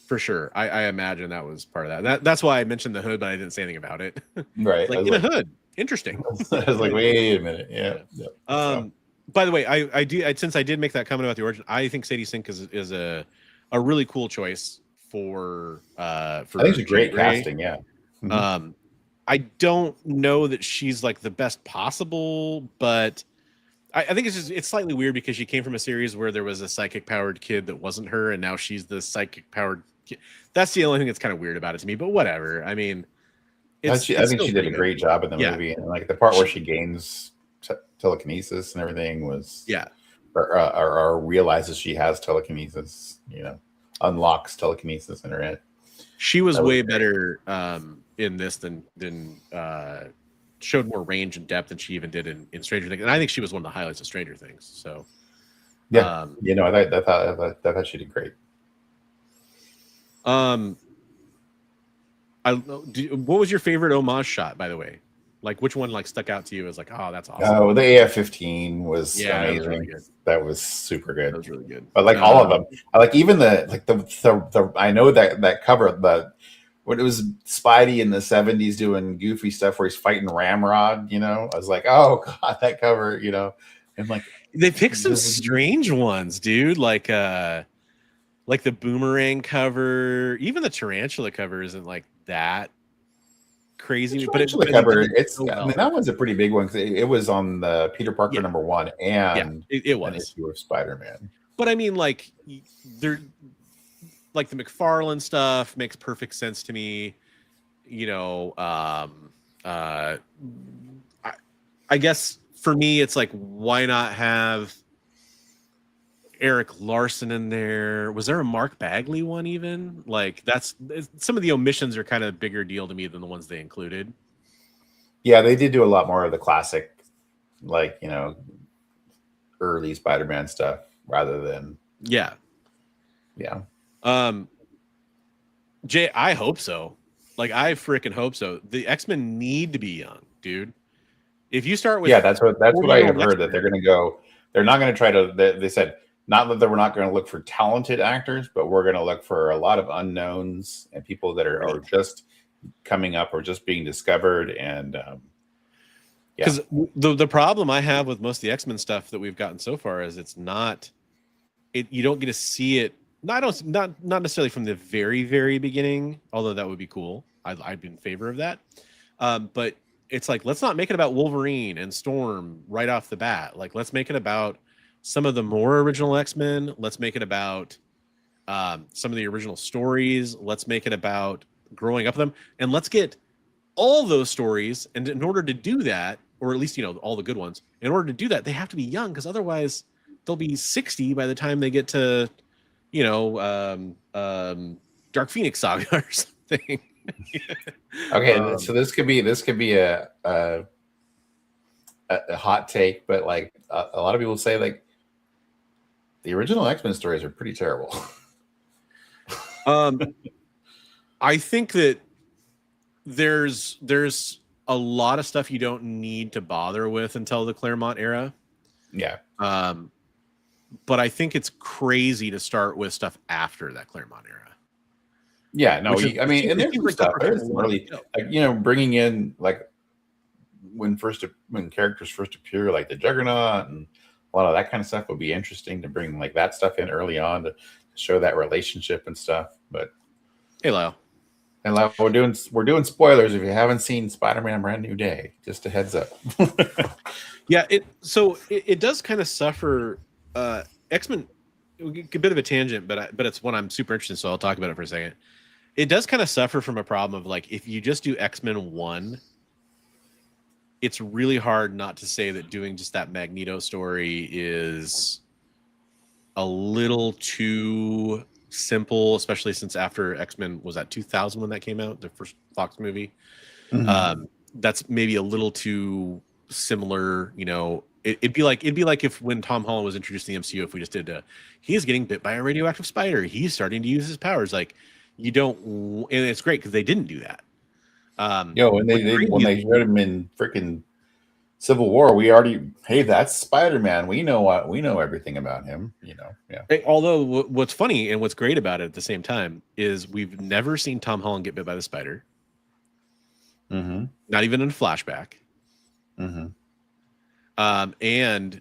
For sure. I imagine that was part of that. That's why I mentioned the hood, but I didn't say anything about it. Right. Like in a hood. Interesting. I was like, wait a minute. Yeah. By the way, I do since I did make that comment about the origin, I think Sadie Sink is a really cool choice for I think it's great casting, yeah. Mm-hmm. I don't know that she's like the best possible, but I think it's slightly weird because she came from a series where there was a psychic powered kid that wasn't her, and now she's the psychic powered kid. That's the only thing that's kind of weird about it to me, but whatever. I mean, I think she did a great job in the movie, and like the part where she gains telekinesis and everything was or realizes she has telekinesis, unlocks telekinesis in her head. She was way better in this than showed more range and depth than she even did in Stranger Things, and I think she was one of the highlights of Stranger Things. So yeah, I thought she did great. What was your favorite homage shot, by the way? Like, which one stuck out to you as like, oh, that's awesome? Oh, the AF-15 was amazing. That was really good. That was super good. That was really good. But all of them, I like even the I know that cover when it was Spidey in the 70s doing goofy stuff where he's fighting Ramrod. I was like, oh god, that cover. And like they picked some strange ones, dude. Like the Boomerang cover, even the Tarantula cover isn't like that crazy. But the cover, that one's a pretty big one because it was on the Peter Parker #1 and it was an issue of Spider-Man. But I mean, they're like the McFarlane stuff makes perfect sense to me. I guess for me, it's like, why not have Eric Larson in there? Was there a Mark Bagley one even? Like that's some of the omissions are kind of a bigger deal to me than the ones they included. Yeah, they did do a lot more of the classic, early Spider-Man stuff rather than yeah. Jay, I hope so. Like I freaking hope so. The X-Men need to be young, dude. If you start with that's what I have heard that they're going to go. They're not going to try to. They said. Not that we're not going to look for talented actors, but we're going to look for a lot of unknowns and people that are just coming up or just being discovered. And because the problem I have with most of the X-Men stuff that we've gotten so far is you don't get to see it. Not necessarily from the very, very beginning, although that would be cool. I'd be in favor of that. But it's like, let's not make it about Wolverine and Storm right off the bat. Like, let's make it about some of the more original X-Men. Let's make it about some of the original stories. Let's make it about growing up with them. And let's get all those stories. And in order to do that, or at least, all the good ones, in order to do that, they have to be young because otherwise they'll be 60 by the time they get to, Dark Phoenix Saga or something. Okay, so this could be a hot take, but a lot of people say the original X-Men stories are pretty terrible. I think that there's a lot of stuff you don't need to bother with until the Claremont era. Yeah. But I think it's crazy to start with stuff after that Claremont era. Yeah, no, and there's some stuff. There's really, bringing in when characters first appear, like the Juggernaut and a lot of that kind of stuff would be interesting to bring that stuff in early on to show that relationship and stuff. But hey, Lyle. And we're doing spoilers if you haven't seen Spider-Man Brand New Day. Just a heads up. Yeah, it does kind of suffer. X-Men, a bit of a tangent, but it's one I'm super interested in, so I'll talk about it for a second. It does kind of suffer from a problem of like, if you just do X-Men 1, it's really hard not to say that doing just that Magneto story is a little too simple, especially since after X-Men, was that 2000 when that came out, the first Fox movie? Mhm. That's maybe a little too similar. You know, it'd be like if when Tom Holland was introduced to the MCU, if we just did he's getting bit by a radioactive spider, he's starting to use his powers. Like, you don't, and it's great because they didn't do that. When they showed him in freaking Civil War, we already, hey, that's Spider-Man. We know everything about him. Yeah. Although what's funny and what's great about it at the same time is we've never seen Tom Holland get bit by the spider. Mm-hmm. Not even in a flashback. Mm-hmm. And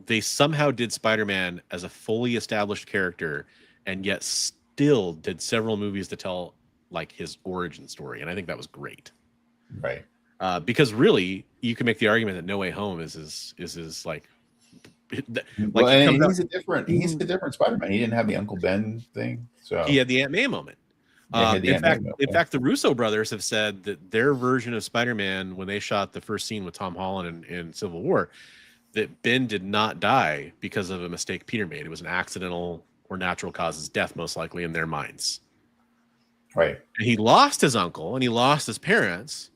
they somehow did Spider-Man as a fully established character, and yet still did several movies to tell like his origin story, and I think that was great. Right. Because really, you can make the argument that No Way Home is his like. Well, and he's a different Spider-Man. He didn't have the Uncle Ben thing, so he had the Aunt May moment. In fact, the Russo brothers have said that their version of Spider-Man, when they shot the first scene with Tom Holland in Civil War, that Ben did not die because of a mistake Peter made. It was an accidental or natural causes death, most likely in their minds. Right. And he lost his uncle and he lost his parents.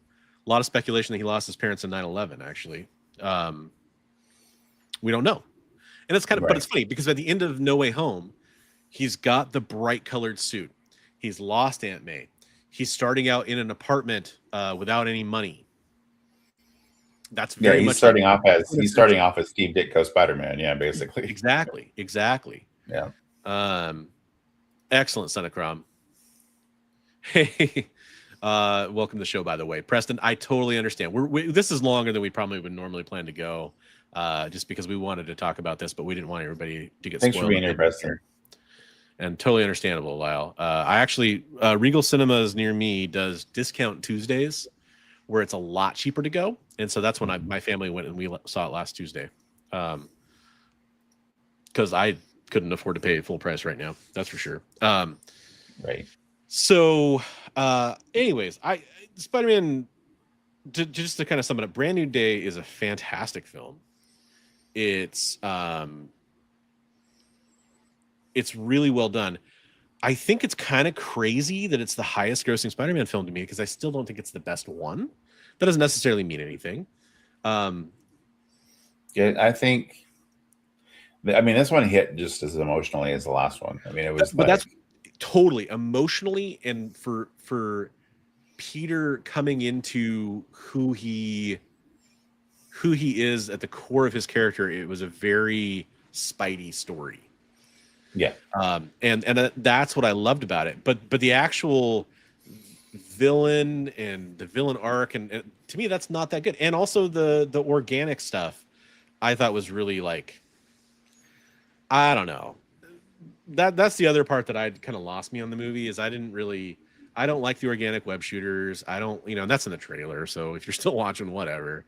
A lot of speculation that he lost his parents in 9/11, actually. We don't know. And it's kind of, but it's funny because at the end of No Way Home, he's got the bright colored suit. He's lost Aunt May. He's starting out in an apartment without any money. That's very he's much starting off as Steve Ditko Spider-Man. Yeah, basically. Exactly. Yeah. Excellent, Son of Crom. Hey, welcome to the show, by the way, Preston. I totally understand. This is longer than we probably would normally plan to go, just because we wanted to talk about this, but we didn't want everybody to get Thanks spoiled. for being here, Preston. And totally understandable, Lyle. I actually, Regal Cinemas near me does discount Tuesdays, where it's a lot cheaper to go, and so that's when my family went and we saw it last Tuesday, because I couldn't afford to pay full price right now. That's for sure. Right. So, anyways, Spider-Man, just to kind of sum it up, Brand New Day is a fantastic film. It's really well done. I think it's kind of crazy that it's the highest grossing Spider-Man film to me, because I still don't think it's the best one. That doesn't necessarily mean anything. Yeah, I think. I mean, this one hit just as emotionally as the last one. I mean, it was. But that's totally emotionally, and for Peter coming into who he is at the core of his character, it was a very Spidey story. Yeah. And that's what I loved about it. But the actual villain and the villain arc, and to me, that's not that good. And also the organic stuff, I thought was really like, I don't know. That's the other part that I kind of lost me on the movie, is I don't like the organic web shooters. I don't, and that's in the trailer. So if you're still watching, whatever.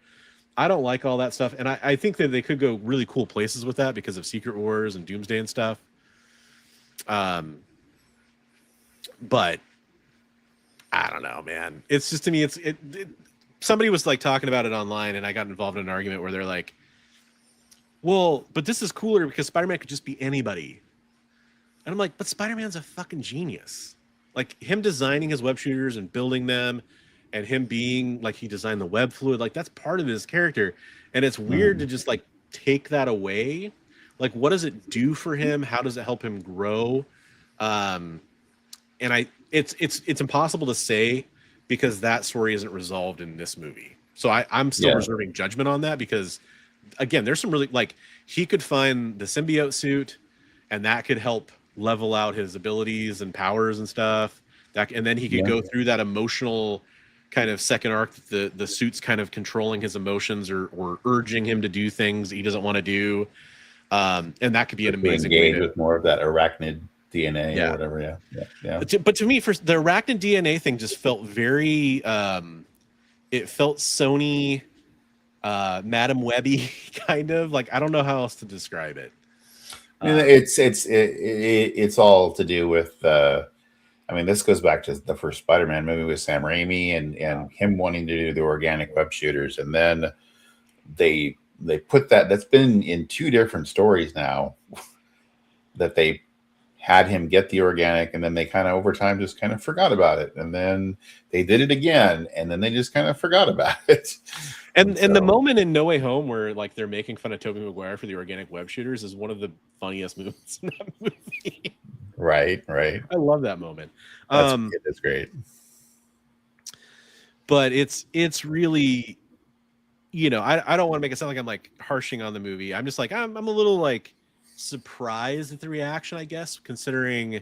I don't like all that stuff. And I think that they could go really cool places with that because of Secret Wars and Doomsday and stuff. But I don't know, man. It's just, to me, somebody was like talking about it online, and I got involved in an argument where they're like, well, but this is cooler because Spider-Man could just be anybody. And I'm like, but Spider-Man's a fucking genius. Like, him designing his web shooters and building them, and him being like, he designed the web fluid, like that's part of his character. And it's weird to just like take that away. Like, what does it do for him? How does it help him grow? And it's impossible to say, because that story isn't resolved in this movie. So I'm still reserving judgment on that, because again, there's some really, like, he could find the symbiote suit, and that could help level out his abilities and powers and stuff. And then he could go through that emotional kind of second arc, the suit's kind of controlling his emotions or urging him to do things he doesn't want to do. And that could be an amazing way to with more of that arachnid DNA or whatever. Yeah. But to me, for the arachnid DNA thing, just felt very. It felt Sony, Madam Webby kind of, like, I don't know how else to describe it. It's all to do with I mean, this goes back to the first Spider-Man movie with Sam Raimi and him wanting to do the organic web shooters, and then they put that's been in 2 different stories now that they had him get the organic, and then they kind of over time just kind of forgot about it, and then they did it again, and then they just kind of forgot about it. And the moment in No Way Home where like they're making fun of Tobey Maguire for the organic web shooters is one of the funniest moments in that movie. Right. I love that moment. That's great. But it's really, you know, I don't want to make it sound like I'm like harshing on the movie. I'm just like I'm a little like surprised at the reaction, I guess, considering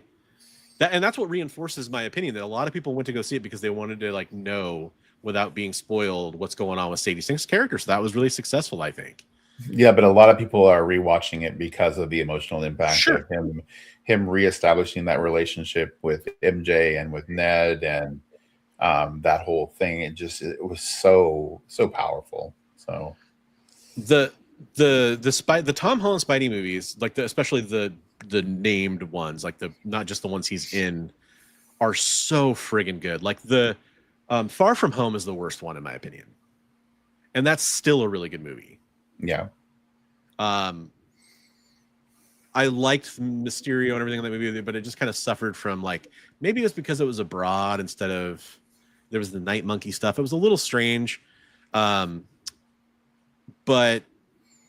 that, and that's what reinforces my opinion that a lot of people went to go see it because they wanted to like know without being spoiled what's going on with Sadie Sink's character. So that was really successful, I think. Yeah, but a lot of people are rewatching it because of the emotional impact Sure. of him reestablishing that relationship with MJ and with Ned, and that whole thing. It was so powerful. So The Tom Holland Spidey movies, like especially the named ones, like not just the ones he's in, are so friggin' good. Like the Far From Home is the worst one in my opinion, and that's still a really good movie. Yeah. I liked Mysterio and everything in that movie, but it just kind of suffered from like, maybe it was because it was abroad instead of there was the Night Monkey stuff. It was a little strange, but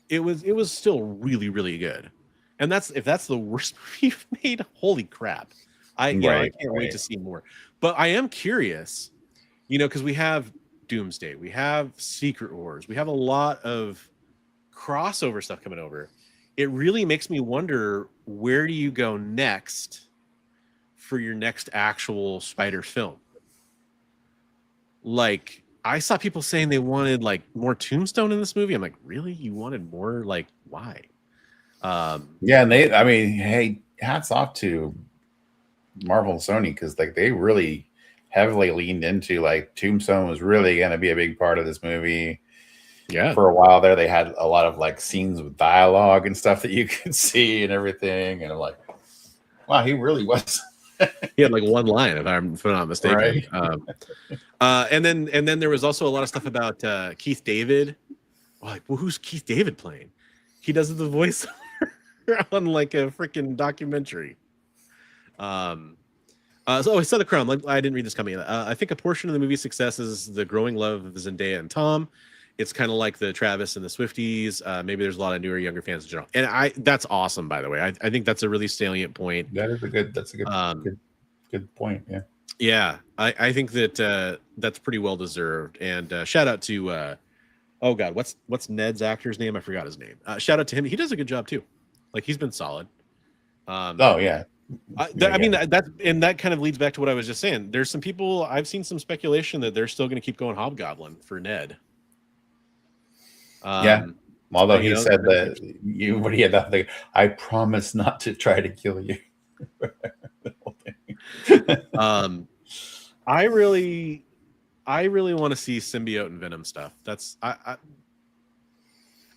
it was still really, really good. And if that's the worst movie you've made, holy crap! I can't wait to see more. But I am curious, you know, because we have Doomsday, we have Secret Wars, we have a lot of crossover stuff coming over. It really makes me wonder, where do you go next for your next actual Spider film? Like, I saw people saying they wanted like more Tombstone in this movie. I'm like, really? You wanted more? Like, why? Yeah, and I mean, hey, hats off to Marvel and Sony, because like they really heavily leaned into like Tombstone was really going to be a big part of this movie. Yeah, for a while there, they had a lot of like scenes with dialogue and stuff that you could see and everything, and I'm like, wow, he really was. He had like one line, if I'm not mistaken. Right. And then there was also a lot of stuff about Keith David. Like, well, who's Keith David playing? He does the voice on like a freaking documentary. So I saw the Crown. I didn't read this coming. I think a portion of the movie's success is the growing love of Zendaya and Tom. It's kind of like the Travis and the Swifties. Maybe there's a lot of newer, younger fans in general, and that's awesome. By the way, I think that's a really salient point. That's a good point. Yeah. Yeah, I think that that's pretty well deserved. And shout out to oh god, what's Ned's actor's name? I forgot his name. Shout out to him. He does a good job too. Like, he's been solid. Oh yeah. I mean, that kind of leads back to what I was just saying. There's some people, I've seen some speculation that they're still going to keep going Hobgoblin for Ned. Yeah. Although he said that he had nothing. I promise not to try to kill you. I really want to see symbiote and Venom stuff. That's I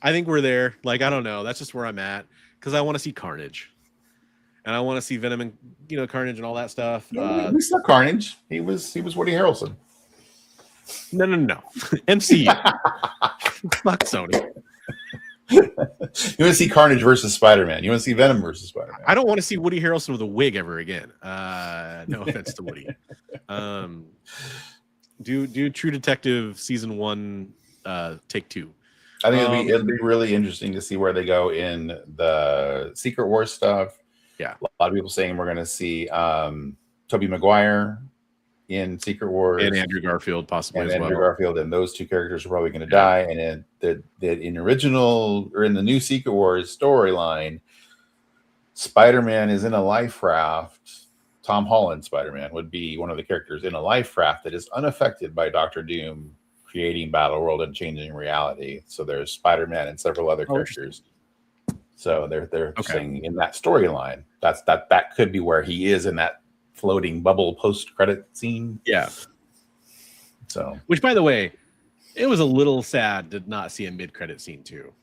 think we're there. Like, I don't know. That's just where I'm at, because I want to see Carnage, and I want to see Venom and, you know, Carnage and all that stuff. We saw Carnage. He was Woody Harrelson. No. MCU. Fuck Sony. You want to see Carnage versus Spider-Man. You want to see Venom versus Spider-Man. I don't want to see Woody Harrelson with a wig ever again. No offense to Woody. Do True Detective season 1, take 2. I think it'll be really interesting to see where they go in the Secret Wars stuff. Yeah, a lot of people saying we're going to see Tobey Maguire in Secret Wars, and Andrew Garfield possibly and as Andrew well. Garfield, and those 2 characters are probably going to die. And that in original or in the new Secret Wars storyline, Spider-Man is in a life raft. Tom Holland Spider-Man would be one of the characters in a life raft that is unaffected by Doctor Doom creating Battle World and changing reality. So there's Spider-Man and several other characters. So they're saying in that storyline, that could be where he is in that floating bubble post-credit scene. Yeah. So, which, by the way, it was a little sad to not see a mid-credit scene too.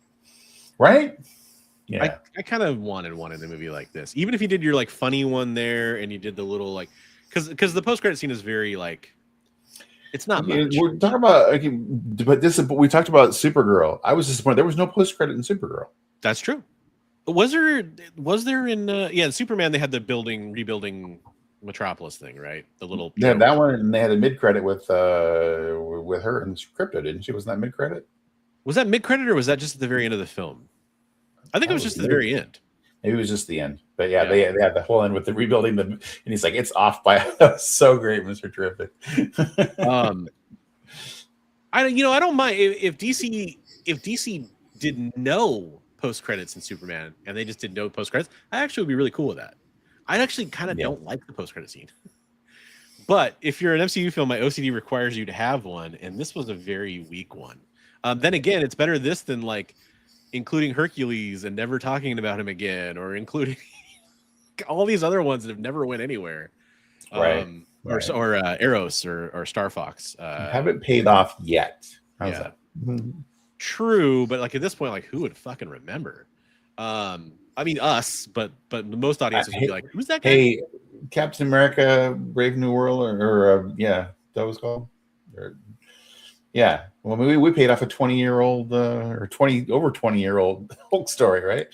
Right? Yeah. I kind of wanted one in a movie like this. Even if you did your like funny one there, and you did the little like, because the post credit scene is very like, it's not Okay, much. we're talking about, okay, but we talked about Supergirl. I was disappointed there was no post credit in Supergirl. That's true. Was there in in Superman they had the rebuilding Metropolis thing, right? The little They had that one, and they had a mid credit with her and Crypto, didn't she? Wasn't that mid credit? Was that mid credit or was that just at the very end of the film? I think it was just at the very end. Maybe it was just the end. But yeah, they had the whole end with the rebuilding and he's like, it's off by so great, Mr. Terrific. I don't mind if DC did no post credits in Superman and they just did no post credits. I actually would be really cool with that. I actually kind of don't like the post credit scene. But if you're an MCU film, my OCD requires you to have one, and this was a very weak one. Then again, it's better this than like including Hercules and never talking about him again, or including all these other ones that have never went anywhere. Right. Or Eros or Star Fox. Haven't paid off yet. How's that? True, but like at this point, like who would fucking remember? I mean us, but most audiences would be like, who's that guy? Hey, Captain America, Brave New World, or that was called. Well, we paid off a 20-year-old or 20-year-old Hulk story, right?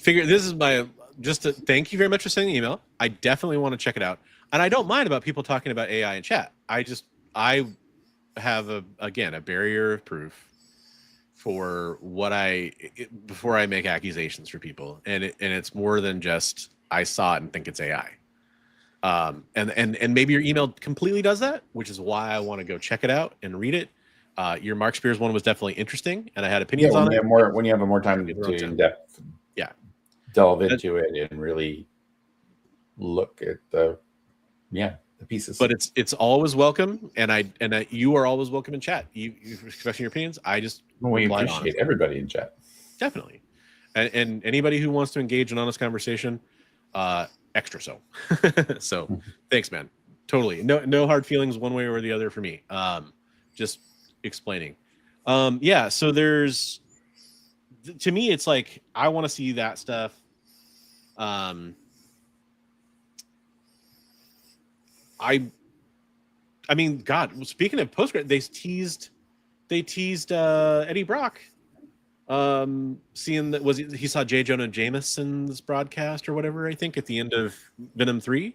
Figure this is thank you very much for sending the email. I definitely want to check it out, and I don't mind about people talking about AI in chat. I have a barrier of proof for what before I make accusations for people, and it's more than just I saw it and think it's AI. And maybe your email completely does that, which is why I want to go check it out and read it. Your Mark Spears one was definitely interesting, and I had opinions on it. When you have more time to in depth, delve into it and really look at the pieces. But it's always welcome, and you are always welcome in chat. You expressing your opinions. We appreciate everybody in chat. Definitely, and anybody who wants to engage in honest conversation, extra so. So thanks, man. Totally, no hard feelings one way or the other for me. Just explaining. So there's, to me, it's like I want to see that stuff. I mean, God. Speaking of post credit, they teased Eddie Brock. Seeing that he saw J. Jonah Jameson's broadcast or whatever. I think at the end of Venom 3.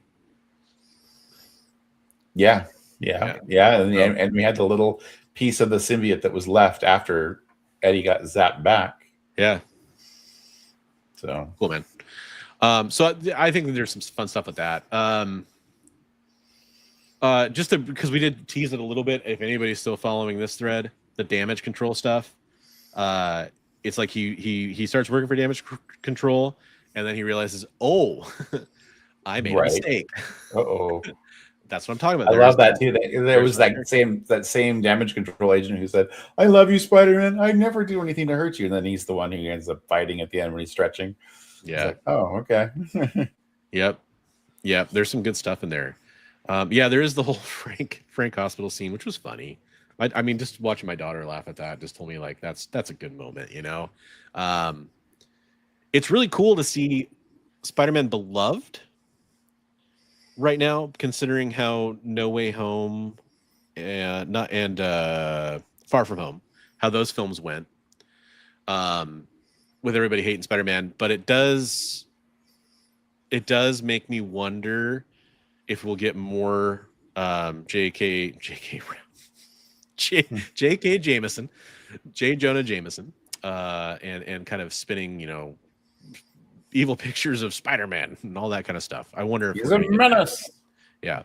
Yeah. And we had the little piece of the symbiote that was left after Eddie got zapped back. Yeah. So cool, man. So I think that there's some fun stuff with that. Because we did tease it a little bit. If anybody's still following this thread, the damage control stuff, it's like he starts working for damage control, and then he realizes, I made a mistake. That's what I'm talking about. I love that too. There was that same damage control agent who said, "I love you, Spider-Man. I never do anything to hurt you," and then he's the one who ends up fighting at the end when he's stretching. Yeah. Like, okay. Yep. There's some good stuff in there. There is the whole Frank Hospital scene, which was funny. I mean, just watching my daughter laugh at that just told me like that's a good moment, you know. It's really cool to see Spider-Man beloved right now, considering how No Way Home and Far From Home, how those films went, with everybody hating Spider-Man. But it does make me wonder if we'll get more J.K. Jameson, J. Jonah Jameson, and kind of spinning, evil pictures of Spider-Man and all that kind of stuff. I wonder if he's a menace. Yeah.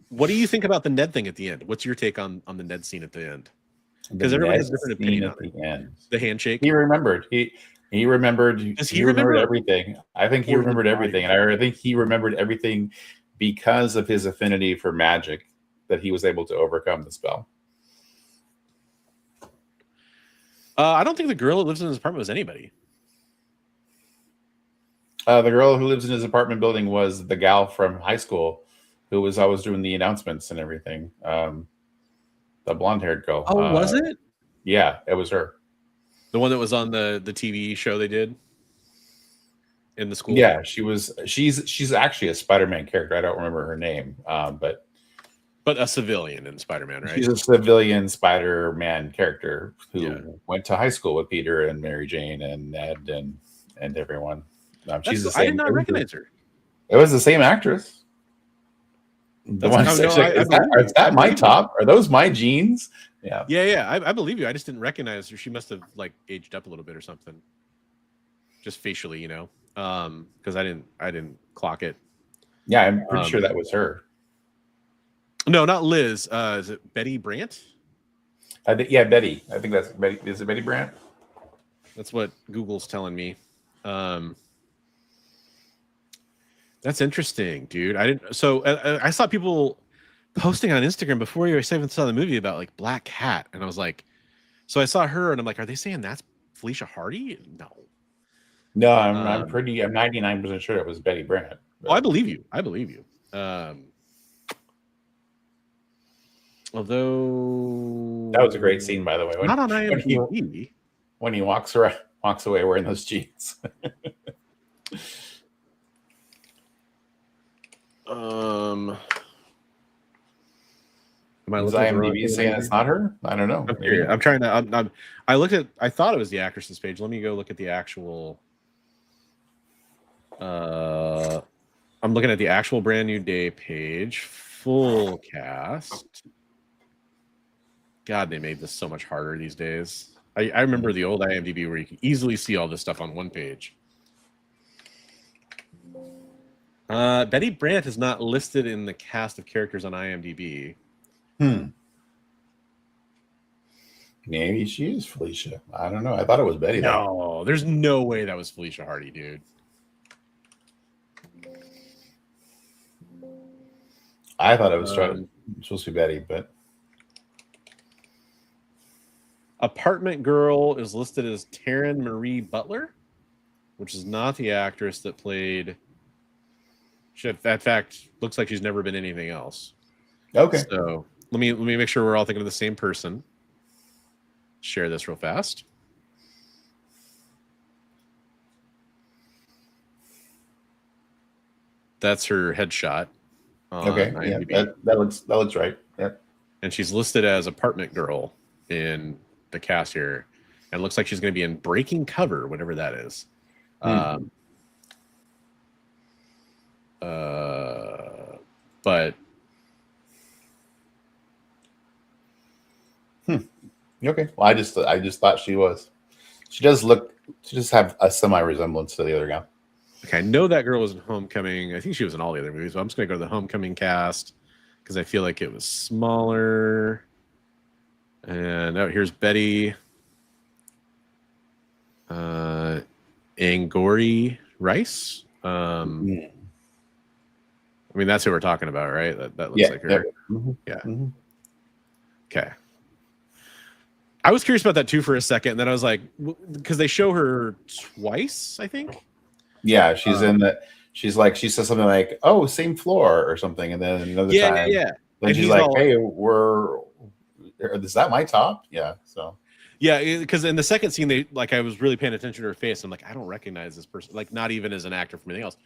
What do you think about the Ned thing at the end? What's your take on the Ned scene at the end? Because everyone has a different opinion on it. End. The handshake. He remembered. He remembered. Does he remember everything? I think he remembered everything, and I think he remembered everything because of his affinity for magic, that he was able to overcome the spell. I don't think the girl who lives in his apartment was anybody. The girl who lives in his apartment building was the gal from high school who was always doing the announcements and everything. The blonde-haired girl. Oh, was it? Yeah, it was her. The one that was on the TV show they did in the school? Yeah, she's actually a Spider-Man character. I don't remember her name, but a civilian in Spider-Man, right? she's a civilian Spider-Man character who Yeah. went to high school with Peter and Mary Jane and Ned and everyone. She's the I same. did not recognize her. It was the same actress. The one no, is that my top? Are those my jeans? Yeah. Yeah. I believe you. I just didn't recognize her. She must have like aged up a little bit or something. Just facially, you know. Because I didn't clock it. Yeah, I'm pretty sure that was her. No, not Liz. Is it Betty Brant? Yeah, Betty. I think that's Betty. Is it Betty Brant? That's what Google's telling me. That's interesting, dude. I didn't. So I saw people posting on Instagram before you even saw the movie about like Black Cat, and I was like, so I saw her, and I'm like, are they saying that's Felicia Hardy? No. No, I'm 99% sure it was Betty Brant. Oh, I believe you. Although that was a great scene, by the way. Not on IMDb. When he walks away wearing those jeans. Am I Is looking IMDb saying it's not her? I don't know. I'm trying to. I thought it was the actress's page. Let me go look at the actual. I'm looking at the actual Brand New Day page. Full cast. God, they made this so much harder these days. I remember the old IMDb where you could easily see all this stuff on one page. Betty Brant is not listed in the cast of characters on IMDb. Maybe she is Felicia. I don't know. I thought it was Betty. No, there's no way that was Felicia Hardy, dude. I thought it was supposed to be Betty, but Apartment Girl is listed as Taryn Marie Butler, which is not the actress that played. She, in fact, looks like she's never been anything else. okay. So let me make sure we're all thinking of the same person. Share this real fast. That's her headshot. Okay. Yeah, that looks right. Yep. And she's listed as Apartment Girl in the cast here, and it looks like she's going to be in Breaking Cover, whatever that is. But okay. Well, I just thought she was. She does have a semi resemblance to the other guy. okay, I know that girl was in Homecoming. I think she was in all the other movies, but I'm just going to go to the Homecoming cast because I feel like it was smaller. And here's Betty Angori Rice. I mean, that's who we're talking about, right? That looks like her. Yeah. Yeah. Mm-hmm. Okay. I was curious about that too for a second. And then I was like, because they show her twice, I think. Yeah, she's in the. She says something like, "Oh, same floor" or something, and then another time, yeah. Then And she's like, "Hey, is that my top?" Yeah. So. Yeah, because in the second scene, I was really paying attention to her face. I'm like, I don't recognize this person, like not even as an actor from anything else.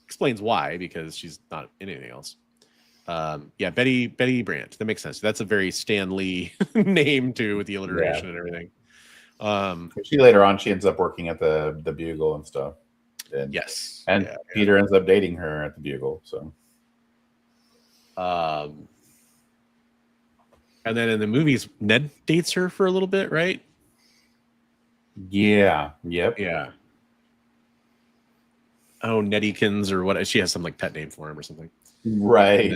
Explains why, because she's not in anything else. Yeah, Betty Brant. That makes sense. That's a very Stan Lee name too, with the alliteration and everything. She later on, she ends up working at the Bugle and stuff. And, yes, and Peter ends up dating her at the Bugle. So, and then in the movies, Ned dates her for a little bit, right? Yeah. Yep. Yeah. Oh, Neddykins or what? She has some like pet name for him or something. Right.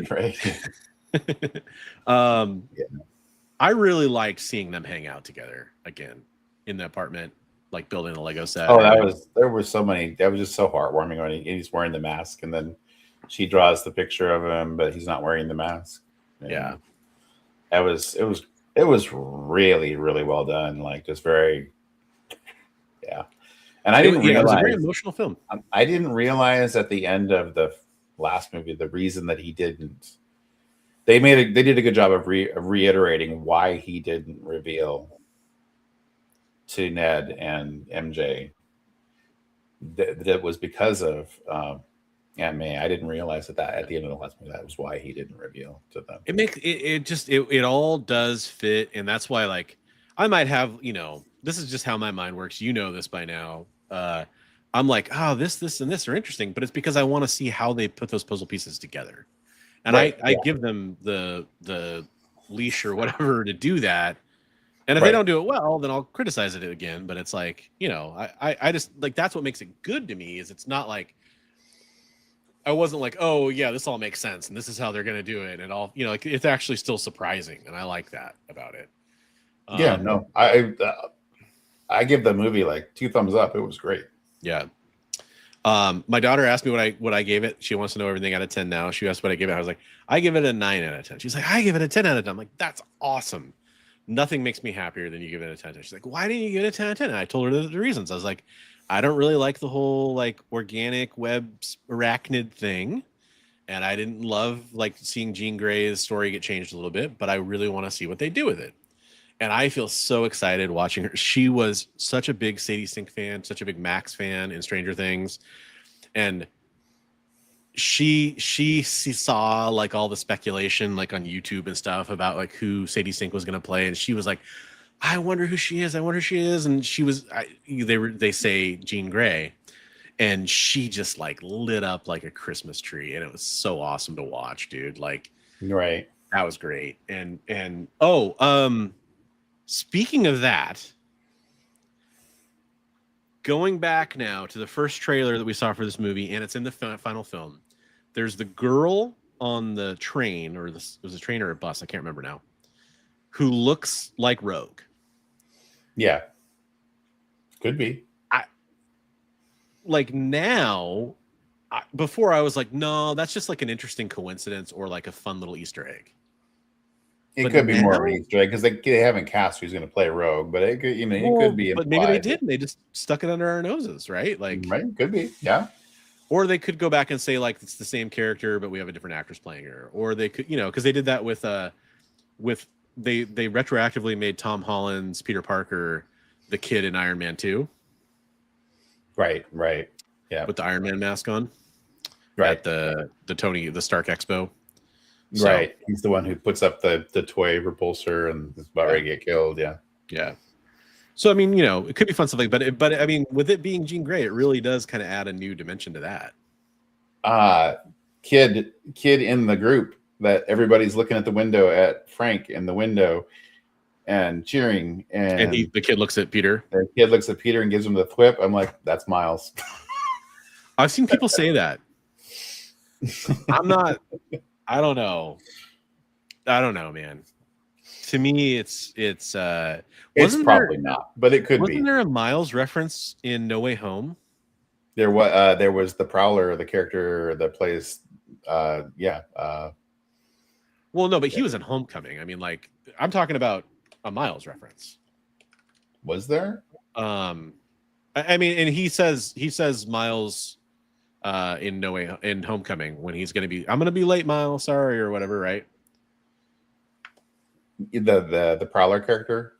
I really liked seeing them hang out together again in the apartment, like building the Lego set. Oh, there were so many. That was just so heartwarming when he's wearing the mask, and then she draws the picture of him, but he's not wearing the mask. And yeah, it was really, really well done. Like just very, yeah. And I didn't realize it was a very emotional film. I didn't realize at the end of the last movie the reason that he didn't. They did a good job of reiterating why he didn't reveal to Ned and MJ that was because of Aunt May. I didn't realize that at the end of the last movie, that was why he didn't reveal to them. It all does fit, and that's why, like, I might have, this is just how my mind works. You know this by now. I'm like, oh, this and this are interesting, but it's because I want to see how they put those puzzle pieces together, and I give them the leash or whatever to do that. And if they don't do it well, then I'll criticize it again. But it's like, I just like, that's what makes it good to me, is it's not like, I wasn't like, oh yeah, this all makes sense and this is how they're going to do it. And all, like, it's actually still surprising. And I like that about it. Yeah, no, I give the movie like 2 thumbs up. It was great. Yeah. My daughter asked me what I gave it. She wants to know everything out of 10 now. She asked what I gave it. I was like, I give it a 9 out of 10. She's like, I give it a 10 out of 10. I'm like, that's awesome. Nothing makes me happier than you give it a 10. She's like, why didn't you give it a 10 out of 10? And I told her the reasons. I was like, I don't really like the whole like organic web arachnid thing. And I didn't love like seeing Jean Grey's story get changed a little bit, but I really want to see what they do with it. And I feel so excited watching her. She was such a big Sadie Sink fan, such a big Max fan in Stranger Things. And she saw like all the speculation like on YouTube and stuff about like who Sadie Sink was going to play. And she was like, I wonder who she is. I wonder who she is. And she was, they say Jean Grey. And she just like lit up like a Christmas tree. And it was so awesome to watch, dude. Like, right. That was great. And speaking of that, going back now to the first trailer that we saw for this movie, and it's in the final film, there's the girl on the train, or it was a train or a bus, I can't remember now, who looks like Rogue. Yeah. Could be. Before I was like, no, that's just like an interesting coincidence or like a fun little Easter egg. It could be more of an Easter egg because they haven't cast who's going to play Rogue, but it could, it could be. But maybe they didn't. They just stuck it under our noses, right? Like, right? Could be, yeah. Or they could go back and say like it's the same character, but we have a different actress playing her. Or they could, because they did that with they retroactively made Tom Holland's Peter Parker the kid in Iron Man 2. Right. Yeah. With the Iron Man mask on. Right. At the Stark Expo. So, right. He's the one who puts up the toy repulsor and is about ready to get killed. Yeah. Yeah. So, I mean, it could be fun stuff like, but I mean, with it being Jean Grey, it really does kind of add a new dimension to that. Kid in the group that everybody's looking at the window at Frank in the window and cheering. And the kid looks at Peter. The kid looks at Peter and gives him the thwip. I'm like, that's Miles. I've seen people say that. I don't know, man. To me, it's probably not, but it could be. Wasn't there a Miles reference in No Way Home? There was the Prowler, the character that plays, Well, no, but he was in Homecoming. I mean, like, I'm talking about a Miles reference. Was there? I mean, and he says Miles in Homecoming when he's going to be, I'm going to be late, Miles, sorry, or whatever, right? The Prowler character?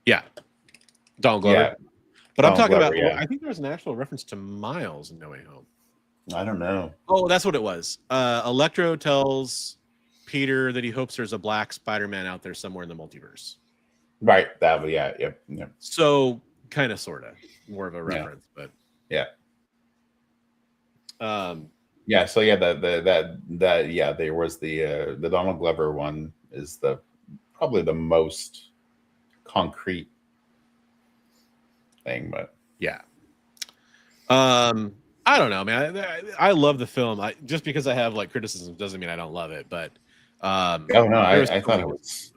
Yeah. Donald Glover. Yeah. But I'm talking about, yeah. I think there was an actual reference to Miles in No Way Home. I don't know. Oh, that's what it was. Electro tells Peter that he hopes there's a black Spider-Man out there somewhere in the multiverse. Right. Yeah. So kind of, sort of, more of a reference, but yeah. Yeah. So yeah, there was the Donald Glover one is probably the most concrete thing, but yeah. I don't know, man. I love the film. Just because I have like criticism doesn't mean I don't love it, but I thought it was.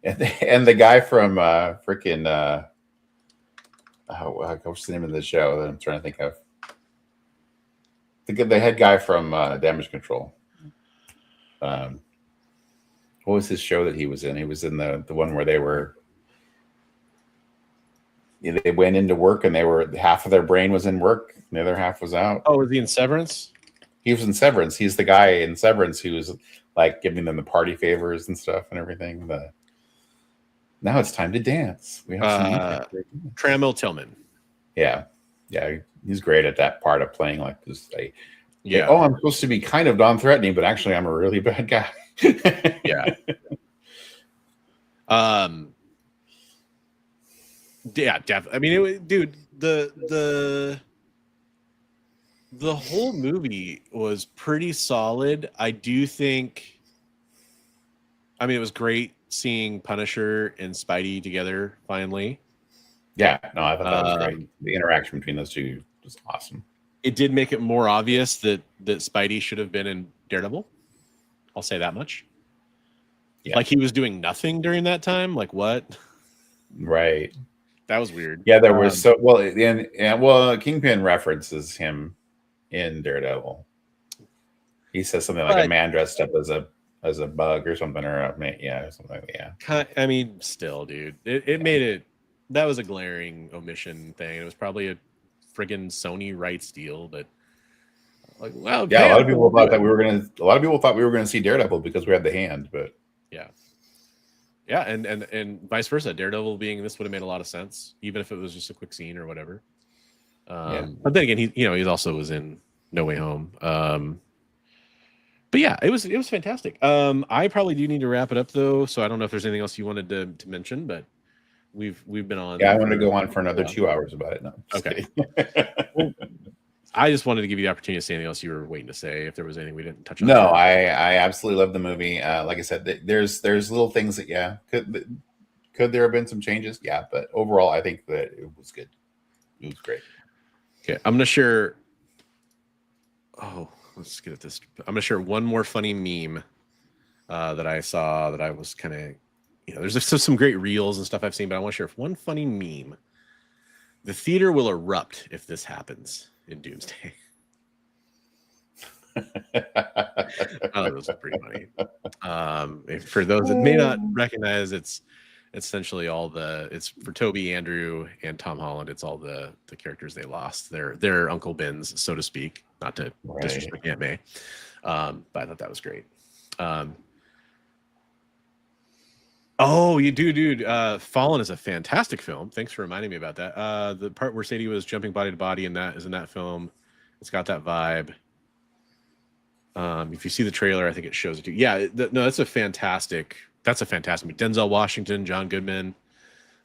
And the guy from freaking what's the name of the show that I'm trying to think of? The head guy from Damage Control. What was his show that he was in? He was in the one where they went into work and half of their brain was in work and the other half was out. Oh, was he in Severance? He was in Severance. He's the guy in Severance who was like giving them the party favors and stuff and everything. Now it's time to dance. We have some Trammell Tillman. Yeah. Yeah, he's great at that part of playing like this. Yeah. Oh, I'm supposed to be kind of non-threatening, but actually, I'm a really bad guy. Yeah. Yeah, definitely. I mean, dude, the whole movie was pretty solid. I do think. I mean, it was great seeing Punisher and Spidey together finally. Yeah, no, I thought that was great. The interaction between those two was awesome. It did make it more obvious that Spidey should have been in Daredevil. I'll say that much. Yeah. Like he was doing nothing during that time. Like what? Right. That was weird. Yeah, there was Kingpin references him in Daredevil. He says something like a man dressed up as a bug or something, or something like that. Yeah. I mean, still, dude, it made it. That was a glaring omission thing. It was probably a friggin' Sony rights deal, but like, well, yeah, a lot of people thought we were gonna see Daredevil because we had the hand, but yeah, and vice versa. Daredevil being this would have made a lot of sense, even if it was just a quick scene or whatever. But then again, he also was in No Way Home. But yeah, it was fantastic. I probably do need to wrap it up though, so I don't know if there's anything else you wanted to mention, but we've been on. Yeah, I want to go on for another 2 hours about it. No, okay. Well, I just wanted to give you the opportunity to say anything else you were waiting to say, if there was anything we didn't touch on. No, I absolutely love the movie. Like I said, there's little things that could there have been some changes? Yeah, but overall, I think that it was good. It was great. Okay, I'm gonna share. Oh, let's get at this. I'm gonna share one more funny meme that I saw that I was kind of, there's some great reels and stuff I've seen, but I want to share one funny meme. The theater will erupt if this happens in Doomsday. Oh, that was pretty funny. For those that may not recognize, it's essentially it's for Toby, Andrew, and Tom Holland. It's all the characters they lost. Their Uncle Bens, so to speak. Not to disrespect Aunt May, but I thought that was great. Oh, you do, dude. Fallen is a fantastic film. Thanks for reminding me about that. The part where Sadie was jumping body to body in that film. It's got that vibe. If you see the trailer, I think it shows it to you. Yeah, that's a fantastic movie. Denzel Washington, John Goodman.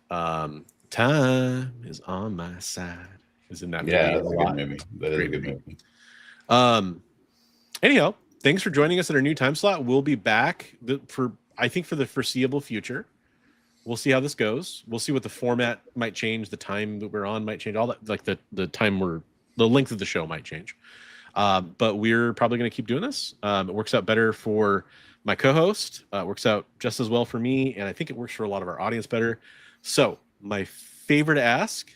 Time is on my side. Is in that movie. Yeah, that's a good movie. That is a good movie. Anyhow, thanks for joining us at our new time slot. We'll be back for the foreseeable future. We'll see how this goes. We'll see what the format might change. The time that we're on might change. All that, like the length of the show might change. But we're probably going to keep doing this. It works out better for my co-host. It works out just as well for me, and I think it works for a lot of our audience better. So my favor to ask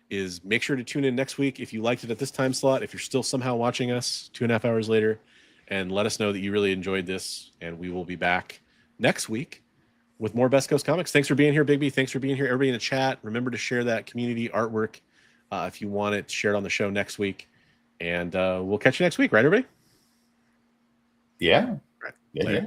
is make sure to tune in next week if you liked it at this time slot. If you're still somehow watching us 2.5 hours later, and let us know that you really enjoyed this, and we will be back next week with more Best Coast Comics. Thanks for being here, Bigby. Thanks for being here, everybody in the chat. Remember to share that community artwork if you want it shared on the show next week. And we'll catch you next week, right, everybody? Yeah. Right. Yeah.